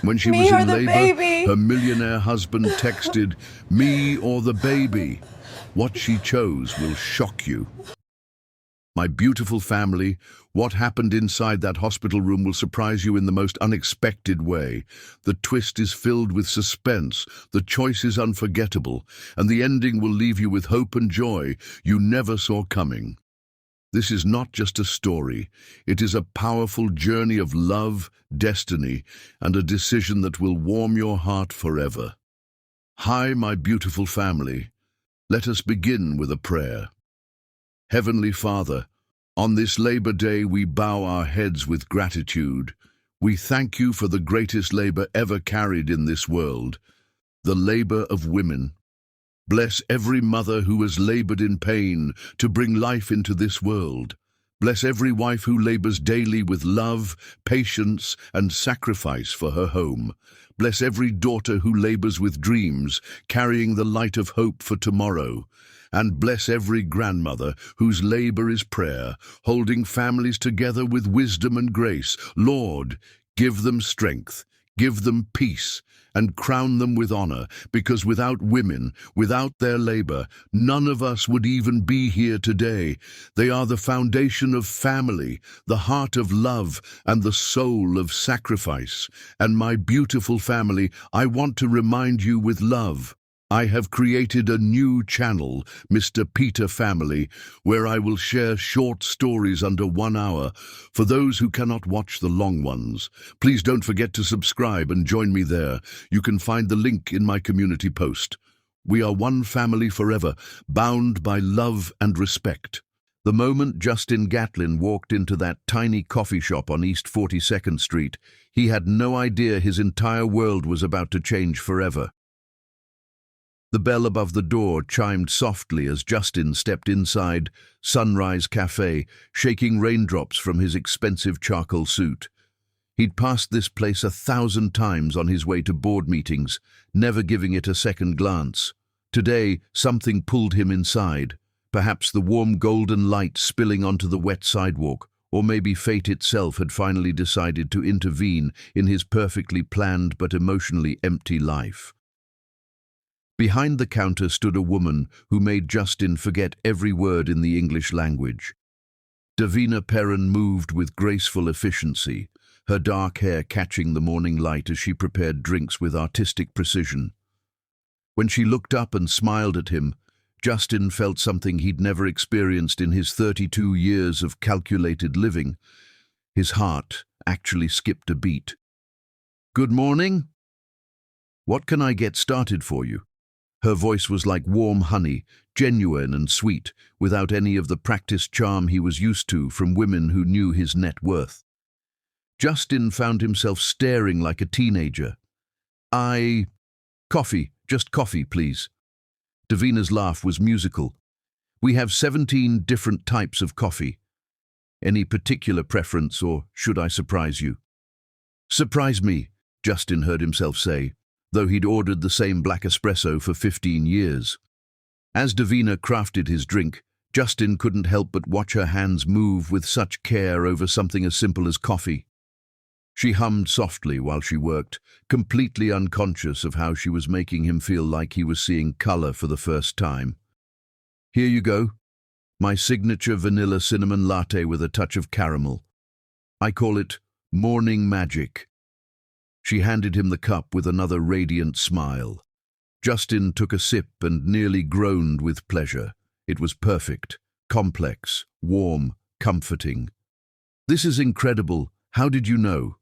When she was Me or in the labor, baby? her millionaire husband texted, "Me or the baby." What she chose will shock you. My beautiful family, what happened inside that hospital room will surprise you in the most unexpected way. The twist is filled with suspense, the choice is unforgettable, and the ending will leave you with hope and joy you never saw coming. This is not just a story, it is a powerful journey of love, destiny, and a decision that will warm your heart forever. Hi, my beautiful family. Let us begin with a prayer. Heavenly Father, on this Labor Day we bow our heads with gratitude. We thank you for the greatest labor ever carried in this world, the labor of women. Bless every mother who has labored in pain to bring life into this world. Bless every wife who labors daily with love, patience, and sacrifice for her home. Bless every daughter who labors with dreams, carrying the light of hope for tomorrow. And bless every grandmother whose labor is prayer, holding families together with wisdom and grace. Lord, give them strength, give them peace, and crown them with honor, because without women, without their labor, none of us would even be here today. They are the foundation of family, the heart of love, and the soul of sacrifice. And my beautiful family, I want to remind you with love. I have created a new channel, Mr. Peter Family, where I will share short stories under 1 hour for those who cannot watch the long ones. Please don't forget to subscribe and join me there. You can find the link in my community post. We are one family forever, bound by love and respect. The moment Justin Gatlin walked into that tiny coffee shop on East 42nd Street, he had no idea his entire world was about to change forever. The bell above the door chimed softly as Justin stepped inside Sunrise Cafe, shaking raindrops from his expensive charcoal suit. He'd passed this place 1,000 times on his way to board meetings, never giving it a second glance. Today, something pulled him inside, perhaps the warm golden light spilling onto the wet sidewalk, or maybe fate itself had finally decided to intervene in his perfectly planned but emotionally empty life. Behind the counter stood a woman who made Justin forget every word in the English language. Davina Perrin moved with graceful efficiency, her dark hair catching the morning light as she prepared drinks with artistic precision. When she looked up and smiled at him, Justin felt something he'd never experienced in his 32 years of calculated living. His heart actually skipped a beat. "Good morning. What can I get started for you?" Her voice was like warm honey, genuine and sweet, without any of the practiced charm he was used to from women who knew his net worth. Justin found himself staring like a teenager. Coffee, just coffee, please." Davina's laugh was musical. "We have 17 different types of coffee. Any particular preference, or should I surprise you?" "Surprise me," Justin heard himself say, though he'd ordered the same black espresso for 15 years. As Davina crafted his drink, Justin couldn't help but watch her hands move with such care over something as simple as coffee. She hummed softly while she worked, completely unconscious of how she was making him feel like he was seeing color for the first time. "Here you go. My signature vanilla cinnamon latte with a touch of caramel. I call it morning magic." She handed him the cup with another radiant smile. Justin took a sip and nearly groaned with pleasure. It was perfect, complex, warm, comforting. "This is incredible. How did you know?"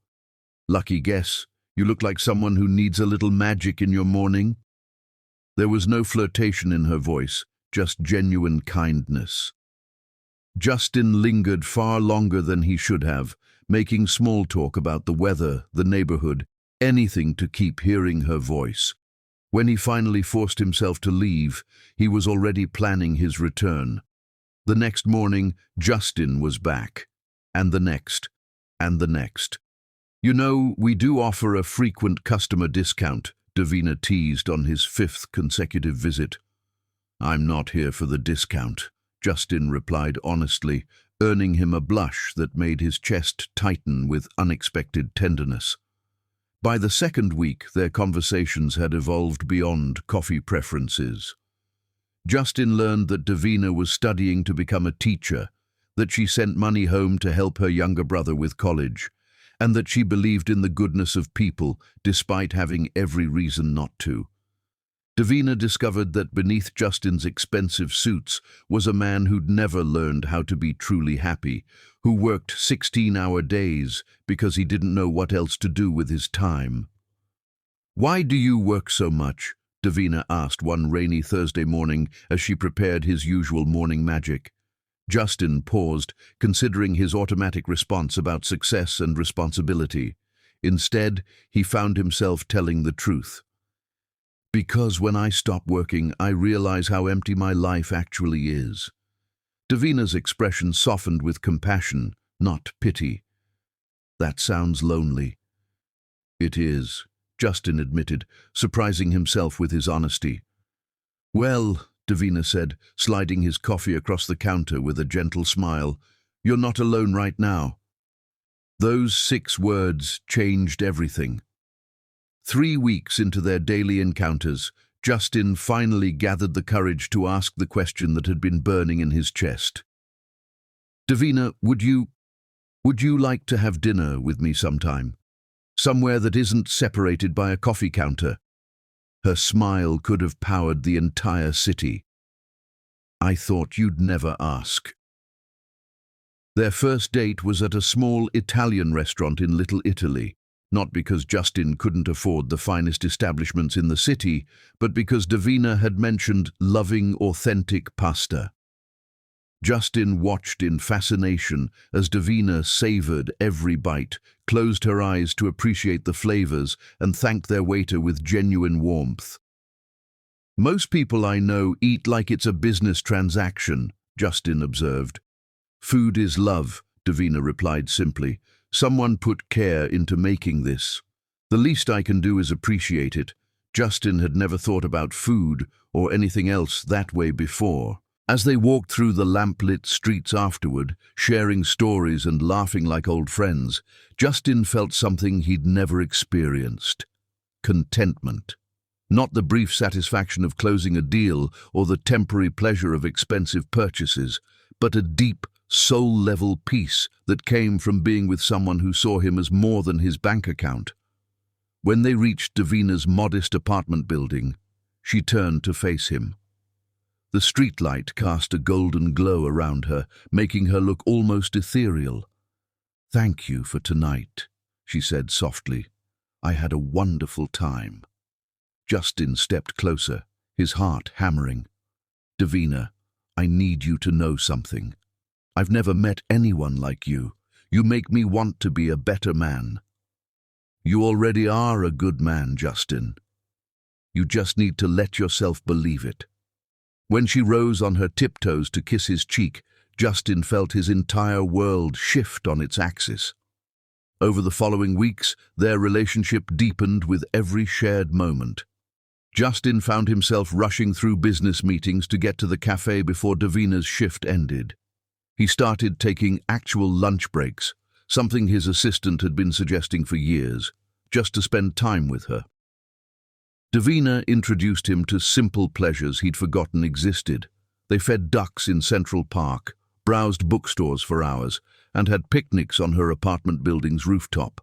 "Lucky guess. You look like someone who needs a little magic in your morning." There was no flirtation in her voice, just genuine kindness. Justin lingered far longer than he should have, making small talk about the weather, the neighborhood, anything to keep hearing her voice. When he finally forced himself to leave, he was already planning his return. The next morning, Justin was back. And the next. And the next. "You know, we do offer a frequent customer discount," Davina teased on his 5th consecutive visit. "I'm not here for the discount," Justin replied honestly, earning him a blush that made his chest tighten with unexpected tenderness. By the second week, their conversations had evolved beyond coffee preferences. Justin learned that Davina was studying to become a teacher, that she sent money home to help her younger brother with college, and that she believed in the goodness of people despite having every reason not to. Davina discovered that beneath Justin's expensive suits was a man who'd never learned how to be truly happy, who worked 16-hour days because he didn't know what else to do with his time. "Why do you work so much?" Davina asked one rainy Thursday morning as she prepared his usual morning magic. Justin paused, considering his automatic response about success and responsibility. Instead, he found himself telling the truth. "Because when I stop working, I realize how empty my life actually is." Davina's expression softened with compassion, not pity. "That sounds lonely." "It is," Justin admitted, surprising himself with his honesty. "Well," Davina said, sliding his coffee across the counter with a gentle smile, "you're not alone right now." Those 6 words changed everything. 3 weeks into their daily encounters, Justin finally gathered the courage to ask the question that had been burning in his chest. "Davina, would you like to have dinner with me sometime? Somewhere that isn't separated by a coffee counter?" Her smile could have powered the entire city. "I thought you'd never ask." Their first date was at a small Italian restaurant in Little Italy, not because Justin couldn't afford the finest establishments in the city, but because Davina had mentioned loving authentic pasta. Justin watched in fascination as Davina savored every bite, closed her eyes to appreciate the flavors, and thanked their waiter with genuine warmth. "Most people I know eat like it's a business transaction," Justin observed. "Food is love," Davina replied simply. "Someone put care into making this. The least I can do is appreciate it." Justin had never thought about food or anything else that way before. As they walked through the lamp-lit streets afterward, sharing stories and laughing like old friends, Justin felt something he'd never experienced: contentment. Not the brief satisfaction of closing a deal or the temporary pleasure of expensive purchases, but a deep, soul-level peace that came from being with someone who saw him as more than his bank account. When they reached Davina's modest apartment building, she turned to face him. The streetlight cast a golden glow around her, making her look almost ethereal. "Thank you for tonight," she said softly. "I had a wonderful time." Justin stepped closer, his heart hammering. "Davina, I need you to know something. I've never met anyone like you. You make me want to be a better man." "You already are a good man, Justin. You just need to let yourself believe it." When she rose on her tiptoes to kiss his cheek, Justin felt his entire world shift on its axis. Over the following weeks, their relationship deepened with every shared moment. Justin found himself rushing through business meetings to get to the cafe before Davina's shift ended. He started taking actual lunch breaks, something his assistant had been suggesting for years, just to spend time with her. Davina introduced him to simple pleasures he'd forgotten existed. They fed ducks in Central Park, browsed bookstores for hours, and had picnics on her apartment building's rooftop.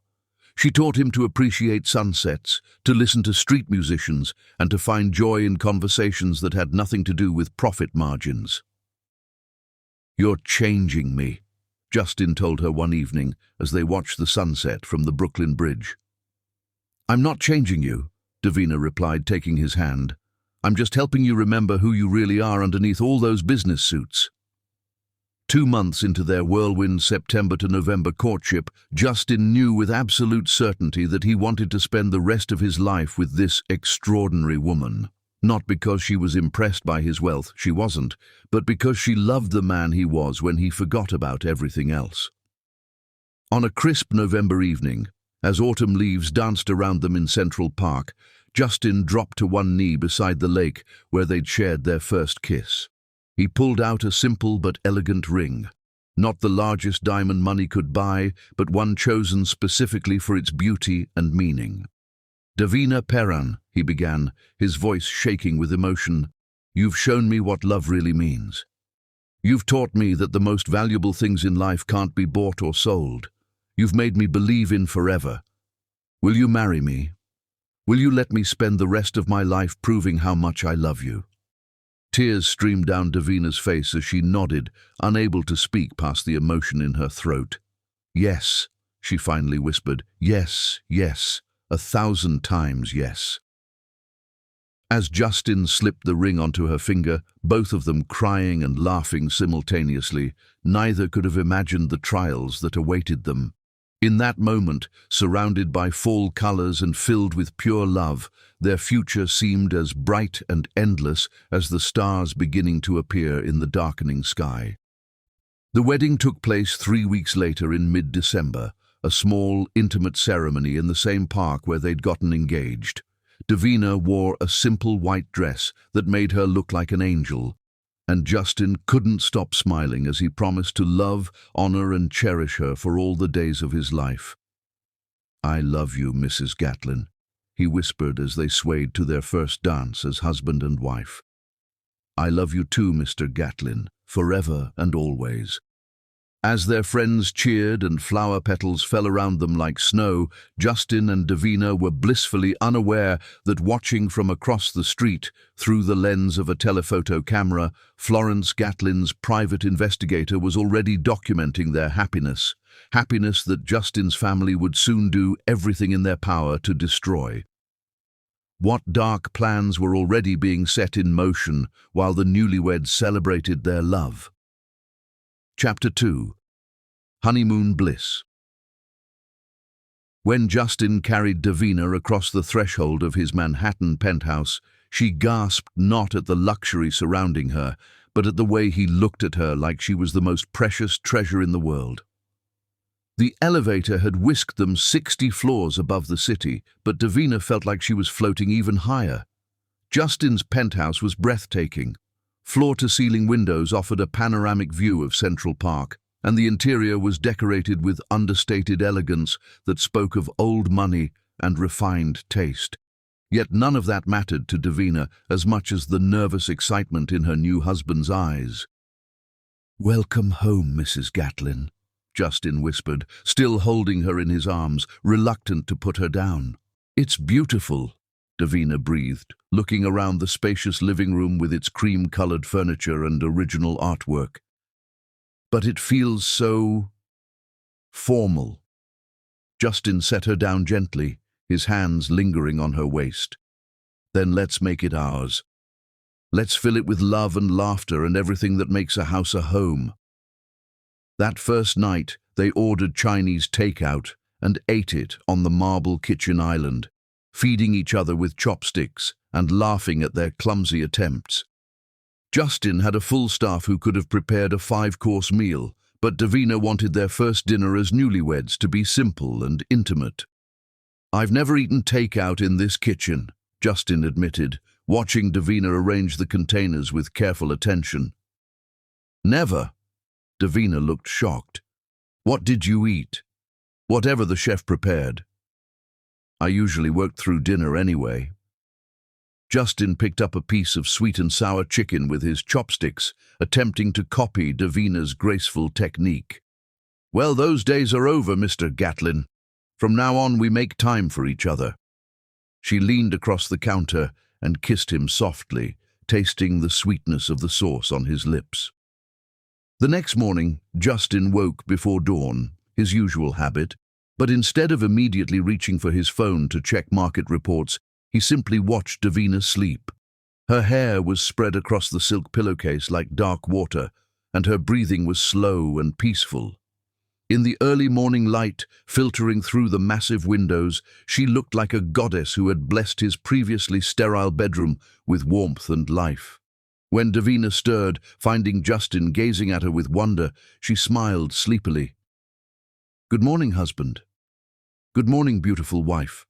She taught him to appreciate sunsets, to listen to street musicians, and to find joy in conversations that had nothing to do with profit margins. "You're changing me," Justin told her one evening as they watched the sunset from the Brooklyn Bridge. "I'm not changing you," Davina replied, taking his hand. "I'm just helping you remember who you really are underneath all those business suits." 2 months into their whirlwind September to November courtship, Justin knew with absolute certainty that he wanted to spend the rest of his life with this extraordinary woman. Not because she was impressed by his wealth, she wasn't, but because she loved the man he was when he forgot about everything else. On a crisp November evening, as autumn leaves danced around them in Central Park, Justin dropped to one knee beside the lake where they'd shared their first kiss. He pulled out a simple but elegant ring. Not the largest diamond money could buy, but one chosen specifically for its beauty and meaning. "Davina Perrin," he began, his voice shaking with emotion, "you've shown me what love really means. You've taught me that the most valuable things in life can't be bought or sold. You've made me believe in forever. Will you marry me? Will you let me spend the rest of my life proving how much I love you?" Tears streamed down Davina's face as she nodded, unable to speak past the emotion in her throat. "Yes," she finally whispered. "Yes, yes, 1,000 times yes." As Justin slipped the ring onto her finger, both of them crying and laughing simultaneously, neither could have imagined the trials that awaited them. In that moment, surrounded by fall colors and filled with pure love, their future seemed as bright and endless as the stars beginning to appear in the darkening sky. The wedding took place 3 weeks later in mid-December, a small, intimate ceremony in the same park where they'd gotten engaged. Davina wore a simple white dress that made her look like an angel, and Justin couldn't stop smiling as he promised to love, honor, and cherish her for all the days of his life. "I love you, Mrs. Gatlin," he whispered as they swayed to their first dance as husband and wife. "I love you too, Mr. Gatlin, forever and always." As their friends cheered and flower petals fell around them like snow, Justin and Davina were blissfully unaware that watching from across the street, through the lens of a telephoto camera, Florence Gatlin's private investigator was already documenting their happiness that Justin's family would soon do everything in their power to destroy. What dark plans were already being set in motion while the newlyweds celebrated their love? Chapter 2. Honeymoon Bliss. When Justin carried Davina across the threshold of his Manhattan penthouse, she gasped not at the luxury surrounding her, but at the way he looked at her like she was the most precious treasure in the world. The elevator had whisked them 60 floors above the city, but Davina felt like she was floating even higher. Justin's penthouse was breathtaking. Floor-to-ceiling windows offered a panoramic view of Central Park, and the interior was decorated with understated elegance that spoke of old money and refined taste. Yet none of that mattered to Davina as much as the nervous excitement in her new husband's eyes. "Welcome home, Mrs. Gatlin," Justin whispered, still holding her in his arms, reluctant to put her down. "It's beautiful," Davina breathed, looking around the spacious living room with its cream-colored furniture and original artwork. "But it feels so formal." Justin set her down gently, his hands lingering on her waist. "Then let's make it ours. Let's fill it with love and laughter and everything that makes a house a home." That first night, they ordered Chinese takeout and ate it on the marble kitchen island, feeding each other with chopsticks and laughing at their clumsy attempts. Justin had a full staff who could have prepared a 5-course meal, but Davina wanted their first dinner as newlyweds to be simple and intimate. "I've never eaten takeout in this kitchen," Justin admitted, watching Davina arrange the containers with careful attention. "Never?" Davina looked shocked. "What did you eat?" "Whatever the chef prepared. I usually worked through dinner anyway." Justin picked up a piece of sweet and sour chicken with his chopsticks, attempting to copy Davina's graceful technique. "Well, those days are over, Mr. Gatlin. From now on, we make time for each other." She leaned across the counter and kissed him softly, tasting the sweetness of the sauce on his lips. The next morning, Justin woke before dawn, his usual habit, but instead of immediately reaching for his phone to check market reports, he simply watched Davina sleep. Her hair was spread across the silk pillowcase like dark water, and her breathing was slow and peaceful. In the early morning light, filtering through the massive windows, she looked like a goddess who had blessed his previously sterile bedroom with warmth and life. When Davina stirred, finding Justin gazing at her with wonder, she smiled sleepily. "Good morning, husband." "Good morning, beautiful wife."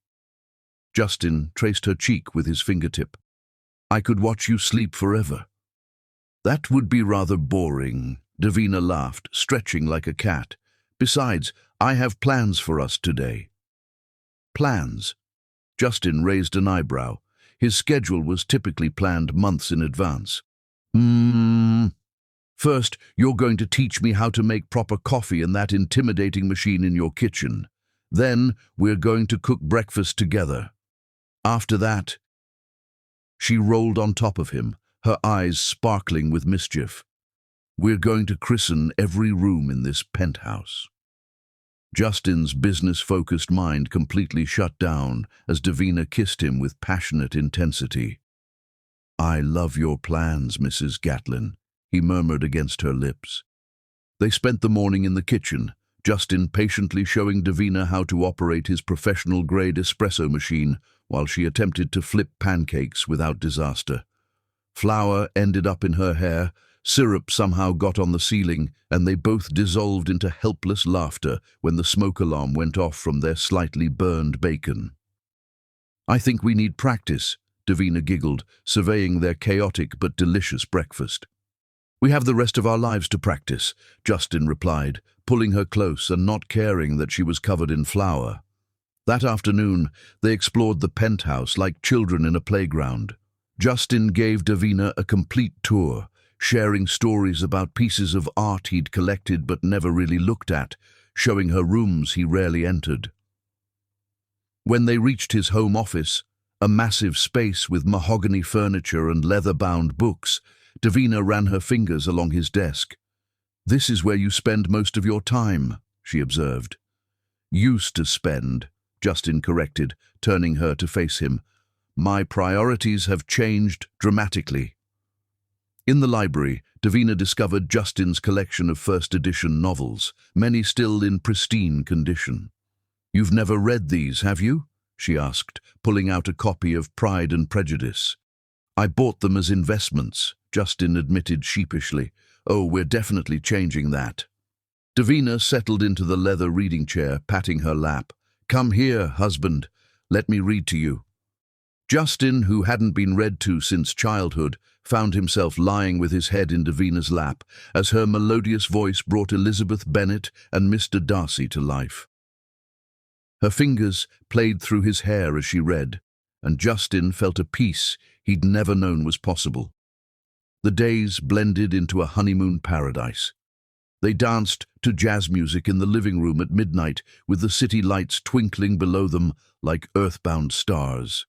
Justin traced her cheek with his fingertip. "I could watch you sleep forever." "That would be rather boring," Davina laughed, stretching like a cat. Besides, I have plans for us today. Plans? Justin raised an eyebrow. His schedule was typically planned months in advance. First, you're going to teach me how to make proper coffee in that intimidating machine in your kitchen. Then, we're going to cook breakfast together. After that, she rolled on top of him, her eyes sparkling with mischief. We're going to christen every room in this penthouse. Justin's business-focused mind completely shut down as Davina kissed him with passionate intensity. I love your plans, Mrs. Gatlin, he murmured against her lips. They spent the morning in the kitchen, Justin patiently showing Davina how to operate his professional-grade espresso machine while she attempted to flip pancakes without disaster. Flour ended up in her hair, syrup somehow got on the ceiling, and they both dissolved into helpless laughter when the smoke alarm went off from their slightly burned bacon. I think we need practice, Davina giggled, surveying their chaotic but delicious breakfast. We have the rest of our lives to practice, Justin replied, pulling her close and not caring that she was covered in flour. That afternoon, they explored the penthouse like children in a playground. Justin gave Davina a complete tour, sharing stories about pieces of art he'd collected but never really looked at, showing her rooms he rarely entered. When they reached his home office, a massive space with mahogany furniture and leather-bound books, Davina ran her fingers along his desk. This is where you spend most of your time, she observed. Used to spend, Justin corrected, turning her to face him. My priorities have changed dramatically. In the library, Davina discovered Justin's collection of first-edition novels, many still in pristine condition. You've never read these, have you? She asked, pulling out a copy of Pride and Prejudice. I bought them as investments, Justin admitted sheepishly. Oh, we're definitely changing that. Davina settled into the leather reading chair, patting her lap. Come here, husband. Let me read to you. Justin, who hadn't been read to since childhood, found himself lying with his head in Davina's lap as her melodious voice brought Elizabeth Bennet and Mr. Darcy to life. Her fingers played through his hair as she read, and Justin felt a peace he'd never known was possible. The days blended into a honeymoon paradise. They danced to jazz music in the living room at midnight, with the city lights twinkling below them like earthbound stars.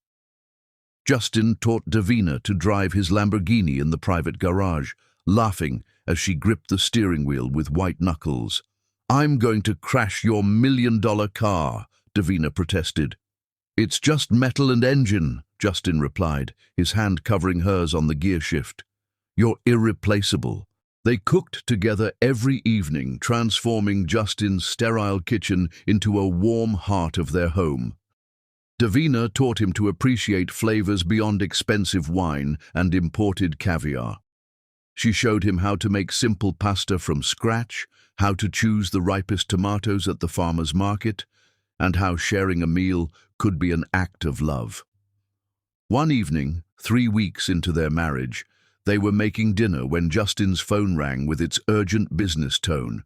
Justin taught Davina to drive his Lamborghini in the private garage, laughing as she gripped the steering wheel with white knuckles. I'm going to crash your $1,000,000 car, Davina protested. It's just metal and engine, Justin replied, his hand covering hers on the gear shift. You're irreplaceable. They cooked together every evening, transforming Justin's sterile kitchen into a warm heart of their home. Davina taught him to appreciate flavors beyond expensive wine and imported caviar. She showed him how to make simple pasta from scratch, how to choose the ripest tomatoes at the farmer's market, and how sharing a meal could be an act of love. One evening, 3 weeks into their marriage, they were making dinner when Justin's phone rang with its urgent business tone.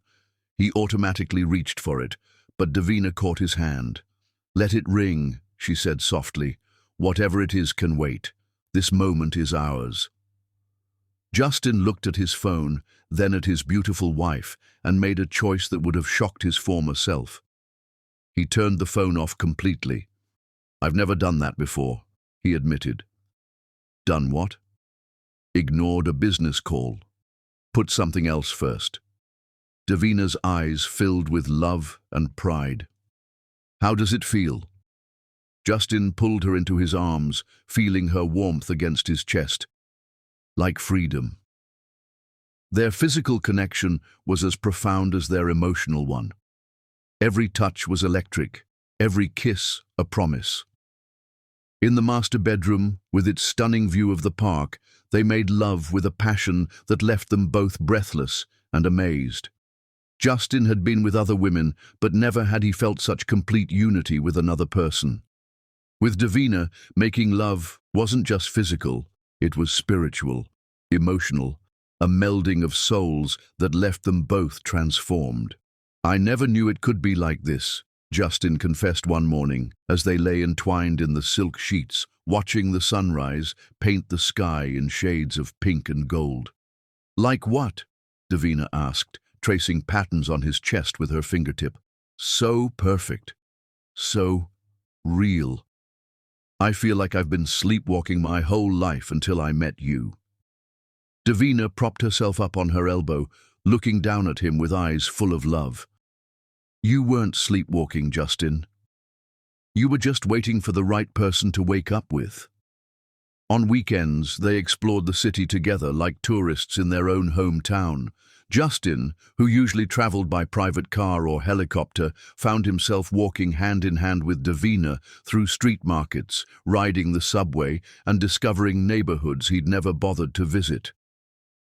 He automatically reached for it, but Davina caught his hand. Let it ring, she said softly. Whatever it is can wait. This moment is ours. Justin looked at his phone, then at his beautiful wife, and made a choice that would have shocked his former self. He turned the phone off completely. I've never done that before, he admitted. Done what? Ignored a business call. Put something else first. Davina's eyes filled with love and pride. How does it feel? Justin pulled her into his arms, feeling her warmth against his chest. Like freedom. Their physical connection was as profound as their emotional one. Every touch was electric, every kiss a promise. In the master bedroom, with its stunning view of the park, they made love with a passion that left them both breathless and amazed. Justin had been with other women, but never had he felt such complete unity with another person. With Davina, making love wasn't just physical, it was spiritual, emotional, a melding of souls that left them both transformed. "I never knew it could be like this," Justin confessed one morning as they lay entwined in the silk sheets, watching the sunrise paint the sky in shades of pink and gold. "Like what?" Davina asked, tracing patterns on his chest with her fingertip. "So perfect. So real. I feel like I've been sleepwalking my whole life until I met you." Davina propped herself up on her elbow, looking down at him with eyes full of love. "You weren't sleepwalking, Justin. You were just waiting for the right person to wake up with." On weekends, they explored the city together like tourists in their own hometown. Justin, who usually traveled by private car or helicopter, found himself walking hand in hand with Davina through street markets, riding the subway, and discovering neighborhoods he'd never bothered to visit.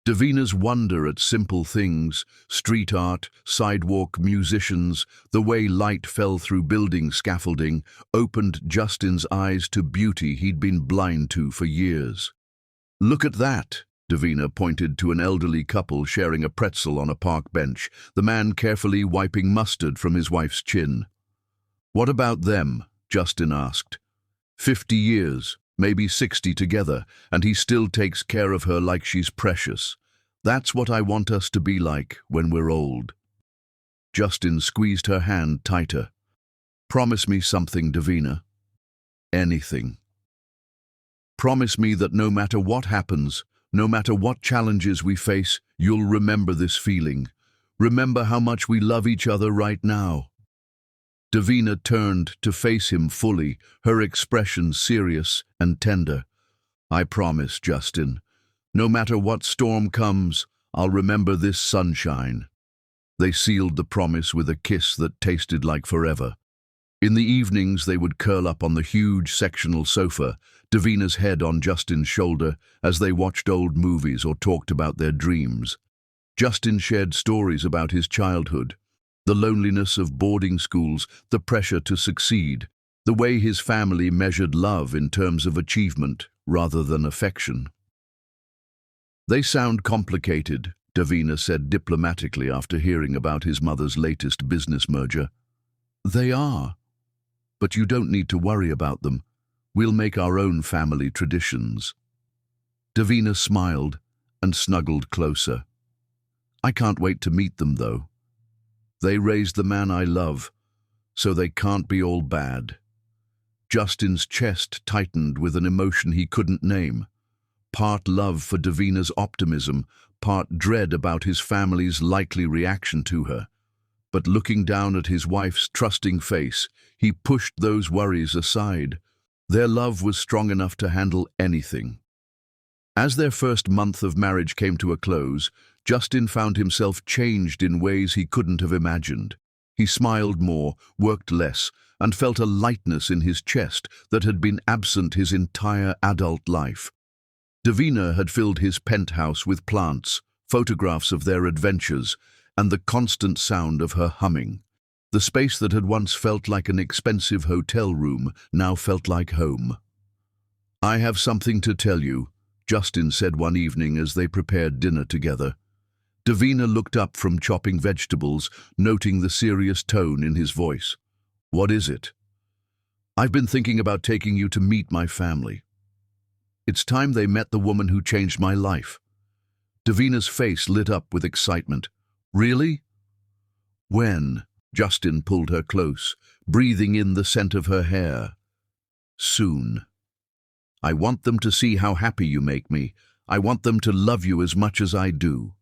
Davina's wonder at simple things, street art, sidewalk musicians, the way light fell through building scaffolding, opened Justin's eyes to beauty he'd been blind to for years. "Look at that," Davina pointed to an elderly couple sharing a pretzel on a park bench, the man carefully wiping mustard from his wife's chin. "What about them?" Justin asked. 50 years, maybe 60 together, and he still takes care of her like she's precious. That's what I want us to be like when we're old." Justin squeezed her hand tighter. "Promise me something, Davina." "Anything. Promise me that no matter what happens, no matter what challenges we face, you'll remember this feeling. Remember how much we love each other right now." Davina turned to face him fully, her expression serious and tender. "I promise, Justin. No matter what storm comes, I'll remember this sunshine." They sealed the promise with a kiss that tasted like forever. In the evenings, they would curl up on the huge sectional sofa, Davina's head on Justin's shoulder, as they watched old movies or talked about their dreams. Justin shared stories about his childhood, the loneliness of boarding schools, the pressure to succeed, the way his family measured love in terms of achievement rather than affection. "They sound complicated," Davina said diplomatically after hearing about his mother's latest business merger. "They are. But you don't need to worry about them. We'll make our own family traditions." Davina smiled and snuggled closer. "I can't wait to meet them, though. They raised the man I love, so they can't be all bad." Justin's chest tightened with an emotion he couldn't name. Part love for Davina's optimism, part dread about his family's likely reaction to her. But looking down at his wife's trusting face, he pushed those worries aside. Their love was strong enough to handle anything. As their first month of marriage came to a close, Justin found himself changed in ways he couldn't have imagined. He smiled more, worked less, and felt a lightness in his chest that had been absent his entire adult life. Davina had filled his penthouse with plants, photographs of their adventures, and the constant sound of her humming. The space that had once felt like an expensive hotel room now felt like home. "I have something to tell you," Justin said one evening as they prepared dinner together. Davina looked up from chopping vegetables, noting the serious tone in his voice. "What is it?" "I've been thinking about taking you to meet my family. It's time they met the woman who changed my life." Davina's face lit up with excitement. "Really?" "When?" Justin pulled her close, breathing in the scent of her hair. "Soon. I want them to see how happy you make me. I want them to love you as much as I do."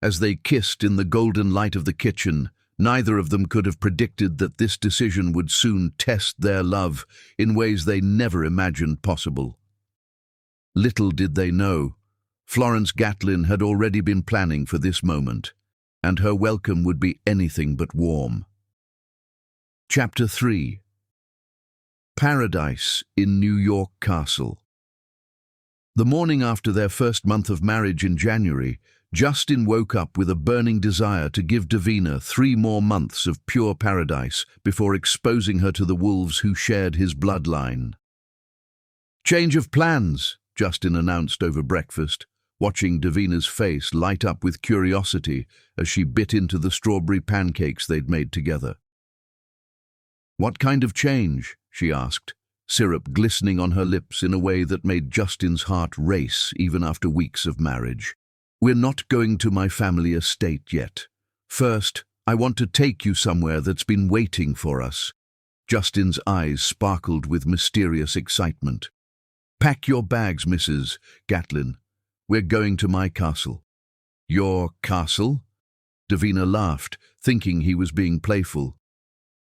As they kissed in the golden light of the kitchen, neither of them could have predicted that this decision would soon test their love in ways they never imagined possible. Little did they know, Florence Gatlin had already been planning for this moment, and her welcome would be anything but warm. Chapter 3. Paradise in New York Castle. The morning after their first month of marriage in January, Justin woke up with a burning desire to give Davina 3 more months of pure paradise before exposing her to the wolves who shared his bloodline. "Change of plans," Justin announced over breakfast. watching Davina's face light up with curiosity as she bit into the strawberry pancakes they'd made together. "What kind of change?" she asked, syrup glistening on her lips in a way that made Justin's heart race even after weeks of marriage. "We're not going to my family estate yet. First, I want to take you somewhere that's been waiting for us." Justin's eyes sparkled with mysterious excitement. "Pack your bags, Mrs. Gatlin. We're going to my castle." "Your castle?" Davina laughed, thinking he was being playful.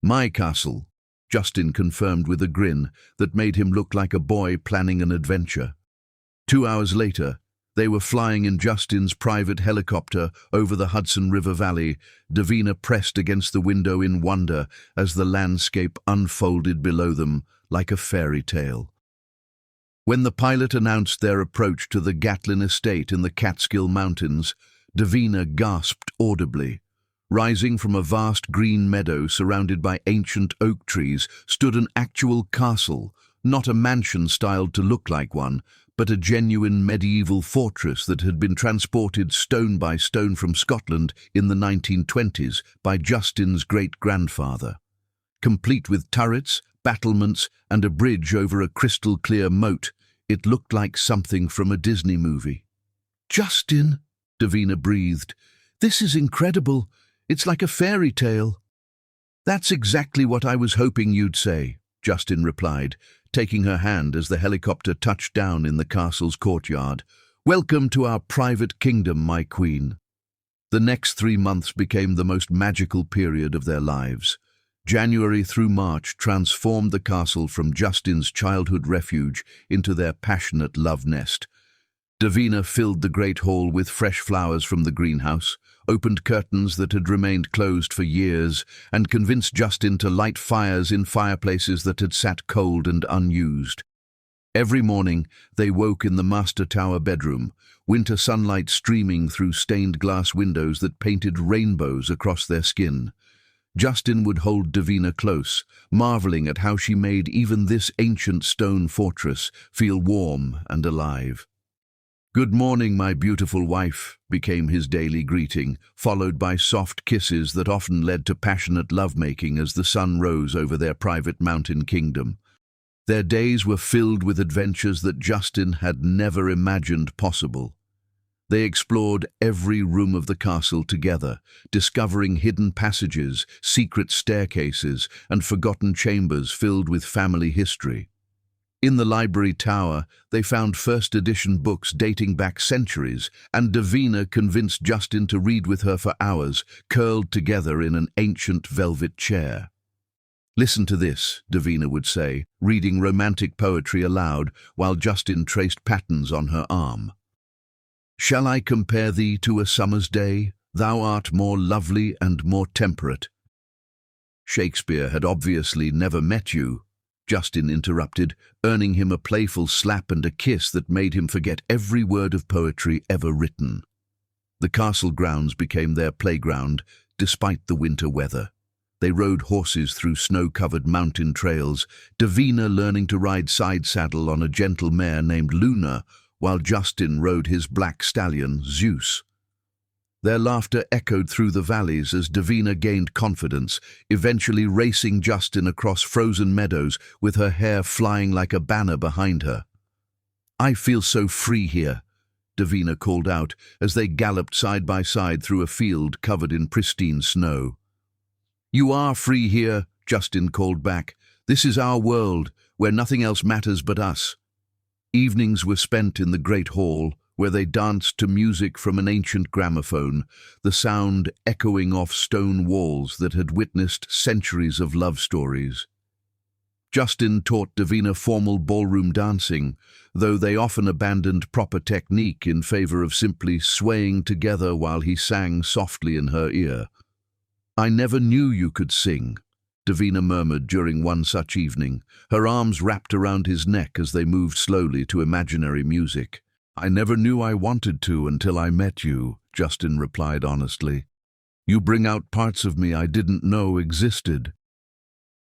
"My castle," Justin confirmed with a grin that made him look like a boy planning an adventure. 2 hours later, they were flying in Justin's private helicopter over the Hudson River Valley. Davina pressed against the window in wonder as the landscape unfolded below them like a fairy tale. When the pilot announced their approach to the Gatlin estate in the Catskill Mountains, Davina gasped audibly. Rising from a vast green meadow surrounded by ancient oak trees stood an actual castle, not a mansion styled to look like one, but a genuine medieval fortress that had been transported stone by stone from Scotland in the 1920s by Justin's great-grandfather. Complete with turrets, battlements, and a bridge over a crystal-clear moat, it looked like something from a Disney movie. "Justin," Davina breathed, "this is incredible. It's like a fairy tale." "That's exactly what I was hoping you'd say," Justin replied, taking her hand as the helicopter touched down in the castle's courtyard. "Welcome to our private kingdom, my queen." The next 3 months became the most magical period of their lives. January through March transformed the castle from Justin's childhood refuge into their passionate love nest. Davina filled the great hall with fresh flowers from the greenhouse, opened curtains that had remained closed for years, and convinced Justin to light fires in fireplaces that had sat cold and unused. Every morning, they woke in the master tower bedroom, winter sunlight streaming through stained glass windows that painted rainbows across their skin. Justin would hold Davina close, marveling at how she made even this ancient stone fortress feel warm and alive. "Good morning, my beautiful wife," became his daily greeting, followed by soft kisses that often led to passionate lovemaking as the sun rose over their private mountain kingdom. Their days were filled with adventures that Justin had never imagined possible. They explored every room of the castle together, discovering hidden passages, secret staircases, and forgotten chambers filled with family history. In the library tower, they found first-edition books dating back centuries, and Davina convinced Justin to read with her for hours, curled together in an ancient velvet chair. "Listen to this," Davina would say, reading romantic poetry aloud while Justin traced patterns on her arm. "Shall I compare thee to a summer's day? Thou art more lovely and more temperate." "Shakespeare had obviously never met you," Justin interrupted, earning him a playful slap and a kiss that made him forget every word of poetry ever written. The castle grounds became their playground, despite the winter weather. They rode horses through snow-covered mountain trails, Davina learning to ride side-saddle on a gentle mare named Luna, while Justin rode his black stallion, Zeus. Their laughter echoed through the valleys as Davina gained confidence, eventually racing Justin across frozen meadows with her hair flying like a banner behind her. "I feel so free here," Davina called out as they galloped side by side through a field covered in pristine snow. "You are free here," Justin called back. "This is our world, where nothing else matters but us." Evenings were spent in the great hall, where they danced to music from an ancient gramophone, the sound echoing off stone walls that had witnessed centuries of love stories. Justin taught Davina formal ballroom dancing, though they often abandoned proper technique in favor of simply swaying together while he sang softly in her ear. "I never knew you could sing," Davina murmured during one such evening, her arms wrapped around his neck as they moved slowly to imaginary music. "I never knew I wanted to until I met you," Justin replied honestly. "You bring out parts of me I didn't know existed."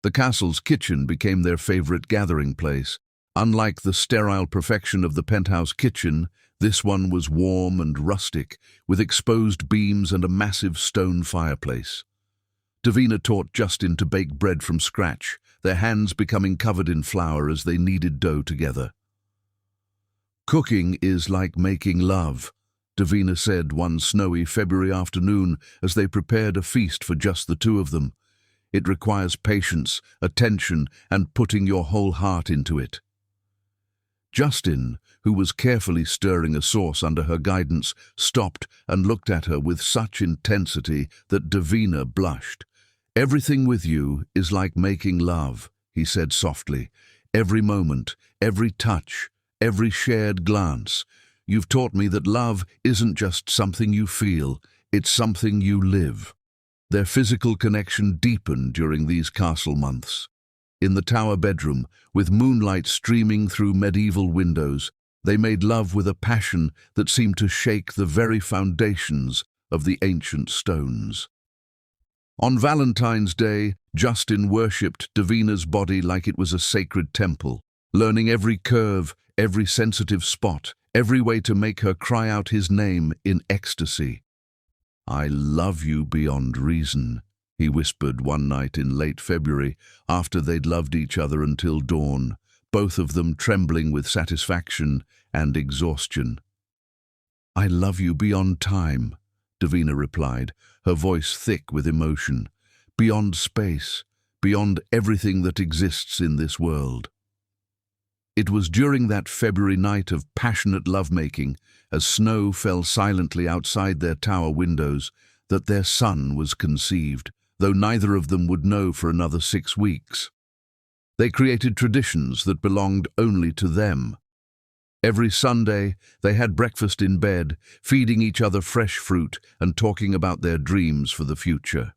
The castle's kitchen became their favorite gathering place. Unlike the sterile perfection of the penthouse kitchen, This one was warm and rustic, with exposed beams and a massive stone fireplace. Davina taught Justin to bake bread from scratch, their hands becoming covered in flour as they kneaded dough together. "Cooking is like making love," Davina said one snowy February afternoon as they prepared a feast for just the two of them. "It requires patience, attention, and putting your whole heart into it." Justin, who was carefully stirring a sauce under her guidance, stopped and looked at her with such intensity that Davina blushed. "Everything with you is like making love," he said softly. "Every moment, every touch, every shared glance. You've taught me that love isn't just something you feel, it's something you live." Their physical connection deepened during these castle months. In the tower bedroom, with moonlight streaming through medieval windows, they made love with a passion that seemed to shake the very foundations of the ancient stones. On Valentine's Day, Justin worshipped Davina's body like it was a sacred temple, learning every curve, every sensitive spot, every way to make her cry out his name in ecstasy. "I love you beyond reason," he whispered one night in late February, after they'd loved each other until dawn, both of them trembling with satisfaction and exhaustion. "I love you beyond time," Davina replied, her voice thick with emotion. "Beyond space, beyond everything that exists in this world." It was during that February night of passionate lovemaking, as snow fell silently outside their tower windows, that their son was conceived, though neither of them would know for another 6 weeks. They created traditions that belonged only to them. Every Sunday, they had breakfast in bed, feeding each other fresh fruit and talking about their dreams for the future.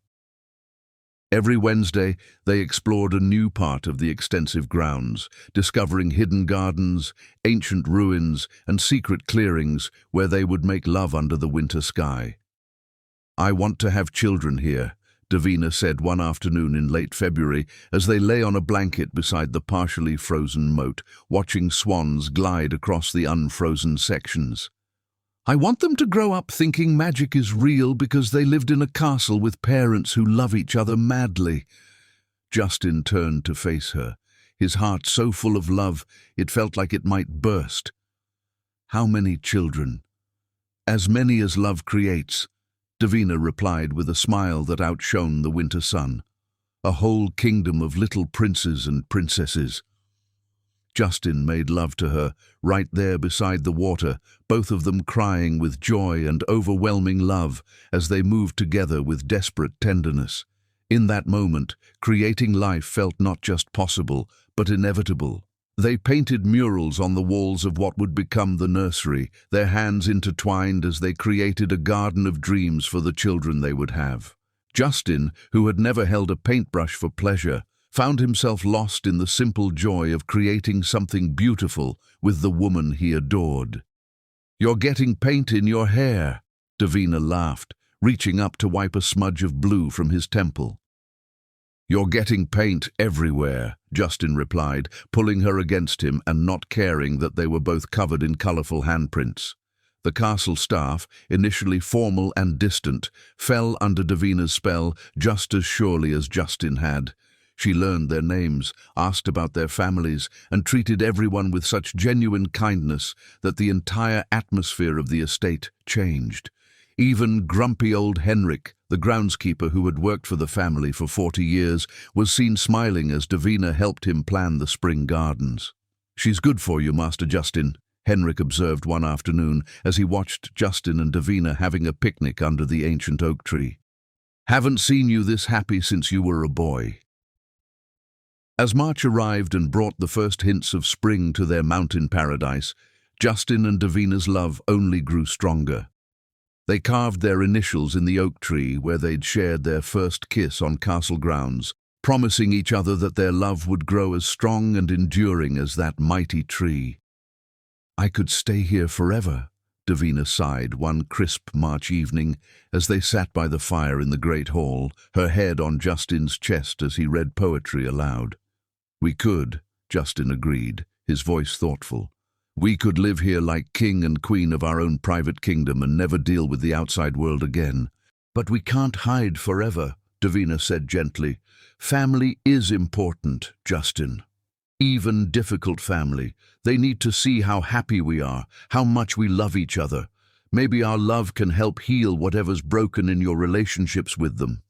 Every Wednesday, they explored a new part of the extensive grounds, discovering hidden gardens, ancient ruins, and secret clearings where they would make love under the winter sky. "I want to have children here," Davina said one afternoon in late February as they lay on a blanket beside the partially frozen moat, watching swans glide across the unfrozen sections. "I want them to grow up thinking magic is real because they lived in a castle with parents who love each other madly." Justin turned to face her, his heart so full of love it felt like it might burst. "How many children?" "As many as love creates," Davina replied with a smile that outshone the winter sun. "A whole kingdom of little princes and princesses." Justin made love to her, right there beside the water, both of them crying with joy and overwhelming love as they moved together with desperate tenderness. In that moment, creating life felt not just possible, but inevitable. They painted murals on the walls of what would become the nursery, their hands intertwined as they created a garden of dreams for the children they would have. Justin, who had never held a paintbrush for pleasure, found himself lost in the simple joy of creating something beautiful with the woman he adored. "You're getting paint in your hair," Davina laughed, reaching up to wipe a smudge of blue from his temple. "You're getting paint everywhere," Justin replied, pulling her against him and not caring that they were both covered in colorful handprints. The castle staff, initially formal and distant, fell under Davina's spell just as surely as Justin had. She learned their names, asked about their families, and treated everyone with such genuine kindness that the entire atmosphere of the estate changed. Even grumpy old Henrik, the groundskeeper who had worked for the family for 40 years, was seen smiling as Davina helped him plan the spring gardens. "She's good for you, Master Justin," Henrik observed one afternoon as he watched Justin and Davina having a picnic under the ancient oak tree. "Haven't seen you this happy since you were a boy." As March arrived and brought the first hints of spring to their mountain paradise, Justin and Davina's love only grew stronger. They carved their initials in the oak tree where they'd shared their first kiss on castle grounds, promising each other that their love would grow as strong and enduring as that mighty tree. "I could stay here forever," Davina sighed one crisp March evening as they sat by the fire in the great hall, her head on Justin's chest as he read poetry aloud. "We could," Justin agreed, his voice thoughtful. We could live here like king and queen of our own private kingdom and never deal with the outside world again. But we can't hide forever, Davina said gently. Family is important, Justin. Even difficult family. They need to see how happy we are, how much we love each other. Maybe our love can help heal whatever's broken in your relationships with them.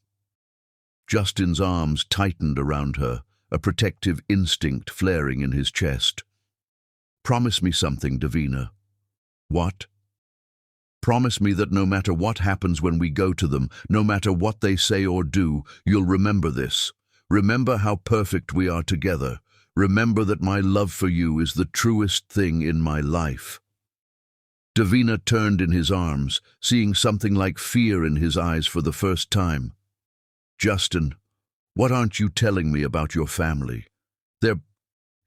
Justin's arms tightened around her, a protective instinct flaring in his chest. Promise me something, Davina. What? Promise me that no matter what happens when we go to them, no matter what they say or do, you'll remember this. Remember how perfect we are together. Remember that my love for you is the truest thing in my life. Davina turned in his arms, seeing something like fear in his eyes for the first time. Justin, what aren't you telling me about your family? They're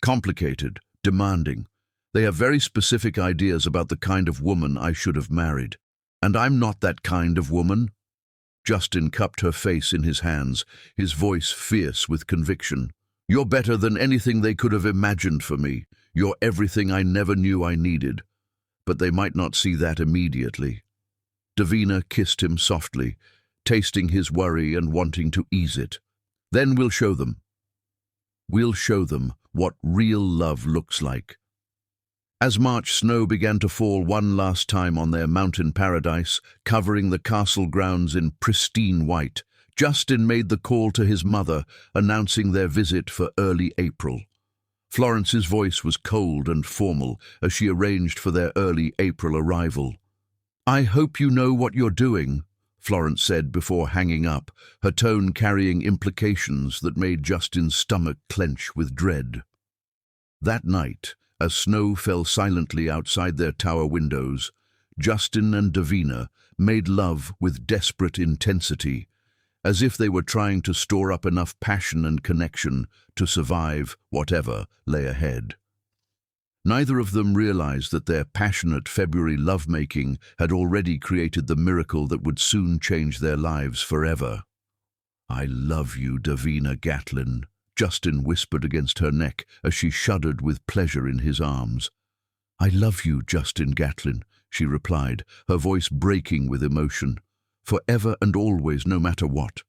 complicated, demanding. They have very specific ideas about the kind of woman I should have married. And I'm not that kind of woman. Justin cupped her face in his hands, his voice fierce with conviction. You're better than anything they could have imagined for me. You're everything I never knew I needed. But they might not see that immediately. Davina kissed him softly, tasting his worry and wanting to ease it. Then we'll show them. We'll show them what real love looks like. As March snow began to fall one last time on their mountain paradise, covering the castle grounds in pristine white, Justin made the call to his mother, announcing their visit for early April. Florence's voice was cold and formal as she arranged for their early April arrival. I hope you know what you're doing, Florence said before hanging up, her tone carrying implications that made Justin's stomach clench with dread. That night, as snow fell silently outside their tower windows, Justin and Davina made love with desperate intensity, as if they were trying to store up enough passion and connection to survive whatever lay ahead. Neither of them realized that their passionate February lovemaking had already created the miracle that would soon change their lives forever. I love you, Davina Gatlin, Justin whispered against her neck as she shuddered with pleasure in his arms. I love you, Justin Gatlin, she replied, her voice breaking with emotion. Forever and always, no matter what.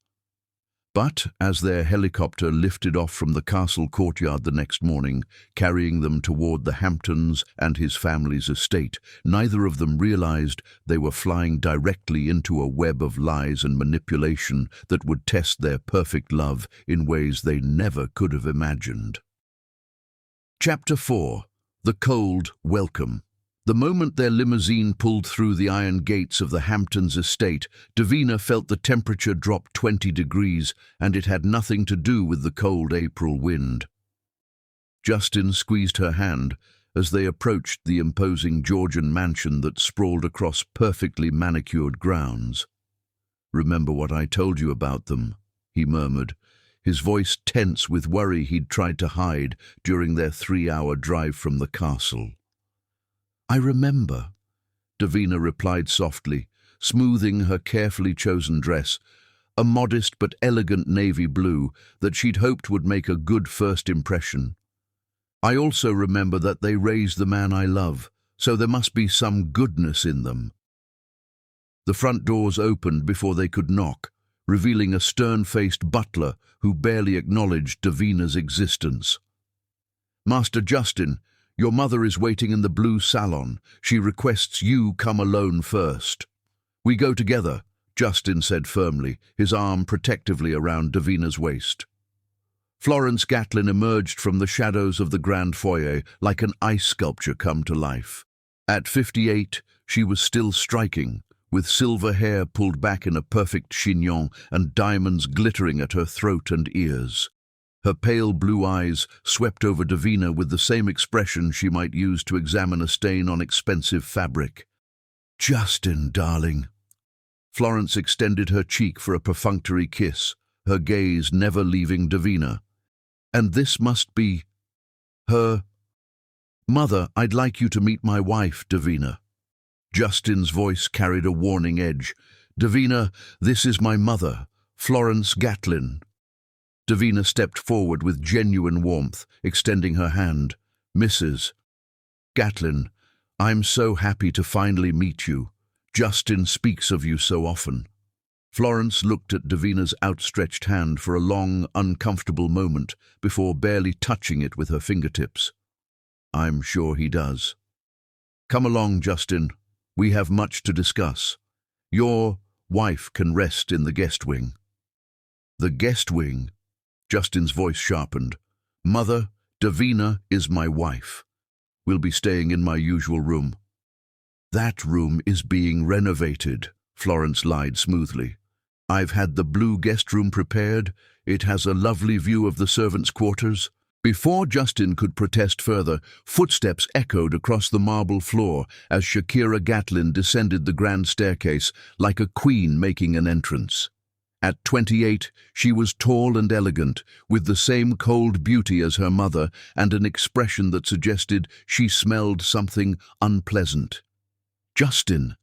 But as their helicopter lifted off from the castle courtyard the next morning, carrying them toward the Hamptons and his family's estate, neither of them realized they were flying directly into a web of lies and manipulation that would test their perfect love in ways they never could have imagined. Chapter 4. The Cold Welcome. The moment their limousine pulled through the iron gates of the Hamptons estate, Davina felt the temperature drop 20 degrees, and it had nothing to do with the cold April wind. Justin squeezed her hand as they approached the imposing Georgian mansion that sprawled across perfectly manicured grounds. Remember what I told you about them, he murmured, his voice tense with worry he'd tried to hide during their 3-hour drive from the castle. I remember, Davina replied softly, smoothing her carefully chosen dress, a modest but elegant navy blue that she'd hoped would make a good first impression. I also remember that they raised the man I love, so there must be some goodness in them. The front doors opened before they could knock, revealing a stern-faced butler who barely acknowledged Davina's existence. Master Justin, your mother is waiting in the blue salon. She requests you come alone first. We go together, Justin said firmly, his arm protectively around Davina's waist. Florence Gatlin emerged from the shadows of the grand foyer like an ice sculpture come to life. At 58, she was still striking, with silver hair pulled back in a perfect chignon and diamonds glittering at her throat and ears. Her pale blue eyes swept over Davina with the same expression she might use to examine a stain on expensive fabric. Justin, darling. Florence extended her cheek for a perfunctory kiss, her gaze never leaving Davina. And this must be her. Mother, I'd like you to meet my wife, Davina. Justin's voice carried a warning edge. Davina, this is my mother, Florence Gatlin. Davina stepped forward with genuine warmth, extending her hand. Mrs. Gatlin, I'm so happy to finally meet you. Justin speaks of you so often." Florence looked at Davina's outstretched hand for a long, uncomfortable moment before barely touching it with her fingertips. "I'm sure he does." "Come along, Justin. We have much to discuss. Your wife can rest in the guest wing." "The guest wing?" Justin's voice sharpened. "Mother, Davina is my wife. We'll be staying in my usual room." "That room is being renovated," Florence lied smoothly. "I've had the blue guest room prepared. It has a lovely view of the servants' quarters." Before Justin could protest further, footsteps echoed across the marble floor as Shakira Gatlin descended the grand staircase like a queen making an entrance. At 28, she was tall and elegant, with the same cold beauty as her mother and an expression that suggested she smelled something unpleasant. "Justin!"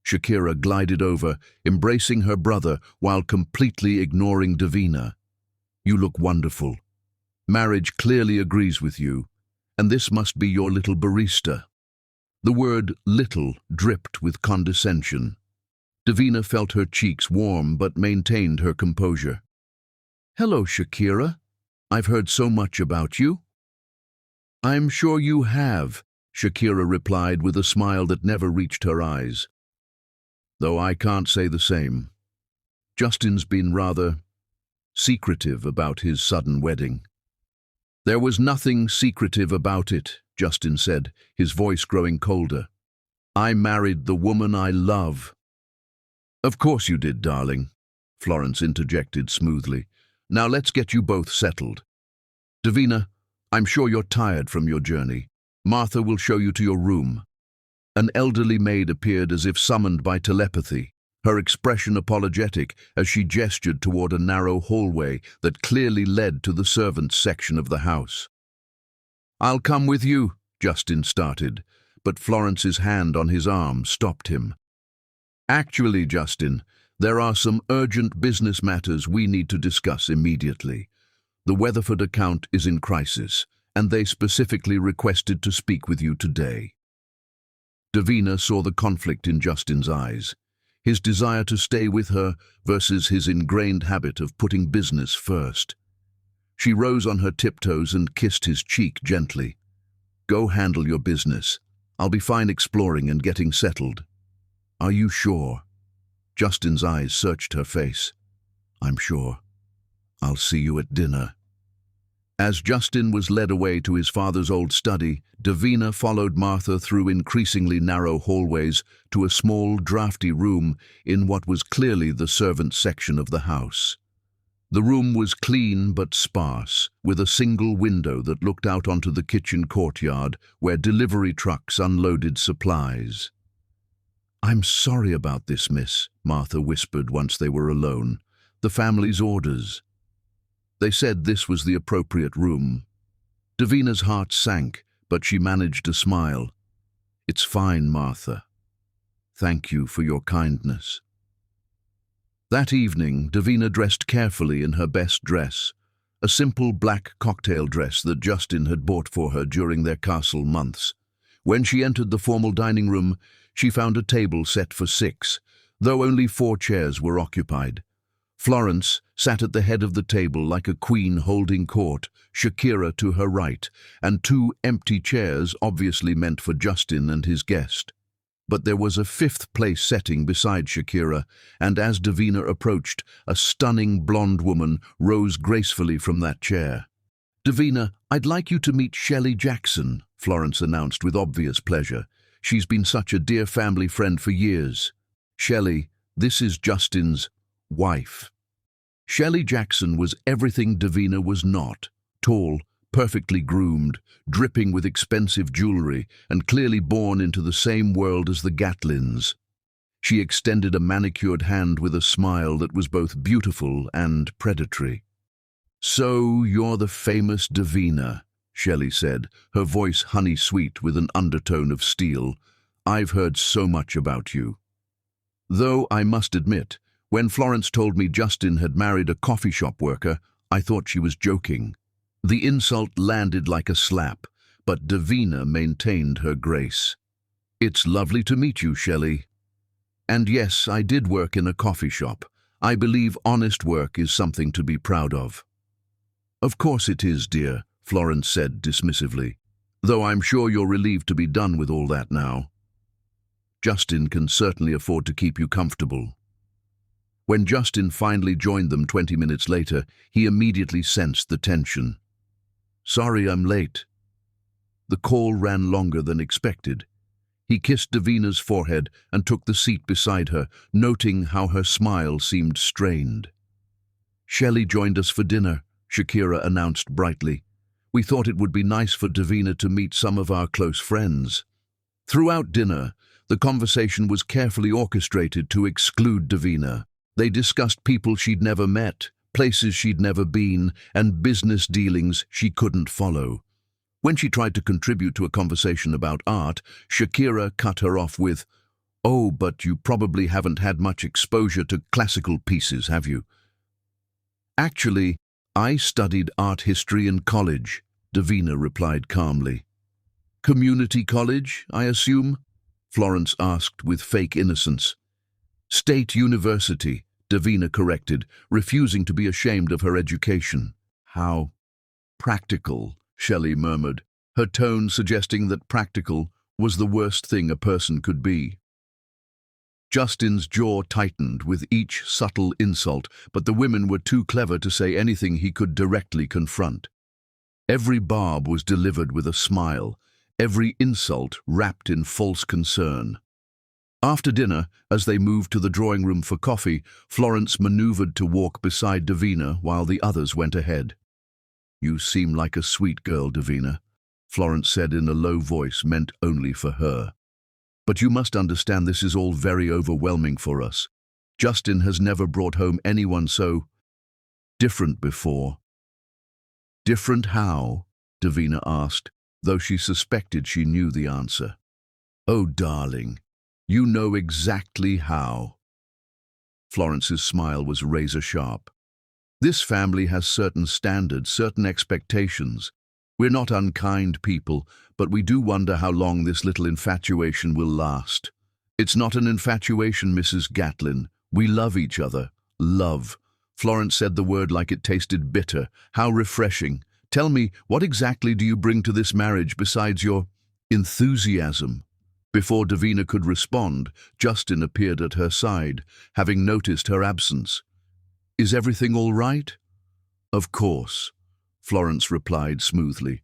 Shakira glided over, embracing her brother while completely ignoring Davina. "You look wonderful. Marriage clearly agrees with you, and this must be your little barista." The word "little" dripped with condescension. Davina felt her cheeks warm but maintained her composure. "Hello, Shakira. I've heard so much about you." "I'm sure you have," Shakira replied with a smile that never reached her eyes. "Though I can't say the same. Justin's been rather secretive about his sudden wedding." "There was nothing secretive about it," Justin said, his voice growing colder. "I married the woman I love." "Of course you did, darling," Florence interjected smoothly. "Now let's get you both settled. Davina, I'm sure you're tired from your journey. Martha will show you to your room." An elderly maid appeared as if summoned by telepathy, her expression apologetic as she gestured toward a narrow hallway that clearly led to the servants' section of the house. "I'll come with you," Justin started, but Florence's hand on his arm stopped him. "Actually, Justin, there are some urgent business matters we need to discuss immediately. The Weatherford account is in crisis, and they specifically requested to speak with you today." Davina saw the conflict in Justin's eyes. His desire to stay with her versus his ingrained habit of putting business first. She rose on her tiptoes and kissed his cheek gently. "Go handle your business. I'll be fine exploring and getting settled." "Are you sure?" Justin's eyes searched her face. "I'm sure. I'll see you at dinner." As Justin was led away to his father's old study, Davina followed Martha through increasingly narrow hallways to a small, drafty room in what was clearly the servants' section of the house. The room was clean but sparse, with a single window that looked out onto the kitchen courtyard where delivery trucks unloaded supplies. "I'm sorry about this, miss," Martha whispered once they were alone. "The family's orders. They said this was the appropriate room." Davina's heart sank, but she managed a smile. "It's fine, Martha. Thank you for your kindness." That evening, Davina dressed carefully in her best dress, a simple black cocktail dress that Justin had bought for her during their castle months. When she entered the formal dining room, she found a table set for 6, though only 4 chairs were occupied. Florence sat at the head of the table like a queen holding court, Shakira to her right, and 2 empty chairs obviously meant for Justin and his guest. But there was a 5th-place setting beside Shakira, and as Davina approached, a stunning blonde woman rose gracefully from that chair. "Davina, I'd like you to meet Shelley Jackson," Florence announced with obvious pleasure. "She's been such a dear family friend for years. Shelley, this is Justin's wife." Shelley Jackson was everything Davina was not: tall, perfectly groomed, dripping with expensive jewelry, and clearly born into the same world as the Gatlins. She extended a manicured hand with a smile that was both beautiful and predatory. "So you're the famous Davina," Shelley said, her voice honey-sweet with an undertone of steel. "I've heard so much about you." Though I must admit, when Florence told me Justin had married a coffee shop worker, I thought she was joking. The insult landed like a slap, but Davina maintained her grace. "It's lovely to meet you, Shelley. And yes, I did work in a coffee shop. I believe honest work is something to be proud of." "Of course it is, dear," Florence said dismissively, "though I'm sure you're relieved to be done with all that now. Justin can certainly afford to keep you comfortable." When Justin finally joined them 20 minutes later, he immediately sensed the tension. "Sorry I'm late." The call ran longer than expected. He kissed Davina's forehead and took the seat beside her, noting how her smile seemed strained. "Shelley joined us for dinner," Shakira announced brightly. "We thought it would be nice for Davina to meet some of our close friends." Throughout dinner, the conversation was carefully orchestrated to exclude Davina. They discussed people she'd never met, places she'd never been, and business dealings she couldn't follow. When she tried to contribute to a conversation about art, Shakira cut her off with, "Oh, but you probably haven't had much exposure to classical pieces, have you?" "Actually, I studied art history in college," Davina replied calmly. "Community college, I assume?" Florence asked with fake innocence. "State University," Davina corrected, refusing to be ashamed of her education. "How practical," Shelley murmured, her tone suggesting that practical was the worst thing a person could be. Justin's jaw tightened with each subtle insult, but the women were too clever to say anything he could directly confront. Every barb was delivered with a smile, every insult wrapped in false concern. After dinner, as they moved to the drawing room for coffee, Florence maneuvered to walk beside Davina while the others went ahead. "You seem like a sweet girl, Davina," Florence said in a low voice meant only for her. "But you must understand this is all very overwhelming for us. Justin has never brought home anyone so different before." "Different how?" Davina asked, though she suspected she knew the answer. "Oh, darling, you know exactly how." Florence's smile was razor-sharp. "This family has certain standards, certain expectations. We're not unkind people, but we do wonder how long this little infatuation will last." "It's not an infatuation, Mrs. Gatlin. We love each other." "Love." Florence said the word like it tasted bitter. "How refreshing. Tell me, what exactly do you bring to this marriage besides your enthusiasm?" Before Davina could respond, Justin appeared at her side, having noticed her absence. "Is everything all right?" "Of course," Florence replied smoothly.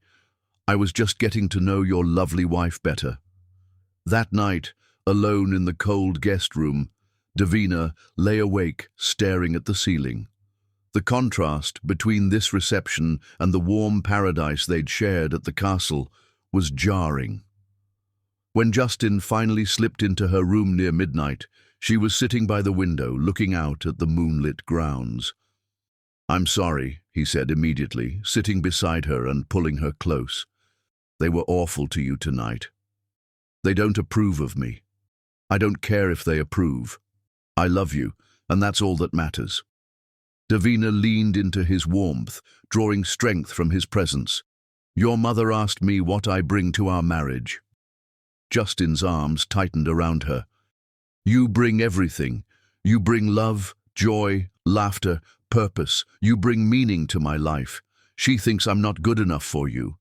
"I was just getting to know your lovely wife better." That night, alone in the cold guest room, Davina lay awake, staring at the ceiling. The contrast between this reception and the warm paradise they'd shared at the castle was jarring. When Justin finally slipped into her room near midnight, she was sitting by the window, looking out at the moonlit grounds. "I'm sorry," he said immediately, sitting beside her and pulling her close. "They were awful to you tonight. They don't approve of me. I don't care if they approve. I love you, and that's all that matters." Davina leaned into his warmth, drawing strength from his presence. "Your mother asked me what I bring to our marriage." Justin's arms tightened around her. "You bring everything. You bring love, joy, laughter, purpose. You bring meaning to my life. She thinks I'm not good enough for you."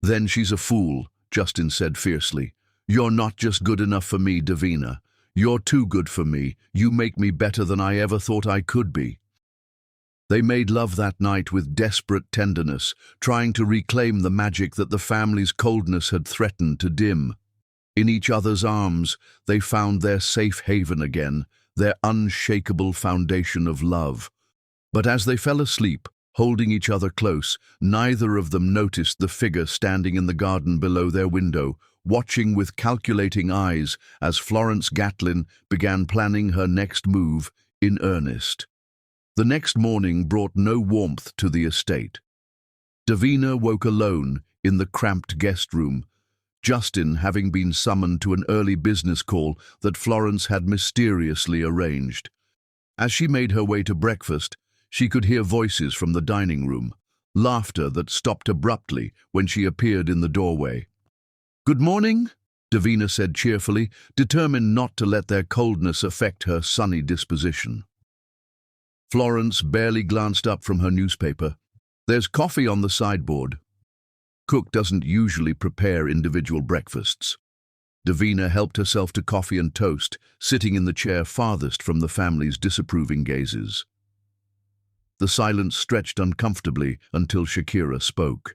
"Then she's a fool," Justin said fiercely. "You're not just good enough for me, Davina. You're too good for me. You make me better than I ever thought I could be." They made love that night with desperate tenderness, trying to reclaim the magic that the family's coldness had threatened to dim. In each other's arms, they found their safe haven again, their unshakable foundation of love. But as they fell asleep, holding each other close, neither of them noticed the figure standing in the garden below their window, watching with calculating eyes as Florence Gatlin began planning her next move in earnest. The next morning brought no warmth to the estate. Davina woke alone in the cramped guest room, Justin having been summoned to an early business call that Florence had mysteriously arranged. As she made her way to breakfast, she could hear voices from the dining room, laughter that stopped abruptly when she appeared in the doorway. "Good morning," Davina said cheerfully, determined not to let their coldness affect her sunny disposition. Florence barely glanced up from her newspaper. "There's coffee on the sideboard." Cook doesn't usually prepare individual breakfasts. Davina helped herself to coffee and toast, sitting in the chair farthest from the family's disapproving gazes. The silence stretched uncomfortably until Shakira spoke.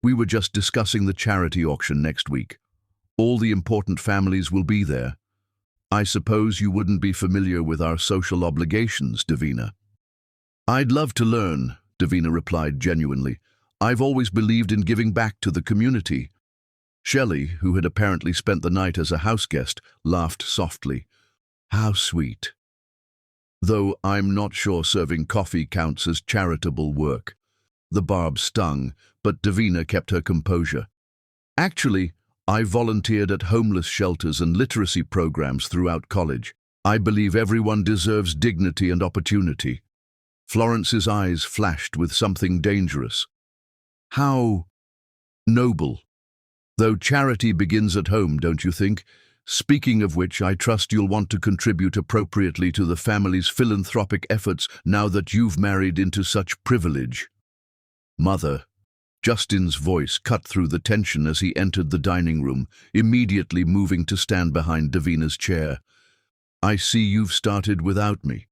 "We were just discussing the charity auction next week. All the important families will be there. I suppose you wouldn't be familiar with our social obligations, Davina." "I'd love to learn," Davina replied genuinely. "I've always believed in giving back to the community." Shelley, who had apparently spent the night as a houseguest, laughed softly. "How sweet. Though I'm not sure serving coffee counts as charitable work." The barb stung, but Davina kept her composure. "Actually, I volunteered at homeless shelters and literacy programs throughout college. I believe everyone deserves dignity and opportunity." Florence's eyes flashed with something dangerous. "How noble. Though charity begins at home, don't you think? Speaking of which, I trust you'll want to contribute appropriately to the family's philanthropic efforts now that you've married into such privilege." "Mother." Justin's voice cut through the tension as he entered the dining room, immediately moving to stand behind Davina's chair. "I see you've started without me."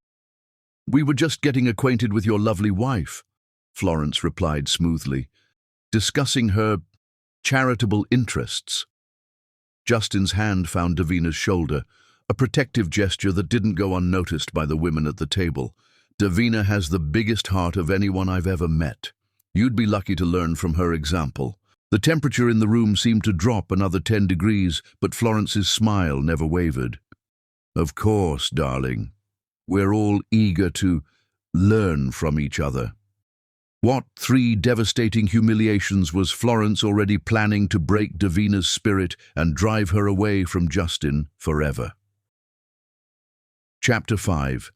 "We were just getting acquainted with your lovely wife," Florence replied smoothly, "discussing her charitable interests." Justin's hand found Davina's shoulder, a protective gesture that didn't go unnoticed by the women at the table. "Davina has the biggest heart of anyone I've ever met. You'd be lucky to learn from her example." The temperature in the room seemed to drop another 10 degrees, but Florence's smile never wavered. "Of course, darling. We're all eager to learn from each other." What 3 devastating humiliations was Florence already planning to break Davina's spirit and drive her away from Justin forever? Chapter 5.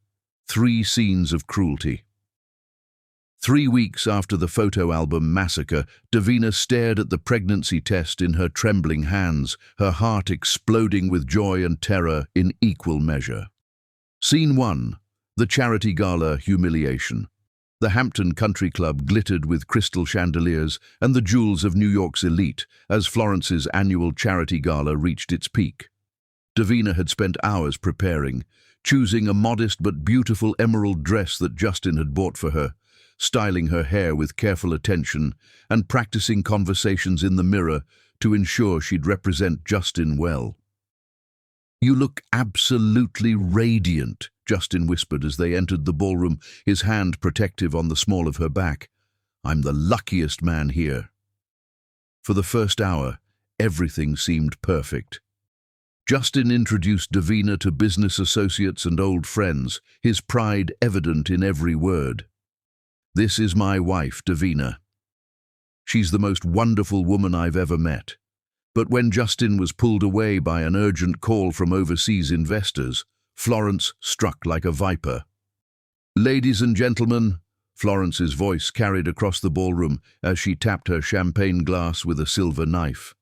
3 Scenes of Cruelty. 3 weeks after the photo album massacre, Davina stared at the pregnancy test in her trembling hands, her heart exploding with joy and terror in equal measure. Scene 1. The charity gala humiliation. The Hampton Country Club glittered with crystal chandeliers and the jewels of New York's elite as Florence's annual charity gala reached its peak. Davina had spent hours preparing, choosing a modest but beautiful emerald dress that Justin had bought for her, styling her hair with careful attention, and practicing conversations in the mirror to ensure she'd represent Justin well. "You look absolutely radiant," Justin whispered as they entered the ballroom, his hand protective on the small of her back. "I'm the luckiest man here." For the first hour, everything seemed perfect. Justin introduced Davina to business associates and old friends, his pride evident in every word. "This is my wife, Davina. She's the most wonderful woman I've ever met." But when Justin was pulled away by an urgent call from overseas investors, Florence struck like a viper. "Ladies and gentlemen," Florence's voice carried across the ballroom as she tapped her champagne glass with a silver knife.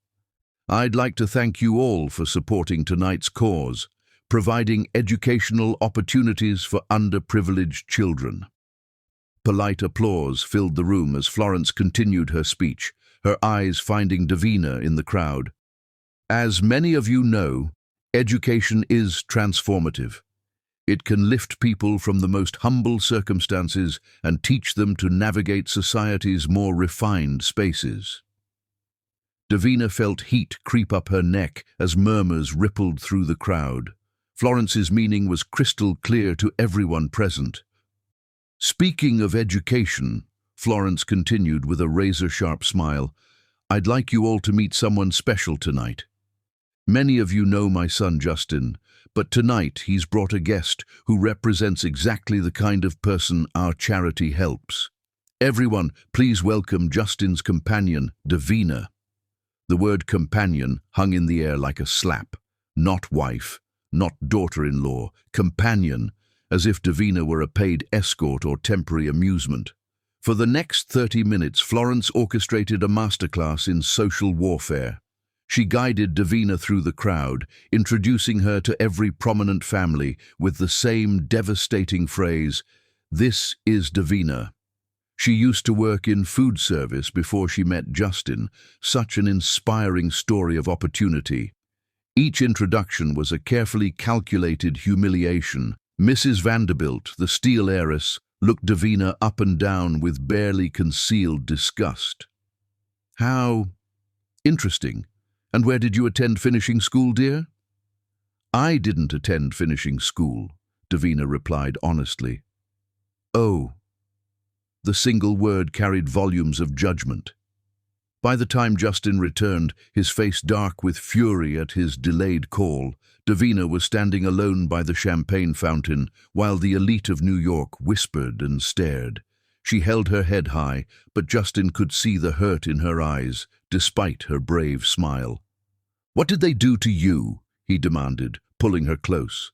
"I'd like to thank you all for supporting tonight's cause, providing educational opportunities for underprivileged children." Polite applause filled the room as Florence continued her speech, her eyes finding Davina in the crowd. "As many of you know, education is transformative. It can lift people from the most humble circumstances and teach them to navigate society's more refined spaces." Davina felt heat creep up her neck as murmurs rippled through the crowd. Florence's meaning was crystal clear to everyone present. "Speaking of education," Florence continued with a razor-sharp smile, "I'd like you all to meet someone special tonight. Many of you know my son Justin, but tonight he's brought a guest who represents exactly the kind of person our charity helps. Everyone, please welcome Justin's companion, Davina." The word companion hung in the air like a slap. Not wife, not daughter-in-law, companion, as if Davina were a paid escort or temporary amusement. For the next 30 minutes, Florence orchestrated a masterclass in social warfare. She guided Davina through the crowd, introducing her to every prominent family with the same devastating phrase, "This is Davina." She used to work in food service before she met Justin, such an inspiring story of opportunity. Each introduction was a carefully calculated humiliation. Mrs. Vanderbilt, the steel heiress, looked Davina up and down with barely concealed disgust. "How interesting. And where did you attend finishing school, dear?" "I didn't attend finishing school," Davina replied honestly. "Oh." The single word carried volumes of judgment. By the time Justin returned, his face dark with fury at his delayed call, Davina was standing alone by the champagne fountain while the elite of New York whispered and stared. She held her head high, but Justin could see the hurt in her eyes, despite her brave smile. "What did they do to you?" he demanded, pulling her close.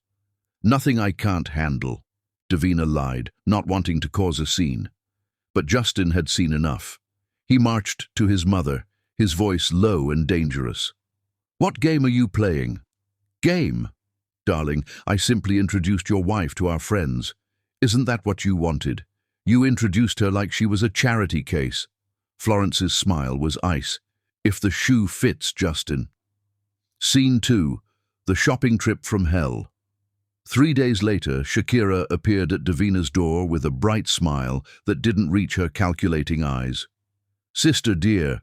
"Nothing I can't handle," Davina lied, not wanting to cause a scene. But Justin had seen enough. He marched to his mother, his voice low and dangerous. "What game are you playing?" "Game? Darling, I simply introduced your wife to our friends. Isn't that what you wanted? You introduced her like she was a charity case." Florence's smile was ice. "If the shoe fits, Justin." Scene 2. The shopping trip from hell. 3 days later, Shakira appeared at Davina's door with a bright smile that didn't reach her calculating eyes. "Sister dear,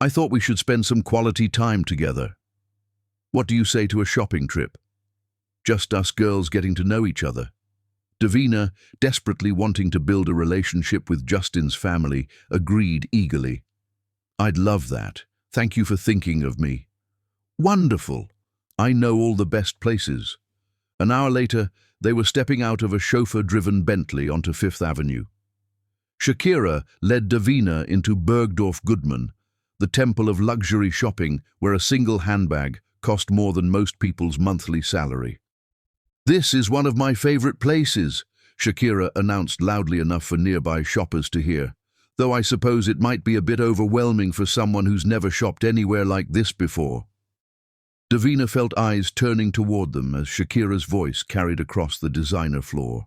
I thought we should spend some quality time together. What do you say to a shopping trip? Just us girls getting to know each other." Davina, desperately wanting to build a relationship with Justin's family, agreed eagerly. "I'd love that. Thank you for thinking of me." "Wonderful. I know all the best places." An hour later, they were stepping out of a chauffeur-driven Bentley onto Fifth Avenue. Shakira led Davina into Bergdorf Goodman, the temple of luxury shopping where a single handbag cost more than most people's monthly salary. "This is one of my favorite places," Shakira announced loudly enough for nearby shoppers to hear, "though I suppose it might be a bit overwhelming for someone who's never shopped anywhere like this before." Davina felt eyes turning toward them as Shakira's voice carried across the designer floor.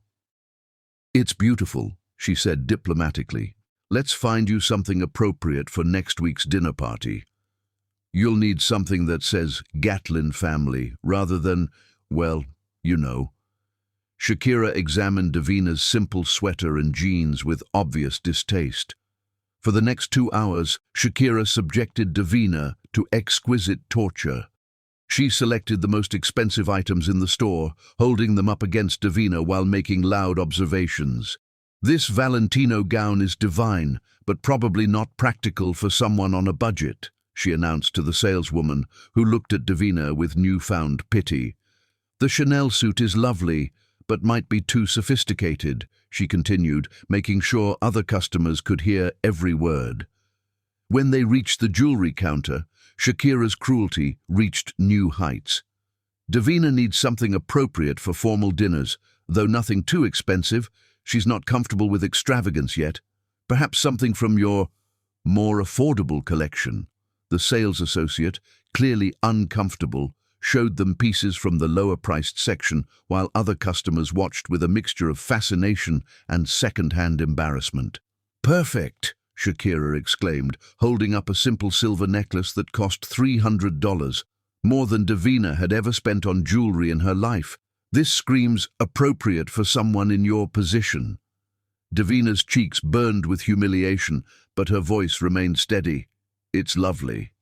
"It's beautiful," she said diplomatically. "Let's find you something appropriate for next week's dinner party. You'll need something that says Gatlin family rather than, well, you know." Shakira examined Davina's simple sweater and jeans with obvious distaste. For the next 2 hours, Shakira subjected Davina to exquisite torture. She selected the most expensive items in the store, holding them up against Davina while making loud observations. "This Valentino gown is divine, but probably not practical for someone on a budget," she announced to the saleswoman, who looked at Davina with newfound pity. "The Chanel suit is lovely, but might be too sophisticated," she continued, making sure other customers could hear every word. When they reached the jewelry counter, Shakira's cruelty reached new heights. "Davina needs something appropriate for formal dinners, though nothing too expensive. She's not comfortable with extravagance yet. Perhaps something from your more affordable collection." The sales associate, clearly uncomfortable, showed them pieces from the lower-priced section while other customers watched with a mixture of fascination and second-hand embarrassment. "Perfect!" Shakira exclaimed, holding up a simple silver necklace that cost $300, more than Davina had ever spent on jewelry in her life. "This screams appropriate for someone in your position." Davina's cheeks burned with humiliation, but her voice remained steady. "It's lovely.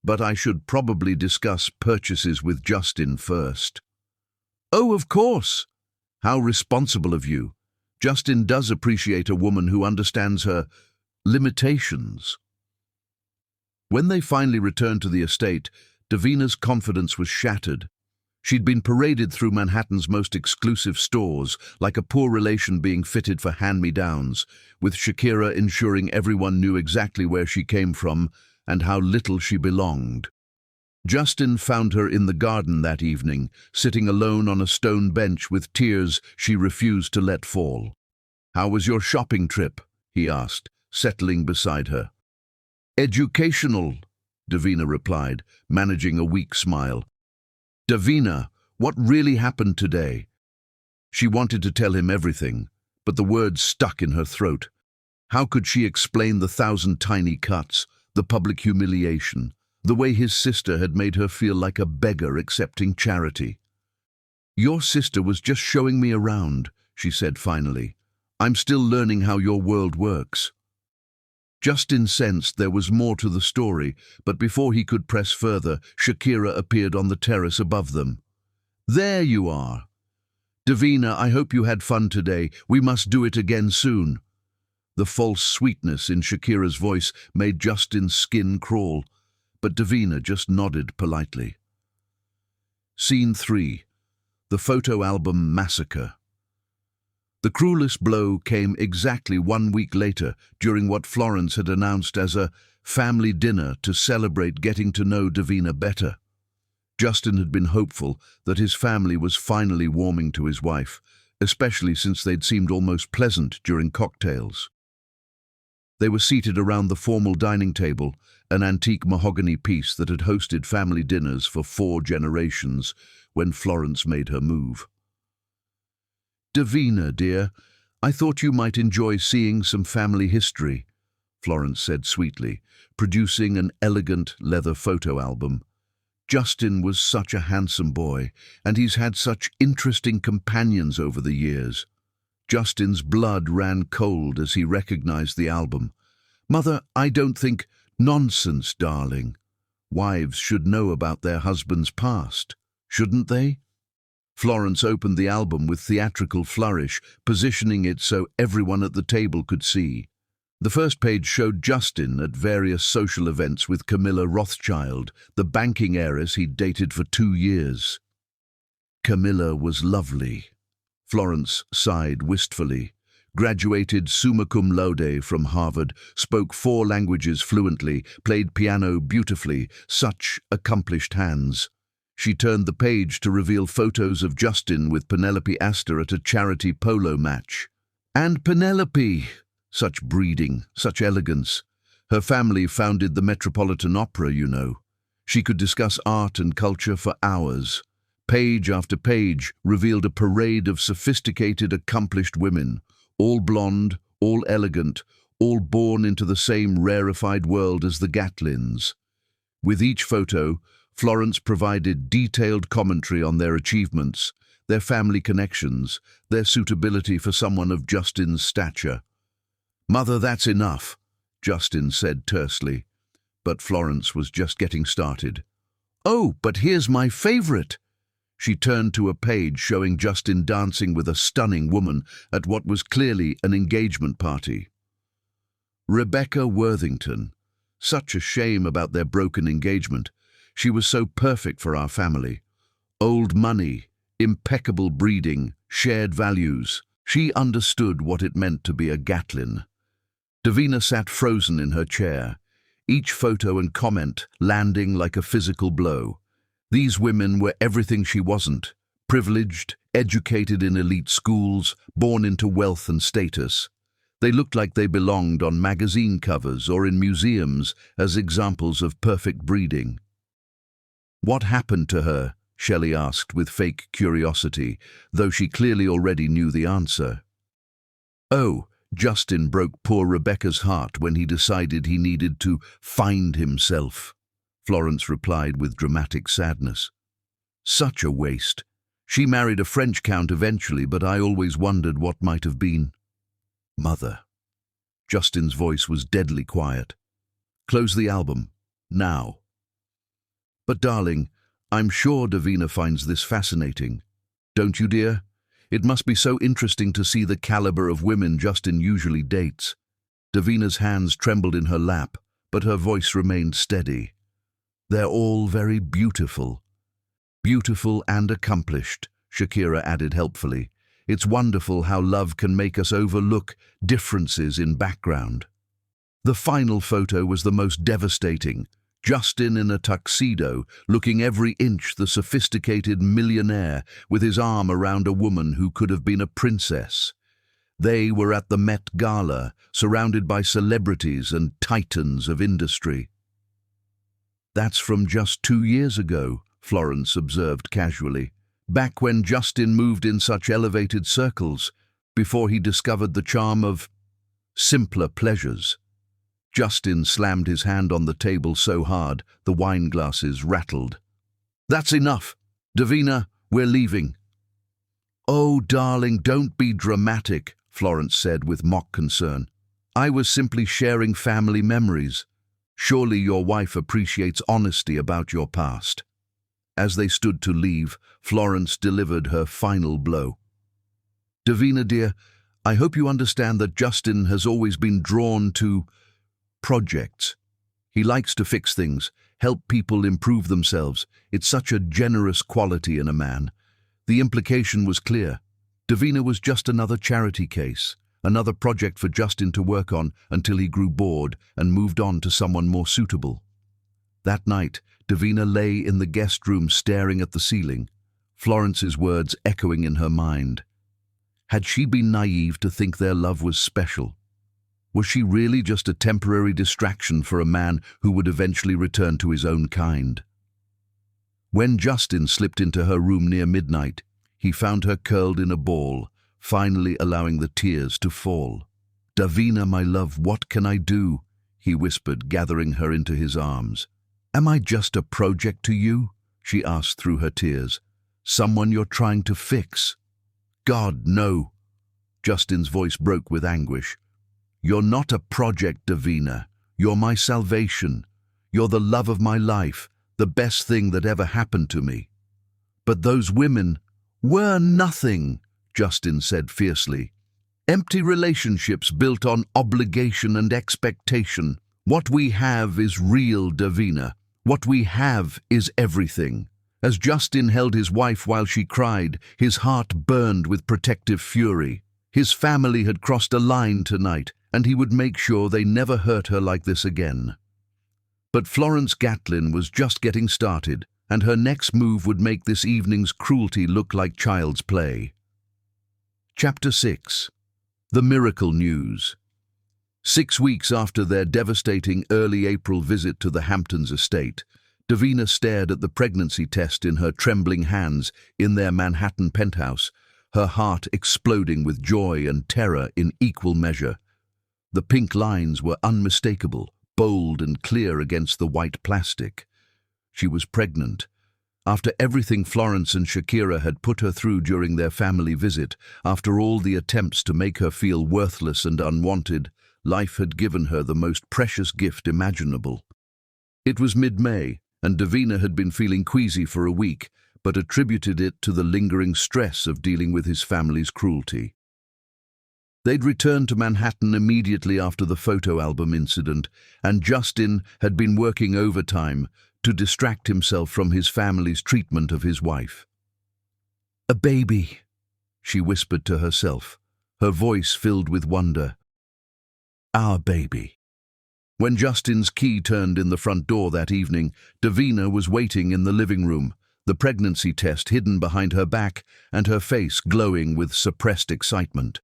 But I should probably discuss purchases with Justin first." "Oh, of course. How responsible of you. Justin does appreciate a woman who understands her limitations." When they finally returned to the estate, Davina's confidence was shattered. She'd been paraded through Manhattan's most exclusive stores, like a poor relation being fitted for hand-me-downs, with Shakira ensuring everyone knew exactly where she came from and how little she belonged. Justin found her in the garden that evening, sitting alone on a stone bench with tears she refused to let fall. "How was your shopping trip?" he asked, settling beside her. Educational, Davina replied, managing a weak smile. Davina, what really happened today? She wanted to tell him everything, but the words stuck in her throat. How could she explain the 1,000 tiny cuts, the public humiliation, the way his sister had made her feel like a beggar accepting charity? Your sister was just showing me around, she said finally. I'm still learning how your world works. Justin sensed there was more to the story, but before he could press further, Shakira appeared on the terrace above them. There you are. Davina, I hope you had fun today. We must do it again soon. The false sweetness in Shakira's voice made Justin's skin crawl, but Davina just nodded politely. Scene 3. The photo album massacre. The cruelest blow came exactly 1 week later during what Florence had announced as a family dinner to celebrate getting to know Davina better. Justin had been hopeful that his family was finally warming to his wife, especially since they'd seemed almost pleasant during cocktails. They were seated around the formal dining table, an antique mahogany piece that had hosted family dinners for 4 generations, when Florence made her move. Davina, dear, I thought you might enjoy seeing some family history, Florence said sweetly, producing an elegant leather photo album. Justin was such a handsome boy, and he's had such interesting companions over the years. Justin's blood ran cold as he recognized the album. Mother, I don't think... Nonsense, darling. Wives should know about their husband's past, shouldn't they? Florence opened the album with theatrical flourish, positioning it so everyone at the table could see. The first page showed Justin at various social events with Camilla Rothschild, the banking heiress he'd dated for 2 years. Camilla was lovely. Florence sighed wistfully. Graduated summa cum laude from Harvard, spoke 4 languages fluently, played piano beautifully, such accomplished hands. She turned the page to reveal photos of Justin with Penelope Astor at a charity polo match. And Penelope! Such breeding, such elegance. Her family founded the Metropolitan Opera, you know. She could discuss art and culture for hours. Page after page revealed a parade of sophisticated, accomplished women, all blonde, all elegant, all born into the same rarefied world as the Gatlins. With each photo, Florence provided detailed commentary on their achievements, their family connections, their suitability for someone of Justin's stature. Mother, that's enough, Justin said tersely, but Florence was just getting started. Oh, but here's my favorite. She turned to a page showing Justin dancing with a stunning woman at what was clearly an engagement party. Rebecca Worthington. Such a shame about their broken engagement. She was so perfect for our family. Old money, impeccable breeding, shared values. She understood what it meant to be a Gatlin. Davina sat frozen in her chair, each photo and comment landing like a physical blow. These women were everything she wasn't, privileged, educated in elite schools, born into wealth and status. They looked like they belonged on magazine covers or in museums as examples of perfect breeding. What happened to her? Shelley asked with fake curiosity, though she clearly already knew the answer. Oh, Justin broke poor Rebecca's heart when he decided he needed to find himself, Florence replied with dramatic sadness. Such a waste. She married a French count eventually, but I always wondered what might have been. Mother. Justin's voice was deadly quiet. Close the album. Now. But darling, I'm sure Davina finds this fascinating. Don't you, dear? It must be so interesting to see the caliber of women Justin usually dates. Davina's hands trembled in her lap, but her voice remained steady. They're all very beautiful. Beautiful and accomplished, Shakira added helpfully. It's wonderful how love can make us overlook differences in background. The final photo was the most devastating. Justin in a tuxedo, looking every inch the sophisticated millionaire, with his arm around a woman who could have been a princess. They were at the Met Gala, surrounded by celebrities and titans of industry. "That's from just 2 years ago," Florence observed casually. "Back when Justin moved in such elevated circles, before he discovered the charm of simpler pleasures." Justin slammed his hand on the table so hard the wine glasses rattled. "That's enough. Davina, we're leaving." "Oh, darling, don't be dramatic," Florence said with mock concern. "I was simply sharing family memories. Surely your wife appreciates honesty about your past." As they stood to leave, Florence delivered her final blow. "Davina, dear, I hope you understand that Justin has always been drawn to projects. He likes to fix things, help people improve themselves. It's such a generous quality in a man." The implication was clear. Davina was just another charity case, another project for Justin to work on until he grew bored and moved on to someone more suitable. That night, Davina lay in the guest room staring at the ceiling, Florence's words echoing in her mind. Had she been naive to think their love was special? Was she really just a temporary distraction for a man who would eventually return to his own kind? When Justin slipped into her room near midnight, he found her curled in a ball, finally allowing the tears to fall. "Davina, my love, what can I do?" he whispered, gathering her into his arms. "Am I just a project to you?" she asked through her tears. "Someone you're trying to fix?" "God, no." Justin's voice broke with anguish. "You're not a project, Davina. You're my salvation. You're the love of my life, the best thing that ever happened to me." "But those women were nothing," Justin said fiercely. "Empty relationships built on obligation and expectation. What we have is real, Davina. What we have is everything." As Justin held his wife while she cried, his heart burned with protective fury. His family had crossed a line tonight, and he would make sure they never hurt her like this again. But Florence Gatlin was just getting started, and her next move would make this evening's cruelty look like child's play. Chapter 6. The Miracle News. 6 weeks after their devastating early April visit to the Hamptons estate, Davina stared at the pregnancy test in her trembling hands in their Manhattan penthouse, her heart exploding with joy and terror in equal measure. The pink lines were unmistakable, bold and clear against the white plastic. She was pregnant. After everything Florence and Shakira had put her through during their family visit, after all the attempts to make her feel worthless and unwanted, life had given her the most precious gift imaginable. It was mid-May, and Davina had been feeling queasy for a week, but attributed it to the lingering stress of dealing with his family's cruelty. They'd returned to Manhattan immediately after the photo album incident, and Justin had been working overtime to distract himself from his family's treatment of his wife. "A baby," she whispered to herself, her voice filled with wonder. "Our baby." When Justin's key turned in the front door that evening, Davina was waiting in the living room, the pregnancy test hidden behind her back and her face glowing with suppressed excitement.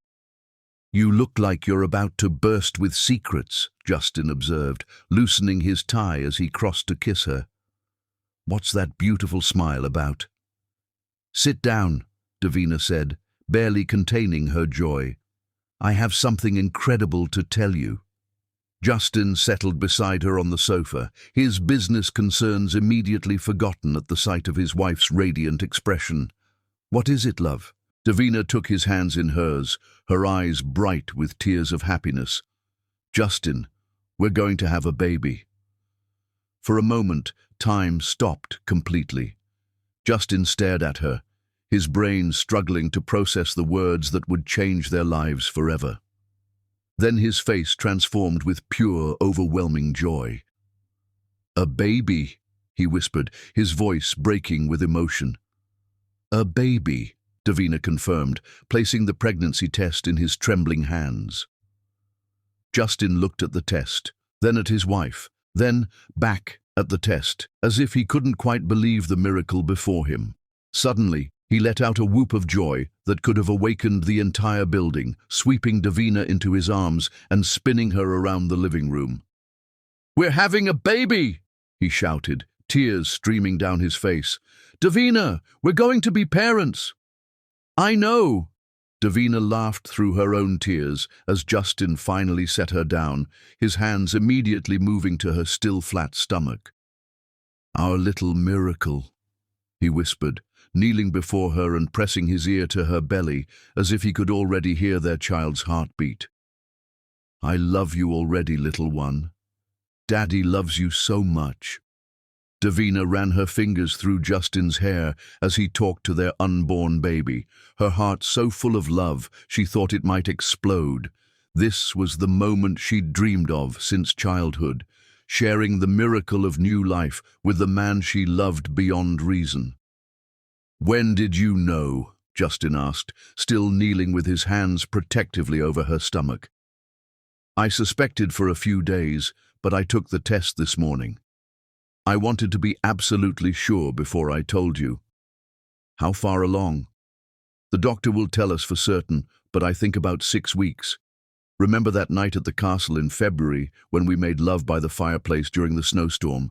"You look like you're about to burst with secrets," Justin observed, loosening his tie as he crossed to kiss her. "What's that beautiful smile about?" "Sit down," Davina said, barely containing her joy. "I have something incredible to tell you." Justin settled beside her on the sofa, his business concerns immediately forgotten at the sight of his wife's radiant expression. "What is it, love?" Davina took his hands in hers, her eyes bright with tears of happiness. "Justin, we're going to have a baby." For a moment, time stopped completely. Justin stared at her, his brain struggling to process the words that would change their lives forever. Then his face transformed with pure, overwhelming joy. "A baby," he whispered, his voice breaking with emotion. "A baby," Davina confirmed, placing the pregnancy test in his trembling hands. Justin looked at the test, then at his wife, then back at the test, as if he couldn't quite believe the miracle before him. Suddenly, He let out a whoop of joy that could have awakened the entire building, sweeping Davina into his arms and spinning her around the living room. "We're having a baby!" he shouted, tears streaming down his face. "Davina, we're going to be parents!" "I know!" Davina laughed through her own tears as Justin finally set her down, his hands immediately moving to her still flat stomach. "Our little miracle," he whispered, kneeling before her and pressing his ear to her belly as if he could already hear their child's heartbeat. "I love you already, little one. Daddy loves you so much." Davina ran her fingers through Justin's hair as he talked to their unborn baby, her heart so full of love she thought it might explode. This was the moment she'd dreamed of since childhood, sharing the miracle of new life with the man she loved beyond reason. "When did you know?" Justin asked, still kneeling with his hands protectively over her stomach. "I suspected for a few days, but I took the test this morning. I wanted to be absolutely sure before I told you." "How far along?" "The doctor will tell us for certain, but I think about 6 weeks. Remember that night at the castle in February when we made love by the fireplace during the snowstorm?"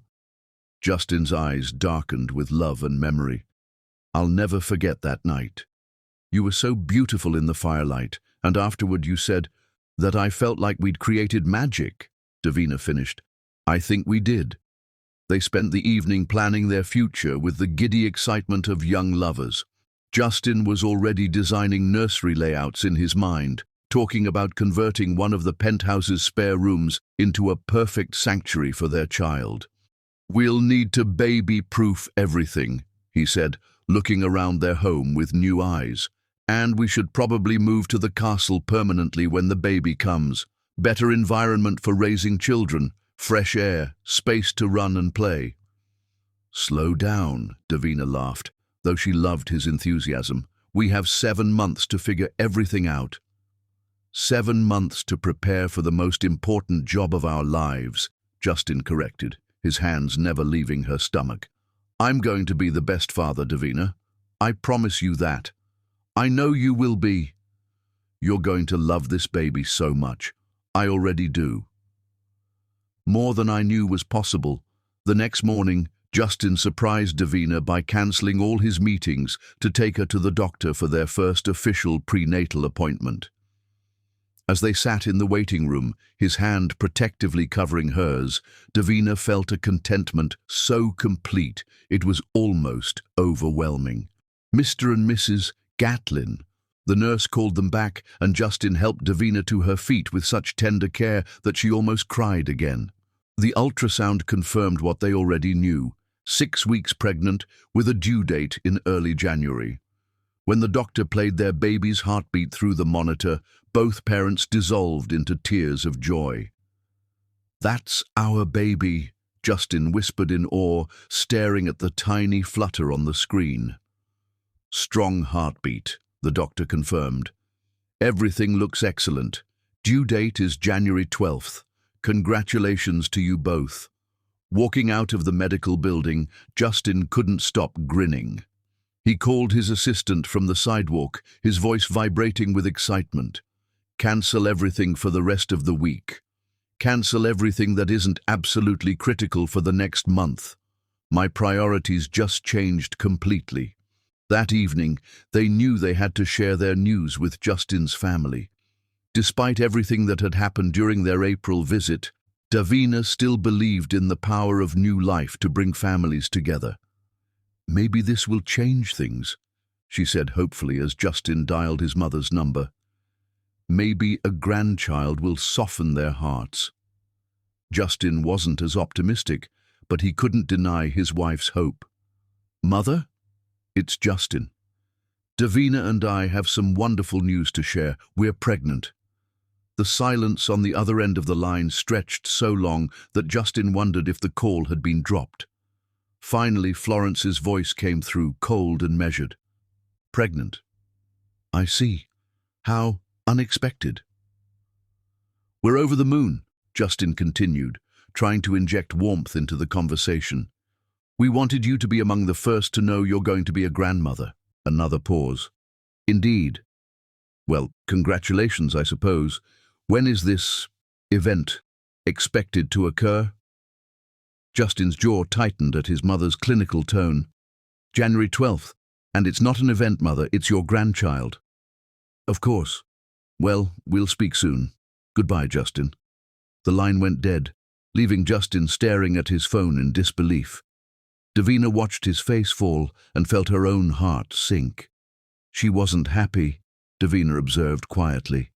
Justin's eyes darkened with love and memory. "I'll never forget that night. You were so beautiful in the firelight, and afterward you said that I felt like we'd created magic," Davina finished. "I think we did." They spent the evening planning their future with the giddy excitement of young lovers. Justin was already designing nursery layouts in his mind, talking about converting one of the penthouse's spare rooms into a perfect sanctuary for their child. "We'll need to baby-proof everything," he said, looking around their home with new eyes. "And we should probably move to the castle permanently when the baby comes. Better environment for raising children. Fresh air, space to run and play." "Slow down," Davina laughed, though she loved his enthusiasm. "We have 7 months to figure everything out." 7 months to prepare for the most important job of our lives," Justin corrected, his hands never leaving her stomach. "I'm going to be the best father, Davina. I promise you that. I know you will be. You're going to love this baby so much. I already do." More than I knew was possible. The next morning, Justin surprised Davina by cancelling all his meetings to take her to the doctor for their first official prenatal appointment. As they sat in the waiting room, his hand protectively covering hers, Davina felt a contentment so complete it was almost overwhelming. "Mr. and Mrs. Gatlin." The nurse called them back, and Justin helped Davina to her feet with such tender care that she almost cried again. The ultrasound confirmed what they already knew: 6 weeks pregnant, with a due date in early January. When the doctor played their baby's heartbeat through the monitor, both parents dissolved into tears of joy. "That's our baby," Justin whispered in awe, staring at the tiny flutter on the screen. "Strong heartbeat," the doctor confirmed. "Everything looks excellent. Due date is January 12th. Congratulations to you both." Walking out of the medical building, Justin couldn't stop grinning. He called his assistant from the sidewalk, his voice vibrating with excitement. "Cancel everything for the rest of the week. Cancel everything that isn't absolutely critical for the next month. My priorities just changed completely." That evening, they knew they had to share their news with Justin's family. Despite everything that had happened during their April visit, Davina still believed in the power of new life to bring families together. "Maybe this will change things," she said hopefully as Justin dialed his mother's number. "Maybe a grandchild will soften their hearts." Justin wasn't as optimistic, but he couldn't deny his wife's hope. "Mother? It's Justin. Davina and I have some wonderful news to share. We're pregnant." The silence on the other end of the line stretched so long that Justin wondered if the call had been dropped. Finally, Florence's voice came through, cold and measured. "Pregnant? I see. How unexpected." "We're over the moon," Justin continued, trying to inject warmth into the conversation. "We wanted you to be among the first to know you're going to be a grandmother." Another pause. Indeed. Well, congratulations, I suppose. When is this event expected to occur? Justin's jaw tightened at his mother's clinical tone. January 12th. And it's not an event, Mother, it's your grandchild. Of course. Well, we'll speak soon. Goodbye, Justin. The line went dead, leaving Justin staring at his phone in disbelief. Davina watched his face fall and felt her own heart sink. She wasn't happy, Davina observed quietly.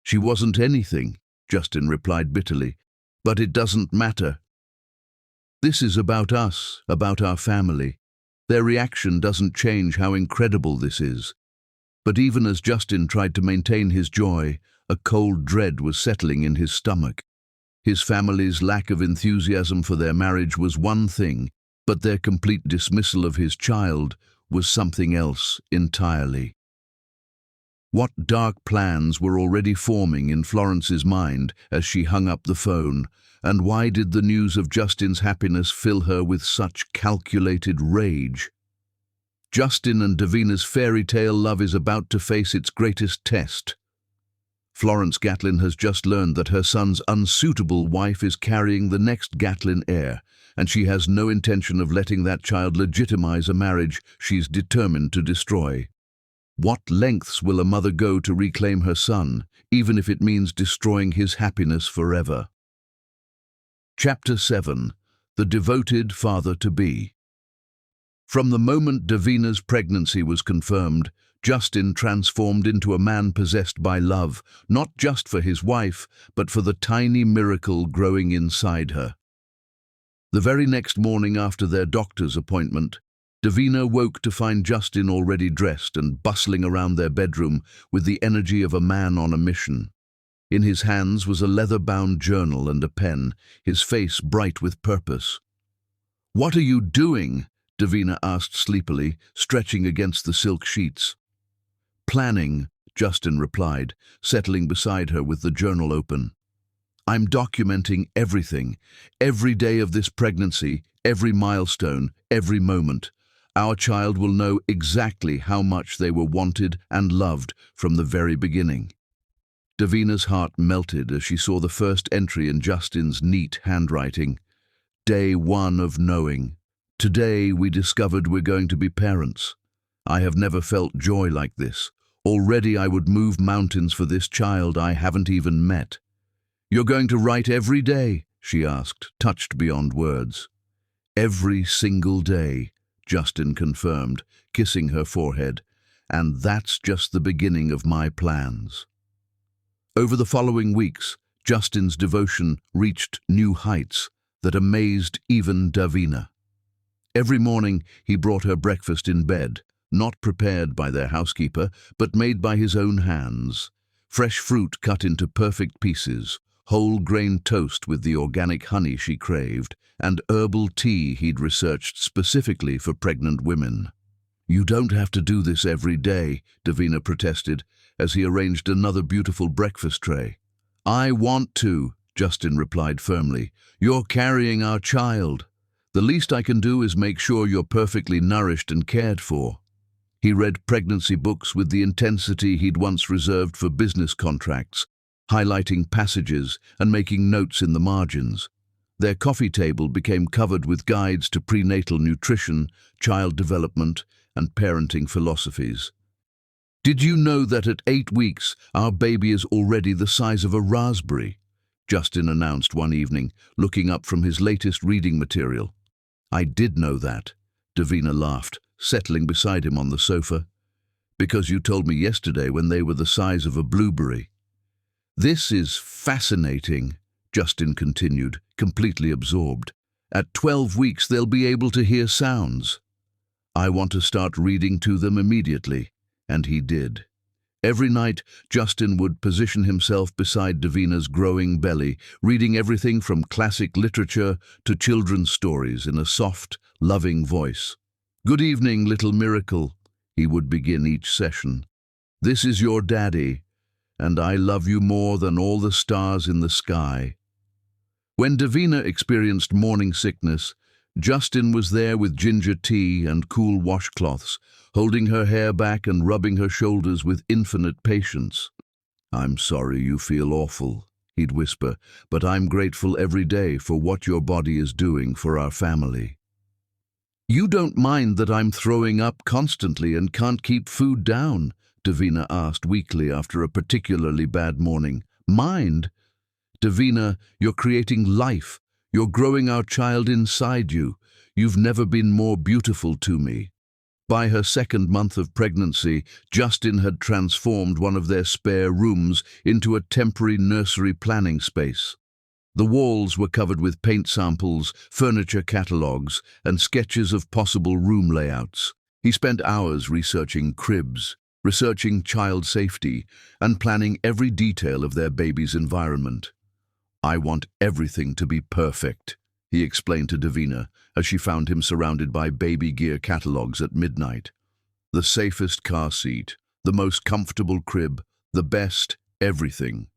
She wasn't anything, Justin replied bitterly. But it doesn't matter. This is about us, about our family. Their reaction doesn't change how incredible this is. But even as Justin tried to maintain his joy, a cold dread was settling in his stomach. His family's lack of enthusiasm for their marriage was one thing, but their complete dismissal of his child was something else entirely. What dark plans were already forming in Florence's mind as she hung up the phone, and why did the news of Justin's happiness fill her with such calculated rage? Justin and Davina's fairy tale love is about to face its greatest test. Florence Gatlin has just learned that her son's unsuitable wife is carrying the next Gatlin heir, and she has no intention of letting that child legitimize a marriage she's determined to destroy. What lengths will a mother go to reclaim her son, even if it means destroying his happiness forever? Chapter 7. The Devoted Father-to-Be. From the moment Davina's pregnancy was confirmed, Justin transformed into a man possessed by love, not just for his wife, but for the tiny miracle growing inside her. The very next morning after their doctor's appointment, Davina woke to find Justin already dressed and bustling around their bedroom with the energy of a man on a mission. In his hands was a leather-bound journal and a pen, his face bright with purpose. "What are you doing?" Davina asked sleepily, stretching against the silk sheets. "Planning," Justin replied, settling beside her with the journal open. "I'm documenting everything, every day of this pregnancy, every milestone, every moment. Our child will know exactly how much they were wanted and loved from the very beginning." Davina's heart melted as she saw the first entry in Justin's neat handwriting. Day 1 of knowing. Today we discovered we're going to be parents. I have never felt joy like this. Already I would move mountains for this child I haven't even met. "You're going to write every day?" she asked, touched beyond words. "Every single day," Justin confirmed, kissing her forehead. "And that's just the beginning of my plans." Over the following weeks, Justin's devotion reached new heights that amazed even Davina. Every morning he brought her breakfast in bed, not prepared by their housekeeper, but made by his own hands. Fresh fruit cut into perfect pieces, whole grain toast with the organic honey she craved, and herbal tea he'd researched specifically for pregnant women. "You don't have to do this every day," Davina protested, as he arranged another beautiful breakfast tray. "I want to," Justin replied firmly. "You're carrying our child. The least I can do is make sure you're perfectly nourished and cared for." He read pregnancy books with the intensity he'd once reserved for business contracts, highlighting passages and making notes in the margins. Their coffee table became covered with guides to prenatal nutrition, child development, and parenting philosophies. "Did you know that at 8 weeks, our baby is already the size of a raspberry?" Justin announced one evening, looking up from his latest reading material. "I did know that," Davina laughed, settling beside him on the sofa. "Because you told me yesterday when they were the size of a blueberry." "This is fascinating," Justin continued, completely absorbed. "At 12 weeks they'll be able to hear sounds. I want to start reading to them immediately." And he did. Every night, Justin would position himself beside Davina's growing belly, reading everything from classic literature to children's stories in a soft, loving voice. "Good evening, little miracle," he would begin each session. "This is your daddy, and I love you more than all the stars in the sky." When Davina experienced morning sickness, Justin was there with ginger tea and cool washcloths, holding her hair back and rubbing her shoulders with infinite patience. "I'm sorry you feel awful," he'd whisper, "but I'm grateful every day for what your body is doing for our family." "You don't mind that I'm throwing up constantly and can't keep food down?" Davina asked weakly after a particularly bad morning. "Mind? Davina, you're creating life. You're growing our child inside you. You've never been more beautiful to me." By her second month of pregnancy, Justin had transformed one of their spare rooms into a temporary nursery planning space. The walls were covered with paint samples, furniture catalogues, and sketches of possible room layouts. He spent hours researching cribs, researching child safety, and planning every detail of their baby's environment. "I want everything to be perfect," he explained to Davina as she found him surrounded by baby gear catalogues at midnight. "The safest car seat, the most comfortable crib, the best everything."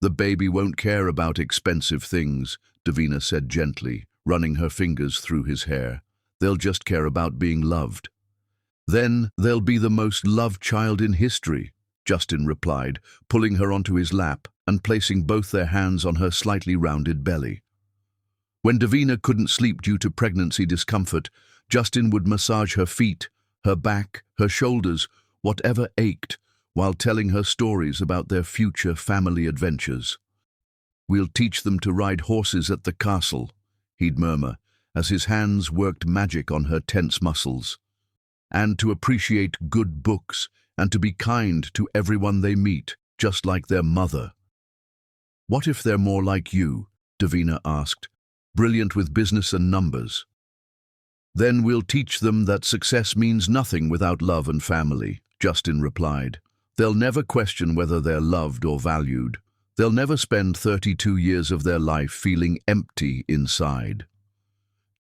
"The baby won't care about expensive things," Davina said gently, running her fingers through his hair. "They'll just care about being loved." "Then they'll be the most loved child in history," Justin replied, pulling her onto his lap and placing both their hands on her slightly rounded belly. When Davina couldn't sleep due to pregnancy discomfort, Justin would massage her feet, her back, her shoulders, whatever ached, while telling her stories about their future family adventures. "We'll teach them to ride horses at the castle," he'd murmur, as his hands worked magic on her tense muscles. "And to appreciate good books, and to be kind to everyone they meet, just like their mother." "What if they're more like you?" Davina asked, "brilliant with business and numbers." "Then we'll teach them that success means nothing without love and family," Justin replied. "They'll never question whether they're loved or valued. They'll never spend 32 years of their life feeling empty inside."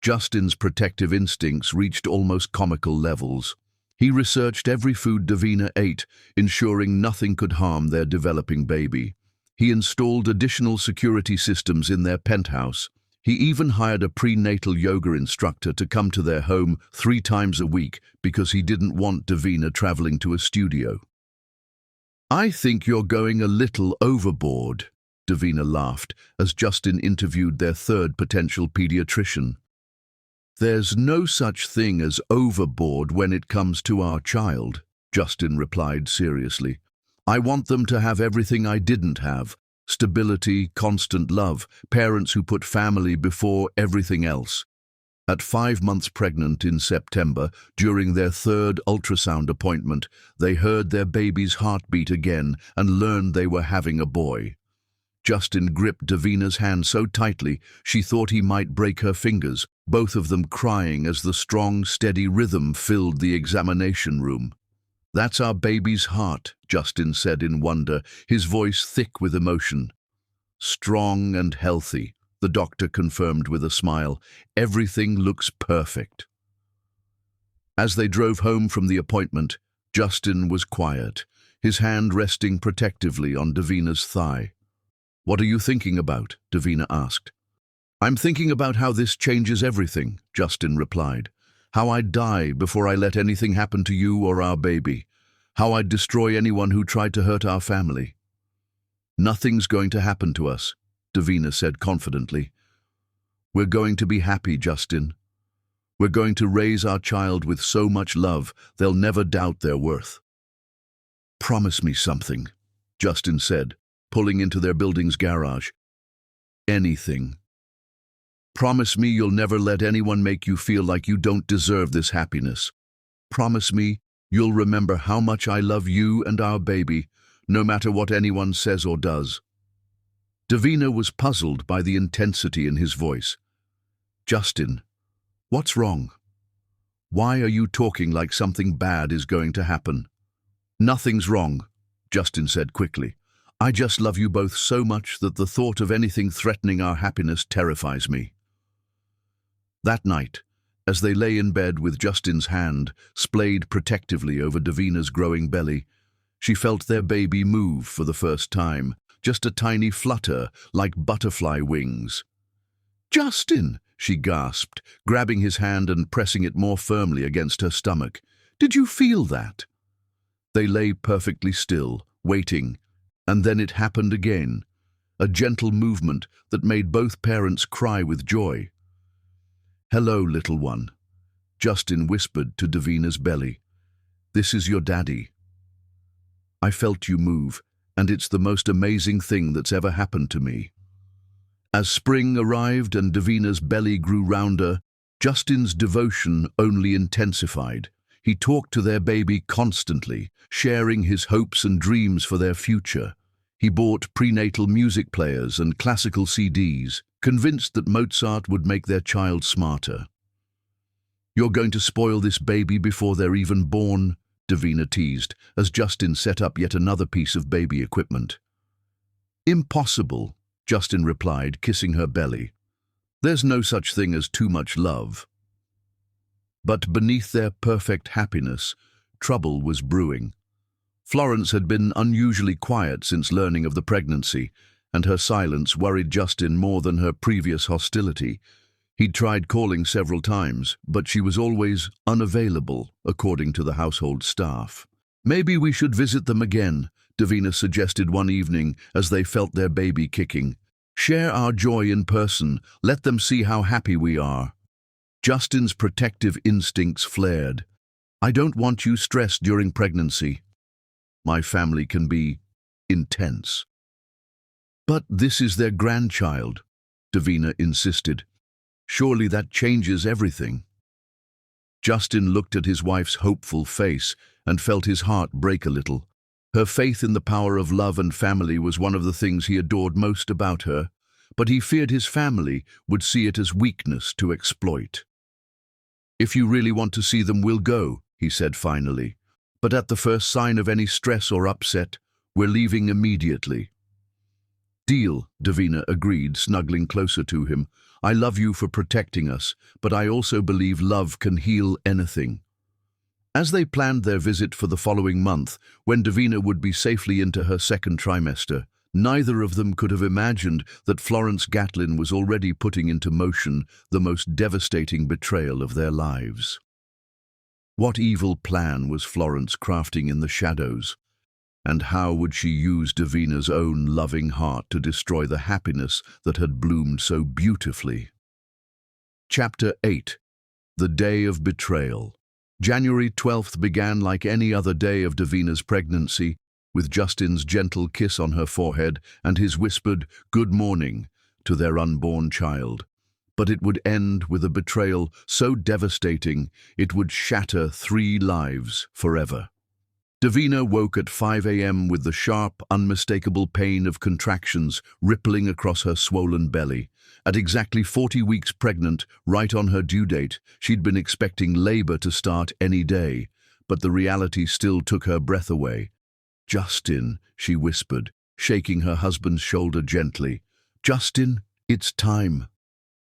Justin's protective instincts reached almost comical levels. He researched every food Davina ate, ensuring nothing could harm their developing baby. He installed additional security systems in their penthouse. He even hired a prenatal yoga instructor to come to their home 3 times a week because he didn't want Davina traveling to a studio. "I think you're going a little overboard," Davina laughed as Justin interviewed their third potential pediatrician. "There's no such thing as overboard when it comes to our child," Justin replied seriously. "I want them to have everything I didn't have: stability, constant love, parents who put family before everything else." At 5 months pregnant in September, during their third ultrasound appointment, they heard their baby's heartbeat again and learned they were having a boy. Justin gripped Davina's hand so tightly she thought he might break her fingers, both of them crying as the strong, steady rhythm filled the examination room. "That's our baby's heart," Justin said in wonder, his voice thick with emotion. "Strong and healthy," the doctor confirmed with a smile. "Everything looks perfect." As they drove home from the appointment, Justin was quiet, his hand resting protectively on Davina's thigh. "What are you thinking about?" Davina asked. "I'm thinking about how this changes everything," Justin replied. "How I'd die before I let anything happen to you or our baby. How I'd destroy anyone who tried to hurt our family." "Nothing's going to happen to us," Davina said confidently. "We're going to be happy, Justin. We're going to raise our child with so much love, they'll never doubt their worth." "Promise me something," Justin said, pulling into their building's garage. "Anything. Promise me you'll never let anyone make you feel like you don't deserve this happiness. Promise me you'll remember how much I love you and our baby, no matter what anyone says or does." Davina was puzzled by the intensity in his voice. "Justin, what's wrong? Why are you talking like something bad is going to happen?" "Nothing's wrong," Justin said quickly. "I just love you both so much that the thought of anything threatening our happiness terrifies me." That night, as they lay in bed with Justin's hand splayed protectively over Davina's growing belly, she felt their baby move for the first time, just a tiny flutter like butterfly wings. "Justin!" she gasped, grabbing his hand and pressing it more firmly against her stomach. "Did you feel that?" They lay perfectly still, waiting, and then it happened again, a gentle movement that made both parents cry with joy. "Hello, little one," Justin whispered to Davina's belly. "This is your daddy. I felt you move, and it's the most amazing thing that's ever happened to me." As spring arrived and Davina's belly grew rounder, Justin's devotion only intensified. He talked to their baby constantly, sharing his hopes and dreams for their future. He bought prenatal music players and classical CDs, convinced that Mozart would make their child smarter. "You're going to spoil this baby before they're even born," Davina teased, as Justin set up yet another piece of baby equipment. "Impossible," Justin replied, kissing her belly. "There's no such thing as too much love." But beneath their perfect happiness, trouble was brewing. Florence had been unusually quiet since learning of the pregnancy, and her silence worried Justin more than her previous hostility. He'd tried calling several times, but she was always unavailable, according to the household staff. "Maybe we should visit them again," Davina suggested one evening as they felt their baby kicking. "Share our joy in person, let them see how happy we are." Justin's protective instincts flared. "I don't want you stressed during pregnancy. My family can be intense." "But this is their grandchild," Davina insisted. "Surely that changes everything." Justin looked at his wife's hopeful face and felt his heart break a little. Her faith in the power of love and family was one of the things he adored most about her, but he feared his family would see it as weakness to exploit. "If you really want to see them, we'll go," he said finally. "But at the first sign of any stress or upset, we're leaving immediately." "Deal," Davina agreed, snuggling closer to him. "I love you for protecting us, but I also believe love can heal anything." As they planned their visit for the following month, when Davina would be safely into her second trimester, neither of them could have imagined that Florence Gatlin was already putting into motion the most devastating betrayal of their lives. What evil plan was Florence crafting in the shadows? And how would she use Davina's own loving heart to destroy the happiness that had bloomed so beautifully? Chapter 8. The Day of Betrayal. January 12th began like any other day of Davina's pregnancy, with Justin's gentle kiss on her forehead and his whispered "good morning" to their unborn child. But it would end with a betrayal so devastating it would shatter 3 lives forever. Davina woke at 5 a.m. with the sharp, unmistakable pain of contractions rippling across her swollen belly. At exactly 40 weeks pregnant, right on her due date, she'd been expecting labor to start any day, but the reality still took her breath away. "Justin," she whispered, shaking her husband's shoulder gently. "Justin, it's time."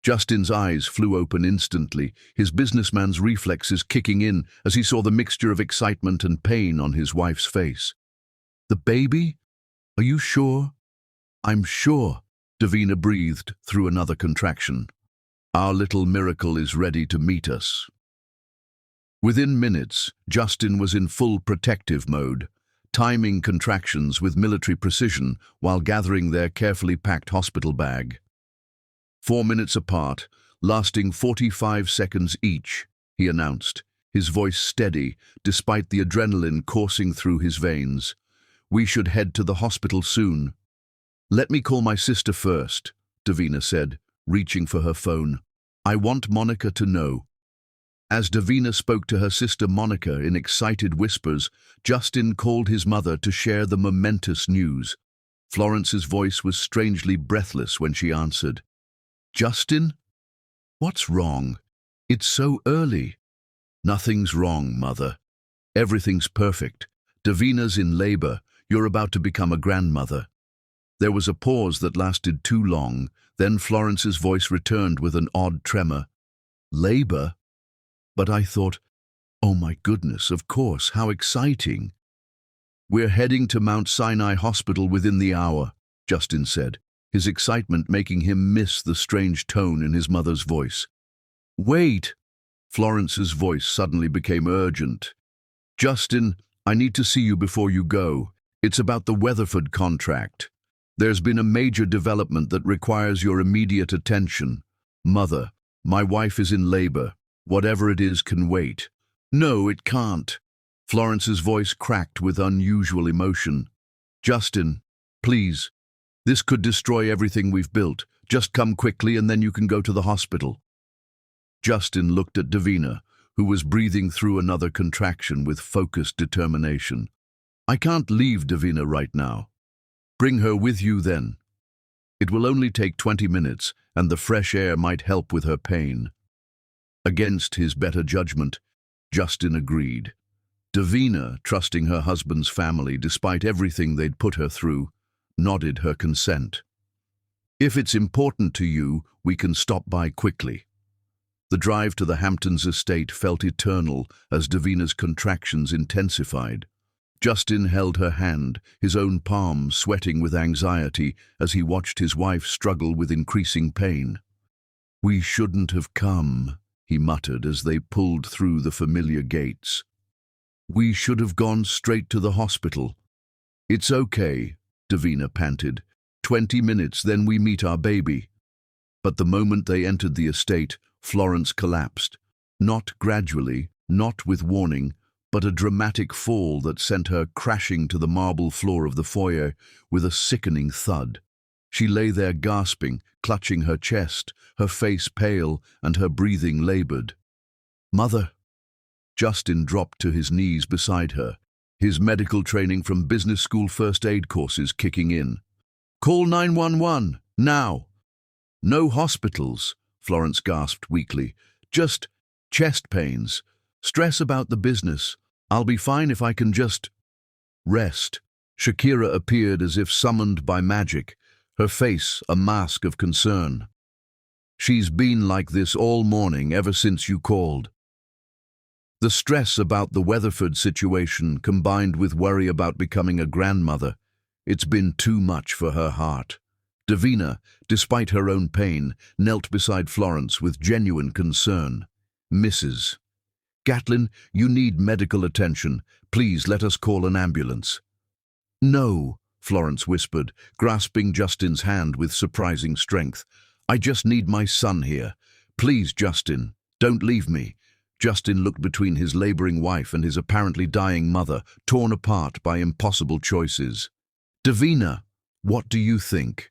Justin's eyes flew open instantly, his businessman's reflexes kicking in as he saw the mixture of excitement and pain on his wife's face. "The baby? Are you sure?" "I'm sure," Davina breathed through another contraction. "Our little miracle is ready to meet us." Within minutes, Justin was in full protective mode, timing contractions with military precision while gathering their carefully packed hospital bag. 4 minutes apart, lasting 45 seconds each, he announced, his voice steady despite the adrenaline coursing through his veins. "We should head to the hospital soon." "Let me call my sister first," Davina said, reaching for her phone. "I want Monica to know." As Davina spoke to her sister Monica in excited whispers, Justin called his mother to share the momentous news. Florence's voice was strangely breathless when she answered. "Justin? What's wrong? It's so early." "Nothing's wrong, Mother. Everything's perfect. Davina's in labor. You're about to become a grandmother." There was a pause that lasted too long, then Florence's voice returned with an odd tremor. "Labor? But I thought, oh my goodness, of course, how exciting." "We're heading to Mount Sinai Hospital within the hour," Justin said, his excitement making him miss the strange tone in his mother's voice. "Wait!" Florence's voice suddenly became urgent. "Justin, I need to see you before you go. It's about the Weatherford contract. There's been a major development that requires your immediate attention. Mother, my wife is in labor. Whatever it is can wait." "No, it can't." Florence's voice cracked with unusual emotion. "Justin, please. This could destroy everything we've built. Just come quickly and then you can go to the hospital." Justin looked at Davina, who was breathing through another contraction with focused determination. "I can't leave Davina right now." "Bring her with you then. It will only take 20 minutes, and the fresh air might help with her pain." Against his better judgment, Justin agreed. Davina, trusting her husband's family despite everything they'd put her through, nodded her consent. "If it's important to you, we can stop by quickly." The drive to the Hamptons estate felt eternal as Davina's contractions intensified. Justin held her hand, his own palm sweating with anxiety as he watched his wife struggle with increasing pain. "We shouldn't have come," he muttered as they pulled through the familiar gates. "We should have gone straight to the hospital." "It's okay," Davina panted. 20 minutes, then we meet our baby." But the moment they entered the estate, Florence collapsed. Not gradually, not with warning, but a dramatic fall that sent her crashing to the marble floor of the foyer with a sickening thud. She lay there gasping, clutching her chest, her face pale and her breathing labored. "Mother!" Justin dropped to his knees beside her, his medical training from business school first aid courses kicking in. "Call 911, now!" "No hospitals," Florence gasped weakly. "Just chest pains, stress about the business. I'll be fine if I can just rest." Shakira appeared as if summoned by magic, her face a mask of concern. "She's been like this all morning ever since you called." The stress about the Weatherford situation combined with worry about becoming a grandmother, it's been too much for her heart. Davina, despite her own pain, knelt beside Florence with genuine concern. "Mrs. Gatlin, you need medical attention. Please let us call an ambulance." "No," Florence whispered, grasping Justin's hand with surprising strength. "I just need my son here. Please, Justin, don't leave me." Justin looked between his laboring wife and his apparently dying mother, torn apart by impossible choices. "Davina, what do you think?"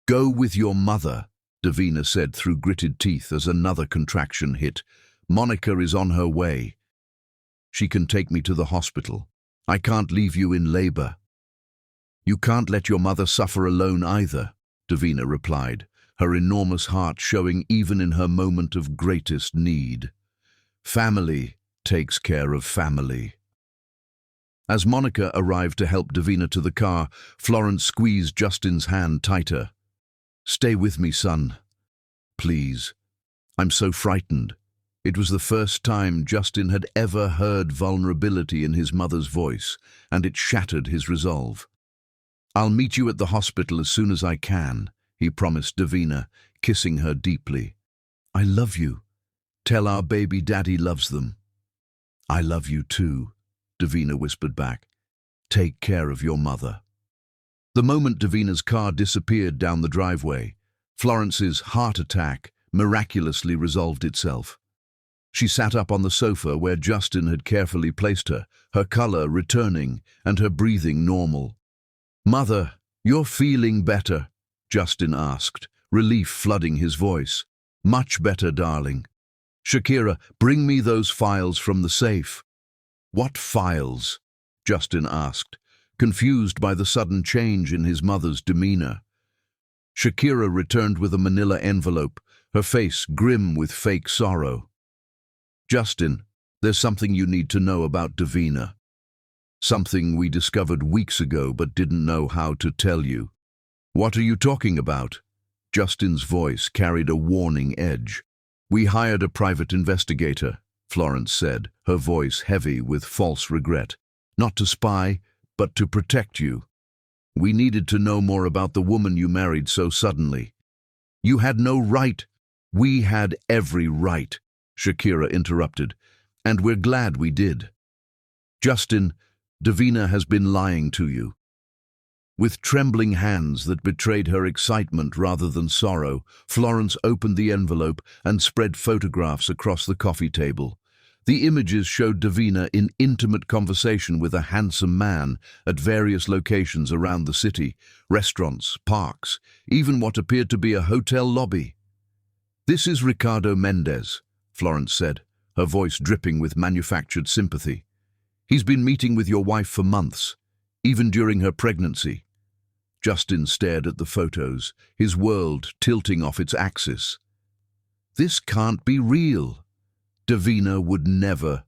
"Go with your mother," Davina said through gritted teeth as another contraction hit. "Monica is on her way. She can take me to the hospital. I can't leave you in labor." "You can't let your mother suffer alone either," Davina replied, her enormous heart showing even in her moment of greatest need. "Family takes care of family." As Monica arrived to help Davina to the car, Florence squeezed Justin's hand tighter. "Stay with me, son. Please. I'm so frightened." It was the first time Justin had ever heard vulnerability in his mother's voice, and it shattered his resolve. "I'll meet you at the hospital as soon as I can," he promised Davina, kissing her deeply. "I love you. Tell our baby daddy loves them." "I love you too," Davina whispered back. "Take care of your mother." The moment Davina's car disappeared down the driveway, Florence's heart attack miraculously resolved itself. She sat up on the sofa where Justin had carefully placed her color returning and her breathing normal. "Mother, you're feeling better?" Justin asked, relief flooding his voice. "Much better, darling." "Shakira, bring me those files from the safe." "What files?" Justin asked, confused by the sudden change in his mother's demeanor. Shakira returned with a manila envelope, her face grim with fake sorrow. "Justin, there's something you need to know about Davina. Something we discovered weeks ago but didn't know how to tell you." "What are you talking about?" Justin's voice carried a warning edge. "We hired a private investigator," Florence said, her voice heavy with false regret. "Not to spy, but to protect you." We needed to know more about the woman you married so suddenly. You had no right. We had every right, Shakira interrupted, and we're glad we did. Justin, Davina has been lying to you. With trembling hands that betrayed her excitement rather than sorrow, Florence opened the envelope and spread photographs across the coffee table. The images showed Davina in intimate conversation with a handsome man at various locations around the city, restaurants, parks, even what appeared to be a hotel lobby. "This is Ricardo Mendez," Florence said, her voice dripping with manufactured sympathy. "He's been meeting with your wife for months, even during her pregnancy." Justin stared at the photos, his world tilting off its axis. "This can't be real. Davina would never."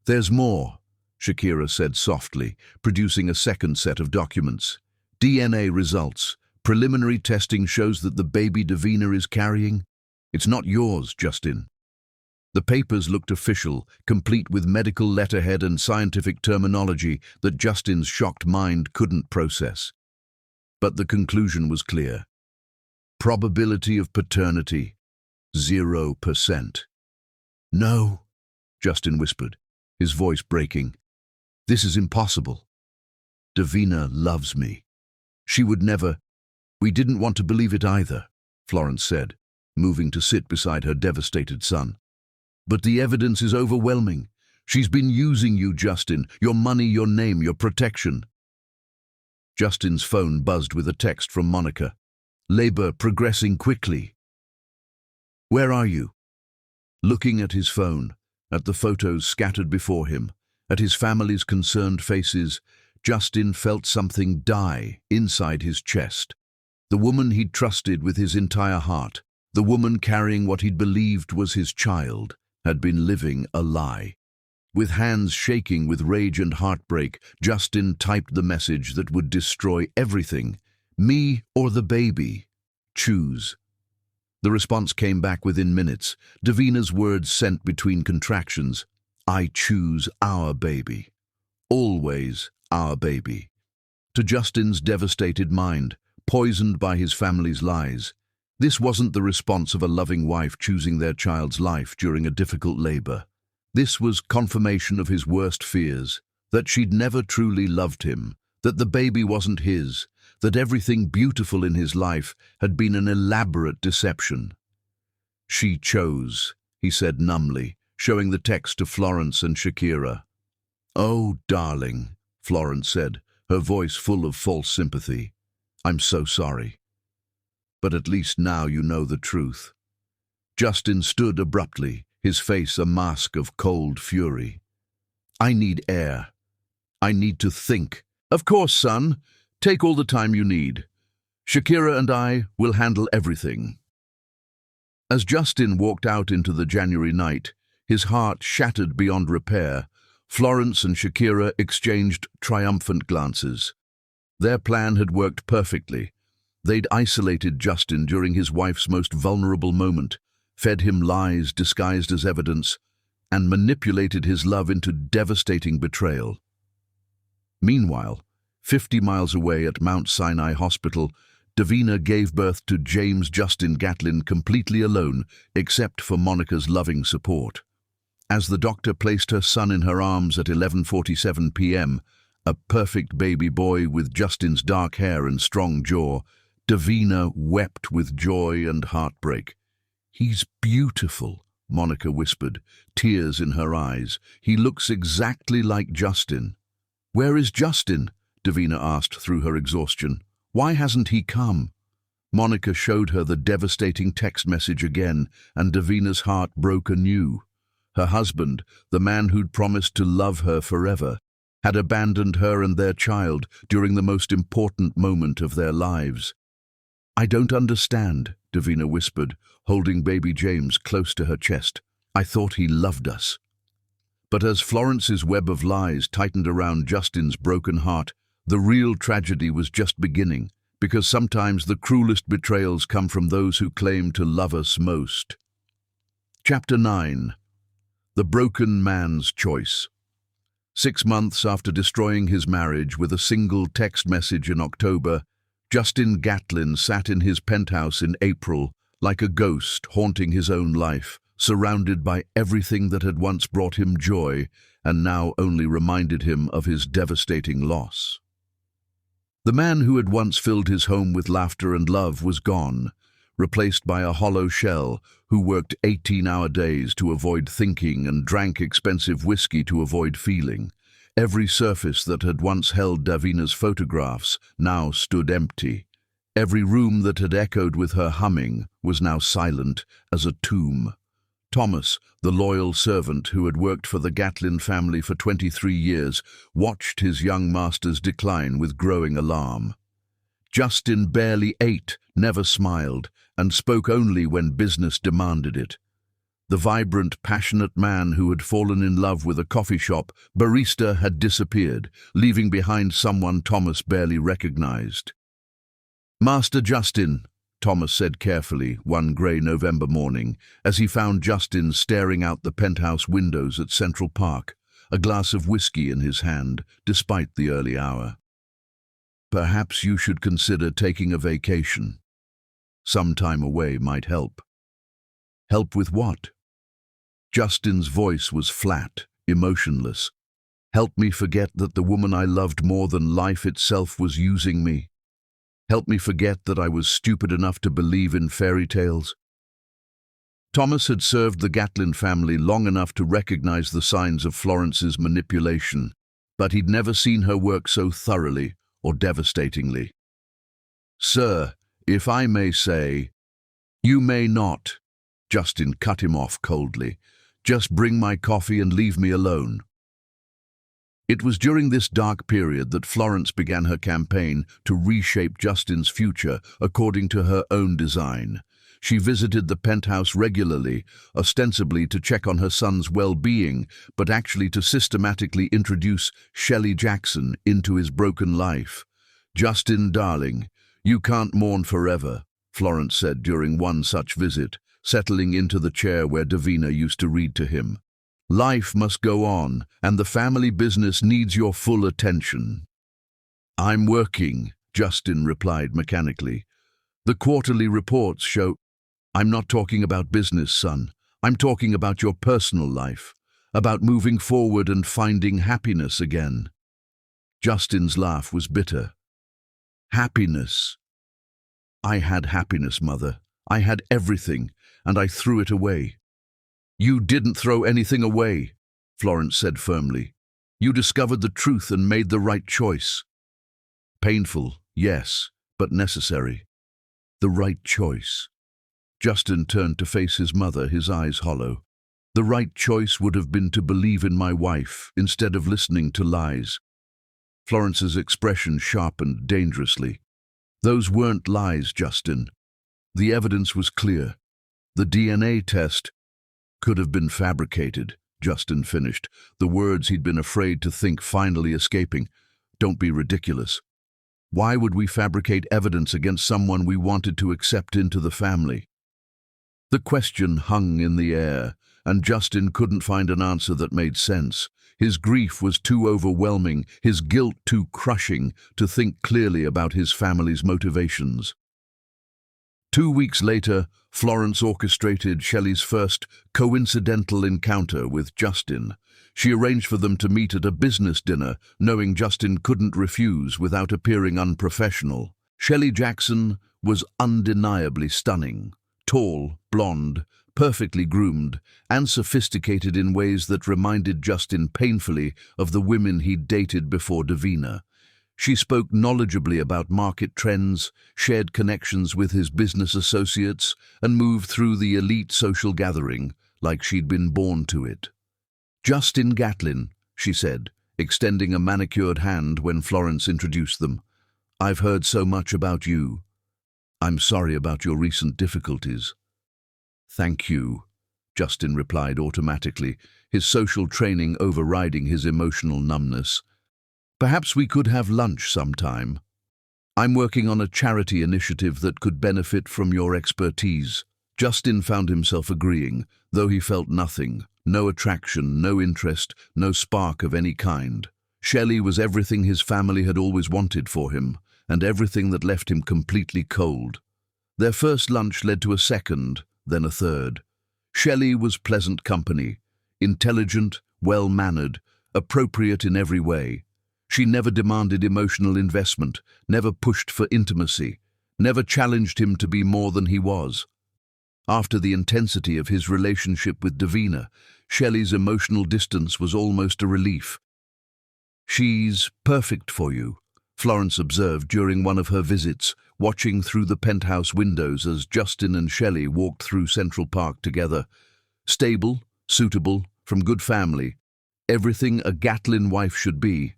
"There's more," Shakira said softly, producing a second set of documents. "DNA results. Preliminary testing shows that the baby Davina is carrying. It's not yours, Justin." The papers looked official, complete with medical letterhead and scientific terminology that Justin's shocked mind couldn't process. But the conclusion was clear. Probability of paternity, 0%. "No," Justin whispered, his voice breaking. "This is impossible. Davina loves me. She would never—" "We didn't want to believe it either," Florence said, moving to sit beside her devastated son. "But the evidence is overwhelming. She's been using you, Justin, your money, your name, your protection." Justin's phone buzzed with a text from Monica. "Labor progressing quickly." "Where are you?" Looking at his phone, at the photos scattered before him, at his family's concerned faces, Justin felt something die inside his chest. The woman he'd trusted with his entire heart, the woman carrying what he'd believed was his child, had been living a lie. With hands shaking with rage and heartbreak, Justin typed the message that would destroy everything. "Me or the baby? Choose." The response came back within minutes, Davina's words sent between contractions. "I choose our baby. Always our baby." To Justin's devastated mind, poisoned by his family's lies, this wasn't the response of a loving wife choosing their child's life during a difficult labor. This was confirmation of his worst fears, that she'd never truly loved him, that the baby wasn't his, that everything beautiful in his life had been an elaborate deception. "She chose," he said numbly, showing the text to Florence and Shakira. "Oh, darling," Florence said, her voice full of false sympathy. "I'm so sorry. But at least now you know the truth." Justin stood abruptly, his face a mask of cold fury. "I need air. I need to think." "Of course, son. Take all the time you need. Shakira and I will handle everything." As Justin walked out into the January night, his heart shattered beyond repair, Florence and Shakira exchanged triumphant glances. Their plan had worked perfectly. They'd isolated Justin during his wife's most vulnerable moment, fed him lies disguised as evidence, and manipulated his love into devastating betrayal. Meanwhile, 50 miles away at Mount Sinai Hospital, Davina gave birth to James Justin Gatlin completely alone, except for Monica's loving support. As the doctor placed her son in her arms at 11:47 p.m., a perfect baby boy with Justin's dark hair and strong jaw, Davina wept with joy and heartbreak. "He's beautiful," Monica whispered, tears in her eyes. "He looks exactly like Justin." "Where is Justin?" Davina asked through her exhaustion. "Why hasn't he come?" Monica showed her the devastating text message again, and Davina's heart broke anew. Her husband, the man who'd promised to love her forever, had abandoned her and their child during the most important moment of their lives. "I don't understand," Davina whispered, holding baby James close to her chest. "I thought he loved us." But as Florence's web of lies tightened around Justin's broken heart, the real tragedy was just beginning, because sometimes the cruelest betrayals come from those who claim to love us most. Chapter 9. The Broken Man's Choice. 6 months after destroying his marriage with a single text message in October, Justin Gatlin sat in his penthouse in April like a ghost haunting his own life, surrounded by everything that had once brought him joy and now only reminded him of his devastating loss. The man who had once filled his home with laughter and love was gone, replaced by a hollow shell who worked 18-hour days to avoid thinking and drank expensive whiskey to avoid feeling. Every surface that had once held Davina's photographs now stood empty. Every room that had echoed with her humming was now silent as a tomb. Thomas, the loyal servant who had worked for the Gatlin family for 23 years, watched his young master's decline with growing alarm. Justin barely ate, never smiled, and spoke only when business demanded it. The vibrant, passionate man who had fallen in love with a coffee shop barista had disappeared, leaving behind someone Thomas barely recognized. "Master Justin," Thomas said carefully one grey November morning, as he found Justin staring out the penthouse windows at Central Park, a glass of whiskey in his hand, despite the early hour. "Perhaps you should consider taking a vacation. Some time away might help." "Help with what?" Justin's voice was flat, emotionless. "Help me forget that the woman I loved more than life itself was using me. Help me forget that I was stupid enough to believe in fairy tales." Thomas had served the Gatlin family long enough to recognize the signs of Florence's manipulation, but he'd never seen her work so thoroughly or devastatingly. "Sir, if I may say—" "You may not," Justin cut him off coldly. "Just bring my coffee and leave me alone." It was during this dark period that Florence began her campaign to reshape Justin's future according to her own design. She visited the penthouse regularly, ostensibly to check on her son's well-being, but actually to systematically introduce Shelley Jackson into his broken life. "Justin, darling, you can't mourn forever," Florence said during one such visit, settling into the chair where Davina used to read to him. "Life must go on, and the family business needs your full attention." "I'm working," Justin replied mechanically. "The quarterly reports show—" "I'm not talking about business, son. I'm talking about your personal life, about moving forward and finding happiness again." Justin's laugh was bitter. "Happiness? I had happiness, Mother. I had everything, and I threw it away." "You didn't throw anything away," Florence said firmly. "You discovered the truth and made the right choice." "Painful, yes, but necessary. The right choice." Justin turned to face his mother, his eyes hollow. "The right choice would have been to believe in my wife instead of listening to lies." Florence's expression sharpened dangerously. "Those weren't lies, Justin. The evidence was clear. The DNA test—" "Could have been fabricated," Justin finished, the words he'd been afraid to think finally escaping. "Don't be ridiculous. Why would we fabricate evidence against someone we wanted to accept into the family?" The question hung in the air, and Justin couldn't find an answer that made sense. His grief was too overwhelming, his guilt too crushing, to think clearly about his family's motivations. 2 weeks later, Florence orchestrated Shelley's first coincidental encounter with Justin. She arranged for them to meet at a business dinner, knowing Justin couldn't refuse without appearing unprofessional. Shelley Jackson was undeniably stunning. Tall, blonde, perfectly groomed, and sophisticated in ways that reminded Justin painfully of the women he'd dated before Davina. She spoke knowledgeably about market trends, shared connections with his business associates, and moved through the elite social gathering like she'd been born to it. "Justin Gatlin," she said, extending a manicured hand when Florence introduced them. "I've heard so much about you. I'm sorry about your recent difficulties." "Thank you," Justin replied automatically, his social training overriding his emotional numbness. "Perhaps we could have lunch sometime. I'm working on a charity initiative that could benefit from your expertise." Justin found himself agreeing, though he felt nothing, No attraction, no interest, no spark of any kind. Shelley was everything his family had always wanted for him, and everything that left him completely cold. Their first lunch led to a second, then a third. Shelley was pleasant company, intelligent, well-mannered, appropriate in every way. She never demanded emotional investment, never pushed for intimacy, never challenged him to be more than he was. After the intensity of his relationship with Davina, Shelley's emotional distance was almost a relief. "She's perfect for you," Florence observed during one of her visits, watching through the penthouse windows as Justin and Shelley walked through Central Park together. Stable, suitable, from good family, everything a Gatlin wife should be.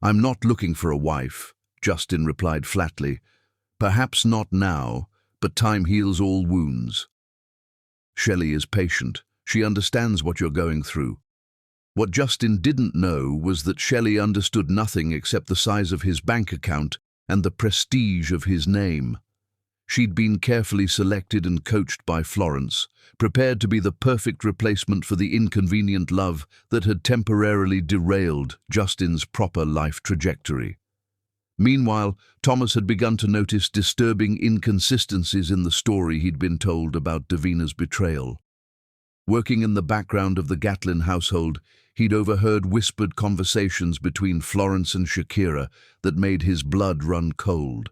"I'm not looking for a wife," Justin replied flatly. "Perhaps not now, but time heals all wounds." "Shelley is patient. She understands what you're going through." What Justin didn't know was that Shelley understood nothing except the size of his bank account and the prestige of his name. She'd been carefully selected and coached by Florence, prepared to be the perfect replacement for the inconvenient love that had temporarily derailed Justin's proper life trajectory. Meanwhile, Thomas had begun to notice disturbing inconsistencies in the story he'd been told about Davina's betrayal. Working in the background of the Gatlin household, he'd overheard whispered conversations between Florence and Shakira that made his blood run cold.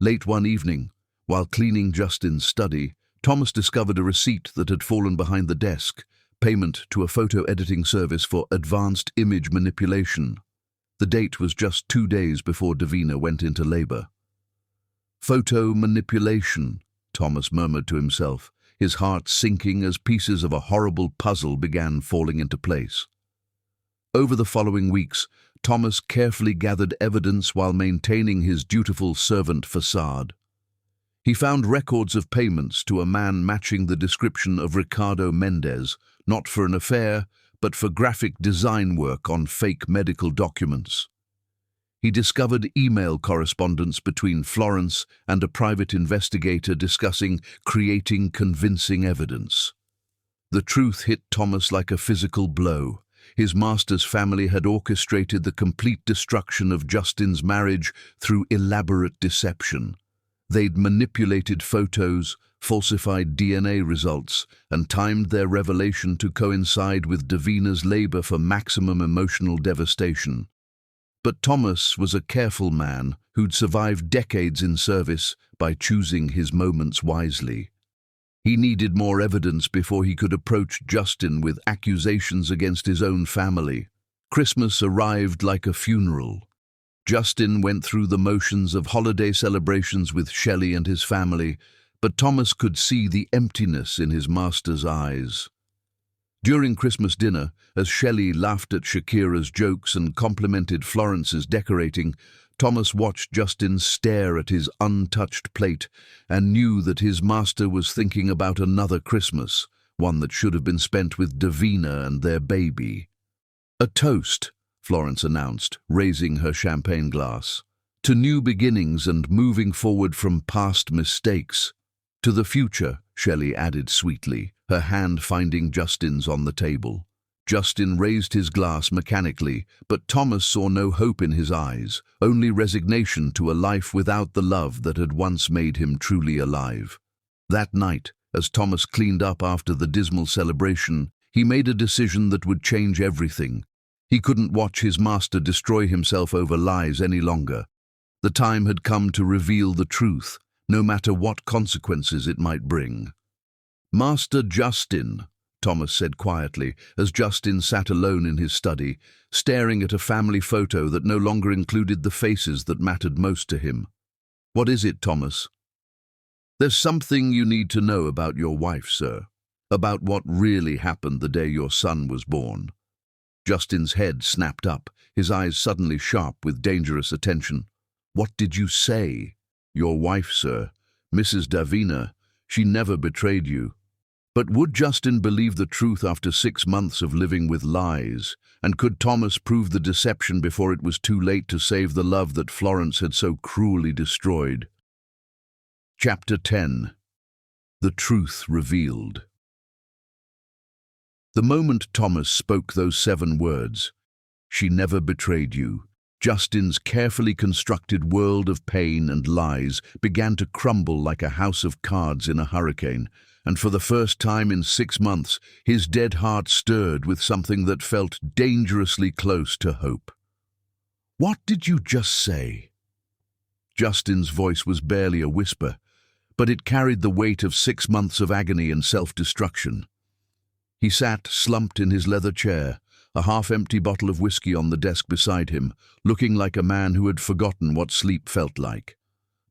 Late one evening, while cleaning Justin's study, Thomas discovered a receipt that had fallen behind the desk, payment to a photo editing service for advanced image manipulation. The date was just 2 days before Davina went into labor. "Photo manipulation," Thomas murmured to himself, his heart sinking as pieces of a horrible puzzle began falling into place. Over the following weeks, Thomas carefully gathered evidence while maintaining his dutiful servant facade. He found records of payments to a man matching the description of Ricardo Mendez, not for an affair, but for graphic design work on fake medical documents. He discovered email correspondence between Florence and a private investigator discussing creating convincing evidence. The truth hit Thomas like a physical blow. His master's family had orchestrated the complete destruction of Justin's marriage through elaborate deception. They'd manipulated photos, falsified DNA results, and timed their revelation to coincide with Davina's labor for maximum emotional devastation. But Thomas was a careful man who'd survived decades in service by choosing his moments wisely. He needed more evidence before he could approach Justin with accusations against his own family. Christmas arrived like a funeral. Justin went through the motions of holiday celebrations with Shelley and his family, but Thomas could see the emptiness in his master's eyes. During Christmas dinner, as Shelley laughed at Shakira's jokes and complimented Florence's decorating, Thomas watched Justin stare at his untouched plate and knew that his master was thinking about another Christmas, one that should have been spent with Davina and their baby. "A toast," Florence announced, raising her champagne glass. "To new beginnings and moving forward from past mistakes. To the future," Shelley added sweetly, her hand finding Justin's on the table. Justin raised his glass mechanically, but Thomas saw no hope in his eyes, only resignation to a life without the love that had once made him truly alive. That night, as Thomas cleaned up after the dismal celebration, he made a decision that would change everything. He couldn't watch his master destroy himself over lies any longer. The time had come to reveal the truth, no matter what consequences it might bring. "Master Justin," Thomas said quietly, as Justin sat alone in his study, staring at a family photo that no longer included the faces that mattered most to him. "What is it, Thomas?" "There's something you need to know about your wife, sir. About what really happened the day your son was born." Justin's head snapped up, his eyes suddenly sharp with dangerous attention. "What did you say?" "Your wife, sir, Mrs. Davina, she never betrayed you." But would Justin believe the truth after 6 months of living with lies? And could Thomas prove the deception before it was too late to save the love that Florence had so cruelly destroyed? Chapter 10. The Truth Revealed. The moment Thomas spoke those 7 words, "She never betrayed you," Justin's carefully constructed world of pain and lies began to crumble like a house of cards in a hurricane, and for the first time in 6 months, his dead heart stirred with something that felt dangerously close to hope. "What did you just say?" Justin's voice was barely a whisper, but it carried the weight of 6 months of agony and self-destruction. He sat slumped in his leather chair, a half-empty bottle of whiskey on the desk beside him, looking like a man who had forgotten what sleep felt like.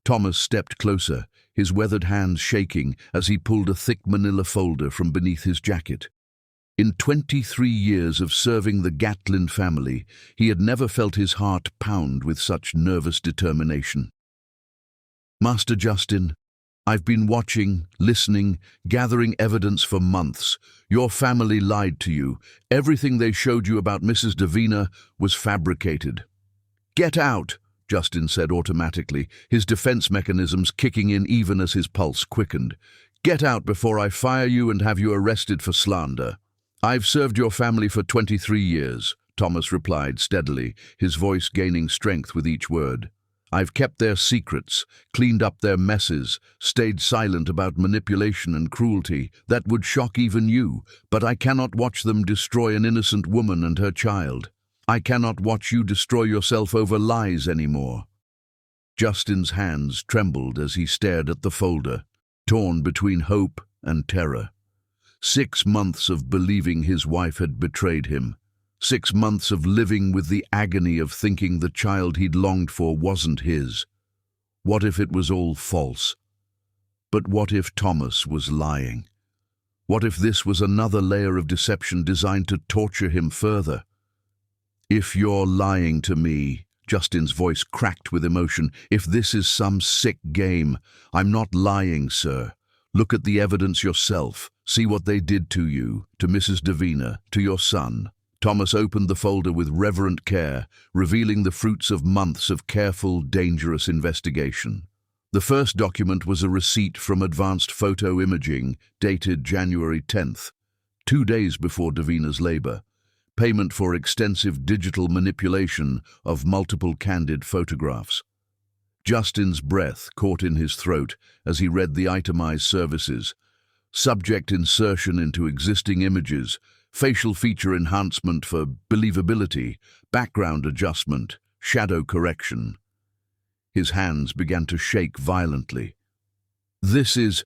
Thomas stepped closer, his weathered hands shaking as he pulled a thick manila folder from beneath his jacket. In 23 years of serving the Gatlin family, he had never felt his heart pound with such nervous determination. "Master Justin, I've been watching, listening, gathering evidence for months. Your family lied to you. Everything they showed you about Mrs. Davina was fabricated." "Get out," Justin said automatically, his defense mechanisms kicking in even as his pulse quickened. "Get out before I fire you and have you arrested for slander." "I've served your family for 23 years, Thomas replied steadily, his voice gaining strength with each word. "I've kept their secrets, cleaned up their messes, stayed silent about manipulation and cruelty that would shock even you, but I cannot watch them destroy an innocent woman and her child. I cannot watch you destroy yourself over lies anymore." Justin's hands trembled as he stared at the folder, torn between hope and terror. 6 months of believing his wife had betrayed him. 6 months of living with the agony of thinking the child he'd longed for wasn't his. What if it was all false? But what if Thomas was lying? What if this was another layer of deception designed to torture him further? "If you're lying to me," Justin's voice cracked with emotion, "if this is some sick game, I'm not lying, sir. Look at the evidence yourself. See what they did to you, to Mrs. Davina, to your son." Thomas opened the folder with reverent care, revealing the fruits of months of careful, dangerous investigation. The first document was a receipt from Advanced Photo Imaging, dated January 10th, 2 days before Davina's labor. Payment for extensive digital manipulation of multiple candid photographs. Justin's breath caught in his throat as he read the itemized services. Subject insertion into existing images, facial feature enhancement for believability, background adjustment, shadow correction. His hands began to shake violently. "This is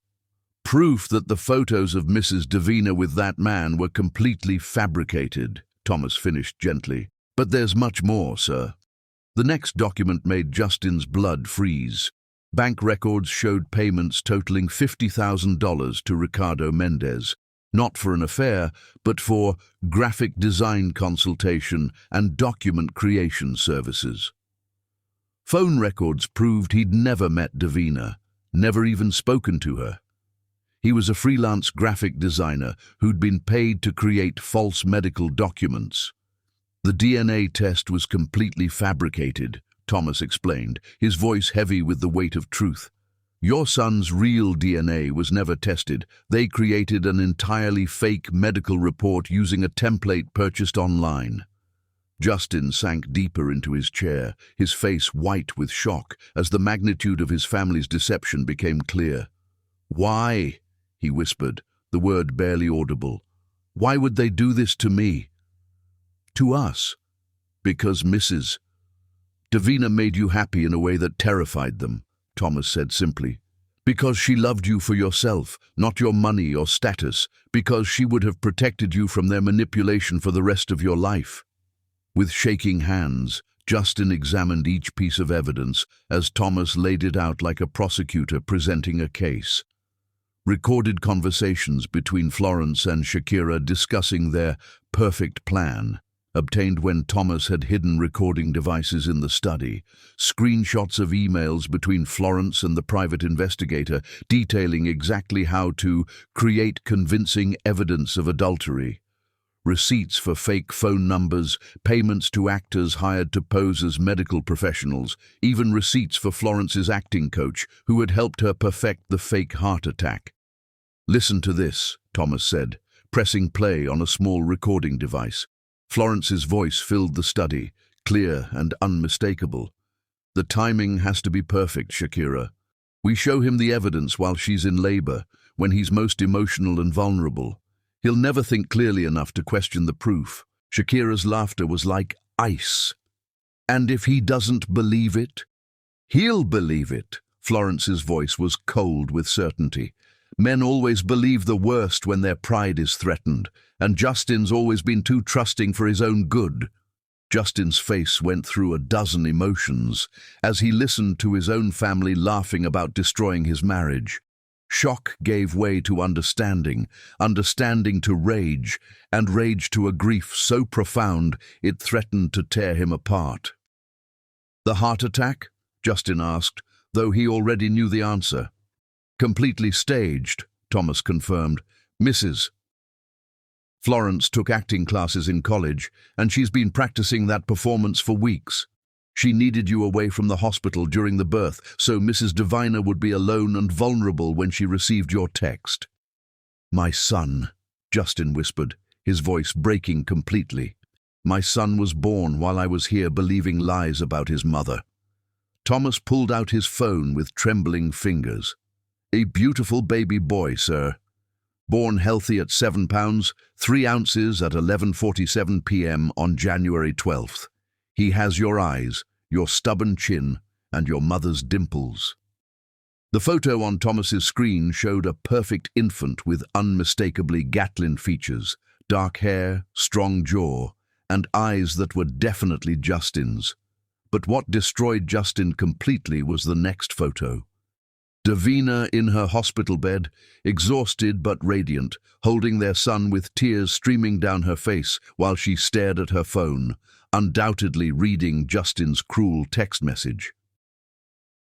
proof that the photos of Mrs. Davina with that man were completely fabricated," Thomas finished gently. "But there's much more, sir." The next document made Justin's blood freeze. Bank records showed payments totaling $50,000 to Ricardo Mendez, not for an affair, but for graphic design consultation and document creation services. Phone records proved he'd never met Davina, never even spoken to her. He was a freelance graphic designer who'd been paid to create false medical documents. "The DNA test was completely fabricated," Thomas explained, his voice heavy with the weight of truth. "Your son's real DNA was never tested. They created an entirely fake medical report using a template purchased online." Justin sank deeper into his chair, his face white with shock as the magnitude of his family's deception became clear. "Why?" he whispered, the word barely audible. "Why would they do this to me?" "To us. Because Mrs. Davina made you happy in a way that terrified them," Thomas said simply. "Because she loved you for yourself, not your money or status. Because she would have protected you from their manipulation for the rest of your life." With shaking hands, Justin examined each piece of evidence as Thomas laid it out like a prosecutor presenting a case. Recorded conversations between Florence and Shakira discussing their perfect plan, obtained when Thomas had hidden recording devices in the study, screenshots of emails between Florence and the private investigator detailing exactly how to create convincing evidence of adultery, receipts for fake phone numbers, payments to actors hired to pose as medical professionals, even receipts for Florence's acting coach who had helped her perfect the fake heart attack. "Listen to this," Thomas said, pressing play on a small recording device. Florence's voice filled the study, clear and unmistakable. "The timing has to be perfect, Shakira. We show him the evidence while she's in labor, when he's most emotional and vulnerable. He'll never think clearly enough to question the proof." Shakira's laughter was like ice. "And if he doesn't believe it?" "He'll believe it." Florence's voice was cold with certainty. "Men always believe the worst when their pride is threatened, and Justin's always been too trusting for his own good." Justin's face went through a dozen emotions as he listened to his own family laughing about destroying his marriage. Shock gave way to understanding, understanding to rage, and rage to a grief so profound it threatened to tear him apart. "The heart attack?" Justin asked, though he already knew the answer. "Completely staged," Thomas confirmed. "Mrs. Florence took acting classes in college, and she's been practicing that performance for weeks. She needed you away from the hospital during the birth, so Mrs. Divina would be alone and vulnerable when she received your text." "My son," Justin whispered, his voice breaking completely. "My son was born while I was here believing lies about his mother." Thomas pulled out his phone with trembling fingers. "A beautiful baby boy, sir. Born healthy at 7 pounds, 3 ounces at 11:47 p.m. on January 12th. He has your eyes, your stubborn chin, and your mother's dimples." The photo on Thomas's screen showed a perfect infant with unmistakably Gatlin features, dark hair, strong jaw, and eyes that were definitely Justin's. But what destroyed Justin completely was the next photo. Davina in her hospital bed, exhausted but radiant, holding their son with tears streaming down her face while she stared at her phone, undoubtedly reading Justin's cruel text message.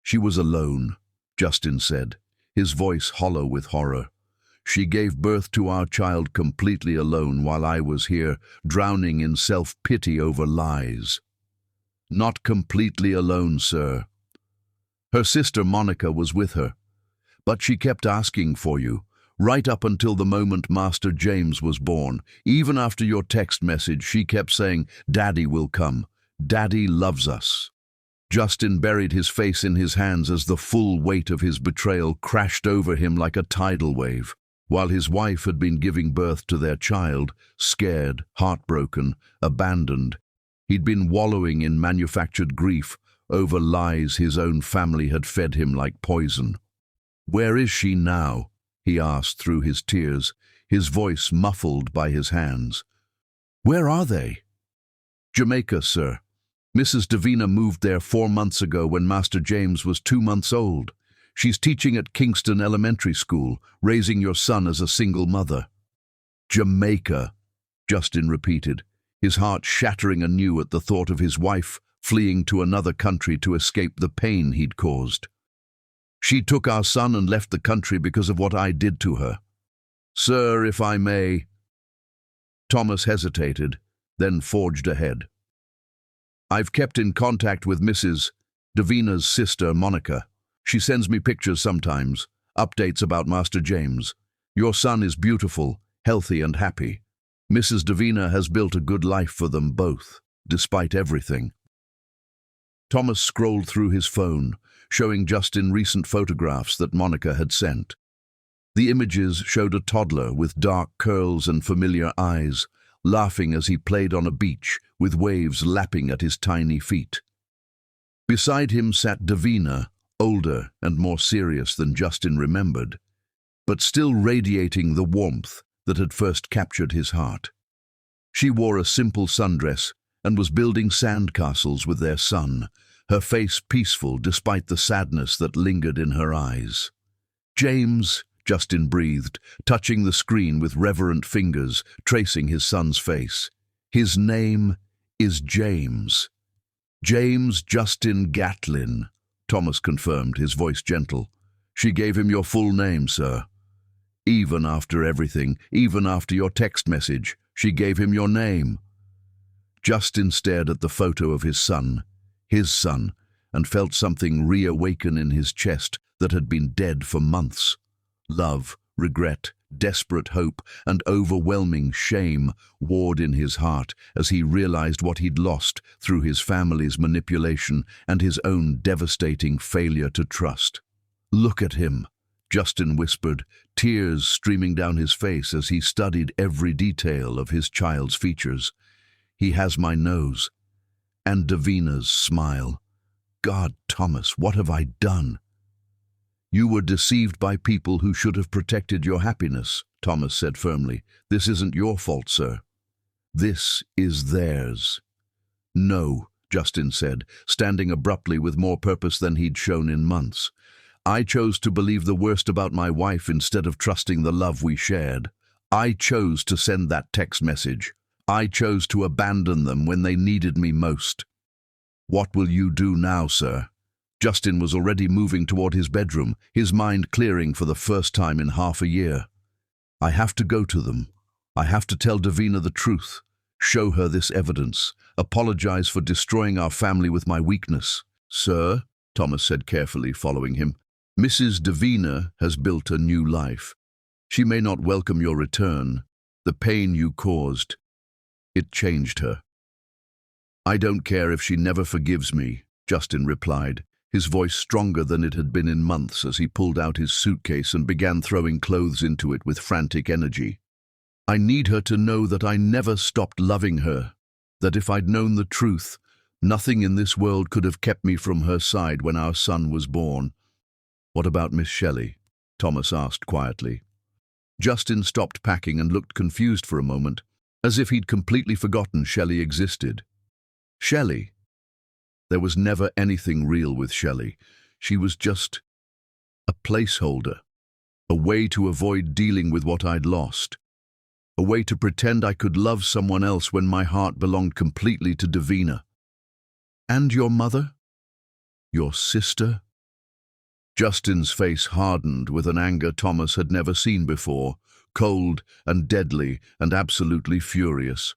"She was alone," Justin said, his voice hollow with horror. "She gave birth to our child completely alone while I was here, drowning in self-pity over lies." "Not completely alone, sir. Her sister Monica was with her, but she kept asking for you, right up until the moment Master James was born. Even after your text message, she kept saying, 'Daddy will come. Daddy loves us.'" Justin buried his face in his hands as the full weight of his betrayal crashed over him like a tidal wave. While his wife had been giving birth to their child, scared, heartbroken, abandoned, he'd been wallowing in manufactured grief over lies his own family had fed him like poison. "Where is she now?" he asked through his tears, his voice muffled by his hands. "Where are they?" "Jamaica, sir. Mrs. Davina moved there 4 months ago when Master James was 2 months old. She's teaching at Kingston Elementary School, raising your son as a single mother." "Jamaica," Justin repeated, his heart shattering anew at the thought of his wife fleeing to another country to escape the pain he'd caused. "She took our son and left the country because of what I did to her. Sir, if I may." Thomas hesitated, then forged ahead. "I've kept in contact with Mrs. Davina's sister, Monica. She sends me pictures sometimes, updates about Master James. Your son is beautiful, healthy and happy. Mrs. Davina has built a good life for them both, despite everything." Thomas scrolled through his phone, showing Justin recent photographs that Monica had sent. The images showed a toddler with dark curls and familiar eyes, laughing as he played on a beach with waves lapping at his tiny feet. Beside him sat Davina, older and more serious than Justin remembered, but still radiating the warmth that had first captured his heart. She wore a simple sundress and was building sandcastles with their son, her face peaceful despite the sadness that lingered in her eyes. "James," Justin breathed, touching the screen with reverent fingers, tracing his son's face. "His name is James." "James Justin Gatlin," Thomas confirmed, his voice gentle. "She gave him your full name, sir. Even after everything, even after your text message, she gave him your name." Justin stared at the photo of his son, and felt something reawaken in his chest that had been dead for months. Love, regret, desperate hope, and overwhelming shame warred in his heart as he realized what he'd lost through his family's manipulation and his own devastating failure to trust. "Look at him," Justin whispered, tears streaming down his face as he studied every detail of his child's features. "He has my nose. And Davina's smile. God, Thomas, what have I done?" "You were deceived by people who should have protected your happiness," Thomas said firmly. "This isn't your fault, sir. This is theirs." "No," Justin said, standing abruptly with more purpose than he'd shown in months. "I chose to believe the worst about my wife instead of trusting the love we shared. I chose to send that text message. I chose to abandon them when they needed me most." "What will you do now, sir?" Justin was already moving toward his bedroom, his mind clearing for the first time in half a year. "I have to go to them. I have to tell Davina the truth, show her this evidence, apologize for destroying our family with my weakness." "Sir," Thomas said carefully, following him, "Mrs. Davina has built a new life. She may not welcome your return. The pain you caused, it changed her." "I don't care if she never forgives me," Justin replied, his voice stronger than it had been in months as he pulled out his suitcase and began throwing clothes into it with frantic energy. "I need her to know that I never stopped loving her, that if I'd known the truth, nothing in this world could have kept me from her side when our son was born." "What about Miss Shelley?" Thomas asked quietly. Justin stopped packing and looked confused for a moment, as if he'd completely forgotten Shelley existed. Shelley? There was never anything real with Shelley. She was just a placeholder, a way to avoid dealing with what I'd lost, a way to pretend I could love someone else when my heart belonged completely to Davina. "And your mother? Your sister?" Justin's face hardened with an anger Thomas had never seen before, cold and deadly and absolutely furious.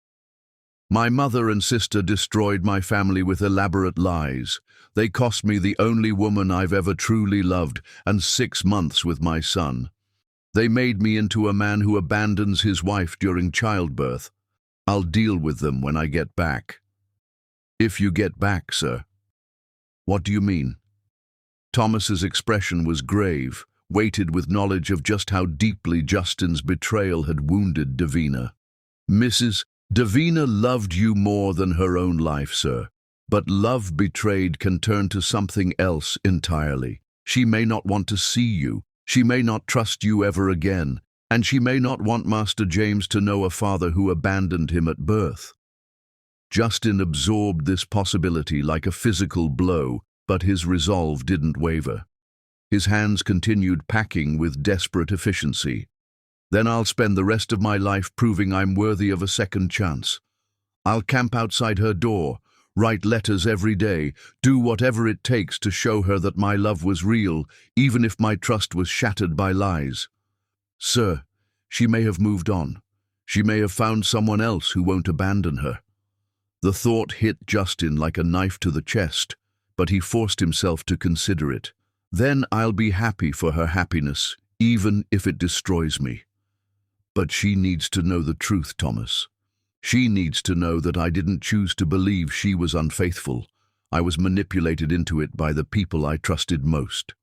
"My mother and sister destroyed my family with elaborate lies. They cost me the only woman I've ever truly loved and 6 months with my son. They made me into a man who abandons his wife during childbirth. I'll deal with them when I get back." "If you get back, sir." "What do you mean?" Thomas's expression was grave, weighted with knowledge of just how deeply Justin's betrayal had wounded Davina. "Mrs. Davina loved you more than her own life, sir. But love betrayed can turn to something else entirely. She may not want to see you. She may not trust you ever again. And she may not want Master James to know a father who abandoned him at birth." Justin absorbed this possibility like a physical blow, but his resolve didn't waver. His hands continued packing with desperate efficiency. "Then I'll spend the rest of my life proving I'm worthy of a second chance. I'll camp outside her door, write letters every day, do whatever it takes to show her that my love was real, even if my trust was shattered by lies. Sir, she may have moved on. She may have found someone else who won't abandon her." The thought hit Justin like a knife to the chest, but he forced himself to consider it. "Then I'll be happy for her happiness, even if it destroys me. But she needs to know the truth, Thomas. She needs to know that I didn't choose to believe she was unfaithful. I was manipulated into it by the people I trusted most."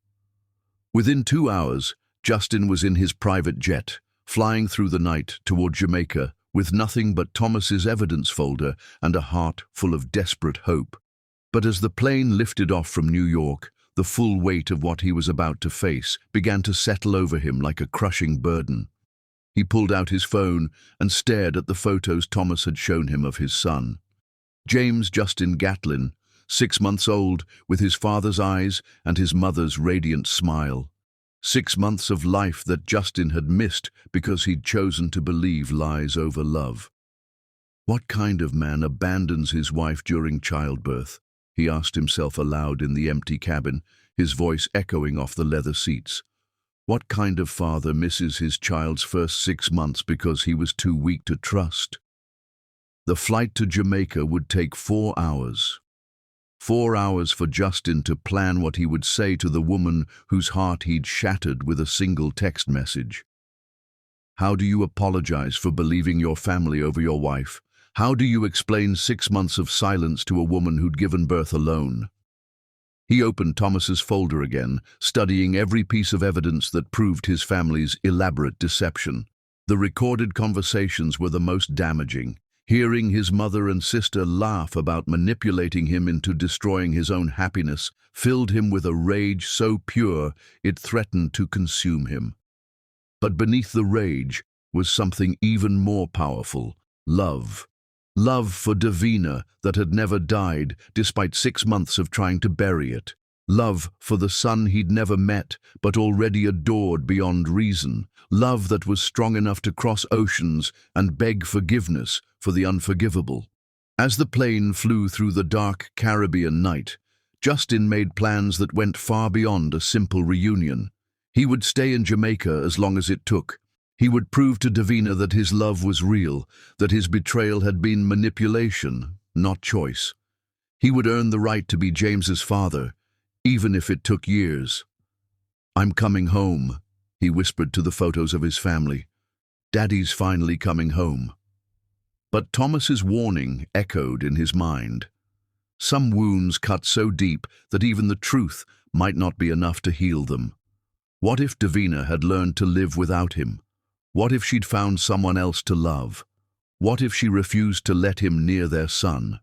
Within 2 hours, Justin was in his private jet, flying through the night toward Jamaica with nothing but Thomas's evidence folder and a heart full of desperate hope. But as the plane lifted off from New York, the full weight of what he was about to face began to settle over him like a crushing burden. He pulled out his phone and stared at the photos Thomas had shown him of his son. James Justin Gatlin, 6 months old, with his father's eyes and his mother's radiant smile. 6 months of life that Justin had missed because he'd chosen to believe lies over love. What kind of man abandons his wife during childbirth? He asked himself aloud in the empty cabin, his voice echoing off the leather seats. What kind of father misses his child's first 6 months because he was too weak to trust? The flight to Jamaica would take 4 hours. 4 hours for Justin to plan what he would say to the woman whose heart he'd shattered with a single text message. How do you apologize for believing your family over your wife? How do you explain 6 months of silence to a woman who'd given birth alone? He opened Thomas's folder again, studying every piece of evidence that proved his family's elaborate deception. The recorded conversations were the most damaging. Hearing his mother and sister laugh about manipulating him into destroying his own happiness filled him with a rage so pure it threatened to consume him. But beneath the rage was something even more powerful: love. Love for Davina that had never died, despite 6 months of trying to bury it. Love for the son he'd never met, but already adored beyond reason. Love that was strong enough to cross oceans and beg forgiveness for the unforgivable. As the plane flew through the dark Caribbean night, Justin made plans that went far beyond a simple reunion. He would stay in Jamaica as long as it took. He would prove to Davina that his love was real, that his betrayal had been manipulation, not choice. He would earn the right to be James's father, even if it took years. "I'm coming home," he whispered to the photos of his family. "Daddy's finally coming home." But Thomas's warning echoed in his mind. Some wounds cut so deep that even the truth might not be enough to heal them. What if Davina had learned to live without him? What if she'd found someone else to love? What if she refused to let him near their son?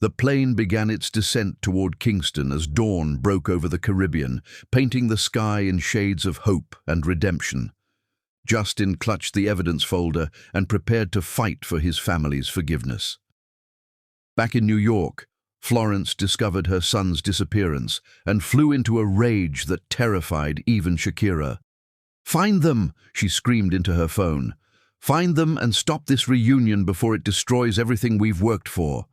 The plane began its descent toward Kingston as dawn broke over the Caribbean, painting the sky in shades of hope and redemption. Justin clutched the evidence folder and prepared to fight for his family's forgiveness. Back in New York, Florence discovered her son's disappearance and flew into a rage that terrified even Shakira. "Find them!" she screamed into her phone. "Find them and stop this reunion before it destroys everything we've worked for."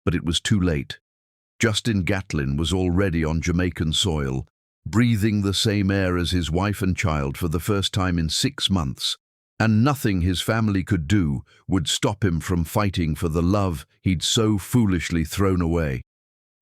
But it was too late. Justin Gatlin was already on Jamaican soil, breathing the same air as his wife and child for the first time in 6 months, and nothing his family could do would stop him from fighting for the love he'd so foolishly thrown away.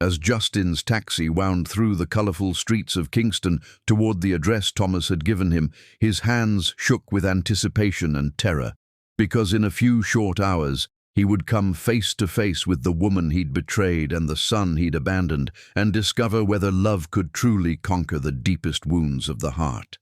As Justin's taxi wound through the colorful streets of Kingston toward the address Thomas had given him, his hands shook with anticipation and terror, because in a few short hours he would come face to face with the woman he'd betrayed and the son he'd abandoned, and discover whether love could truly conquer the deepest wounds of the heart.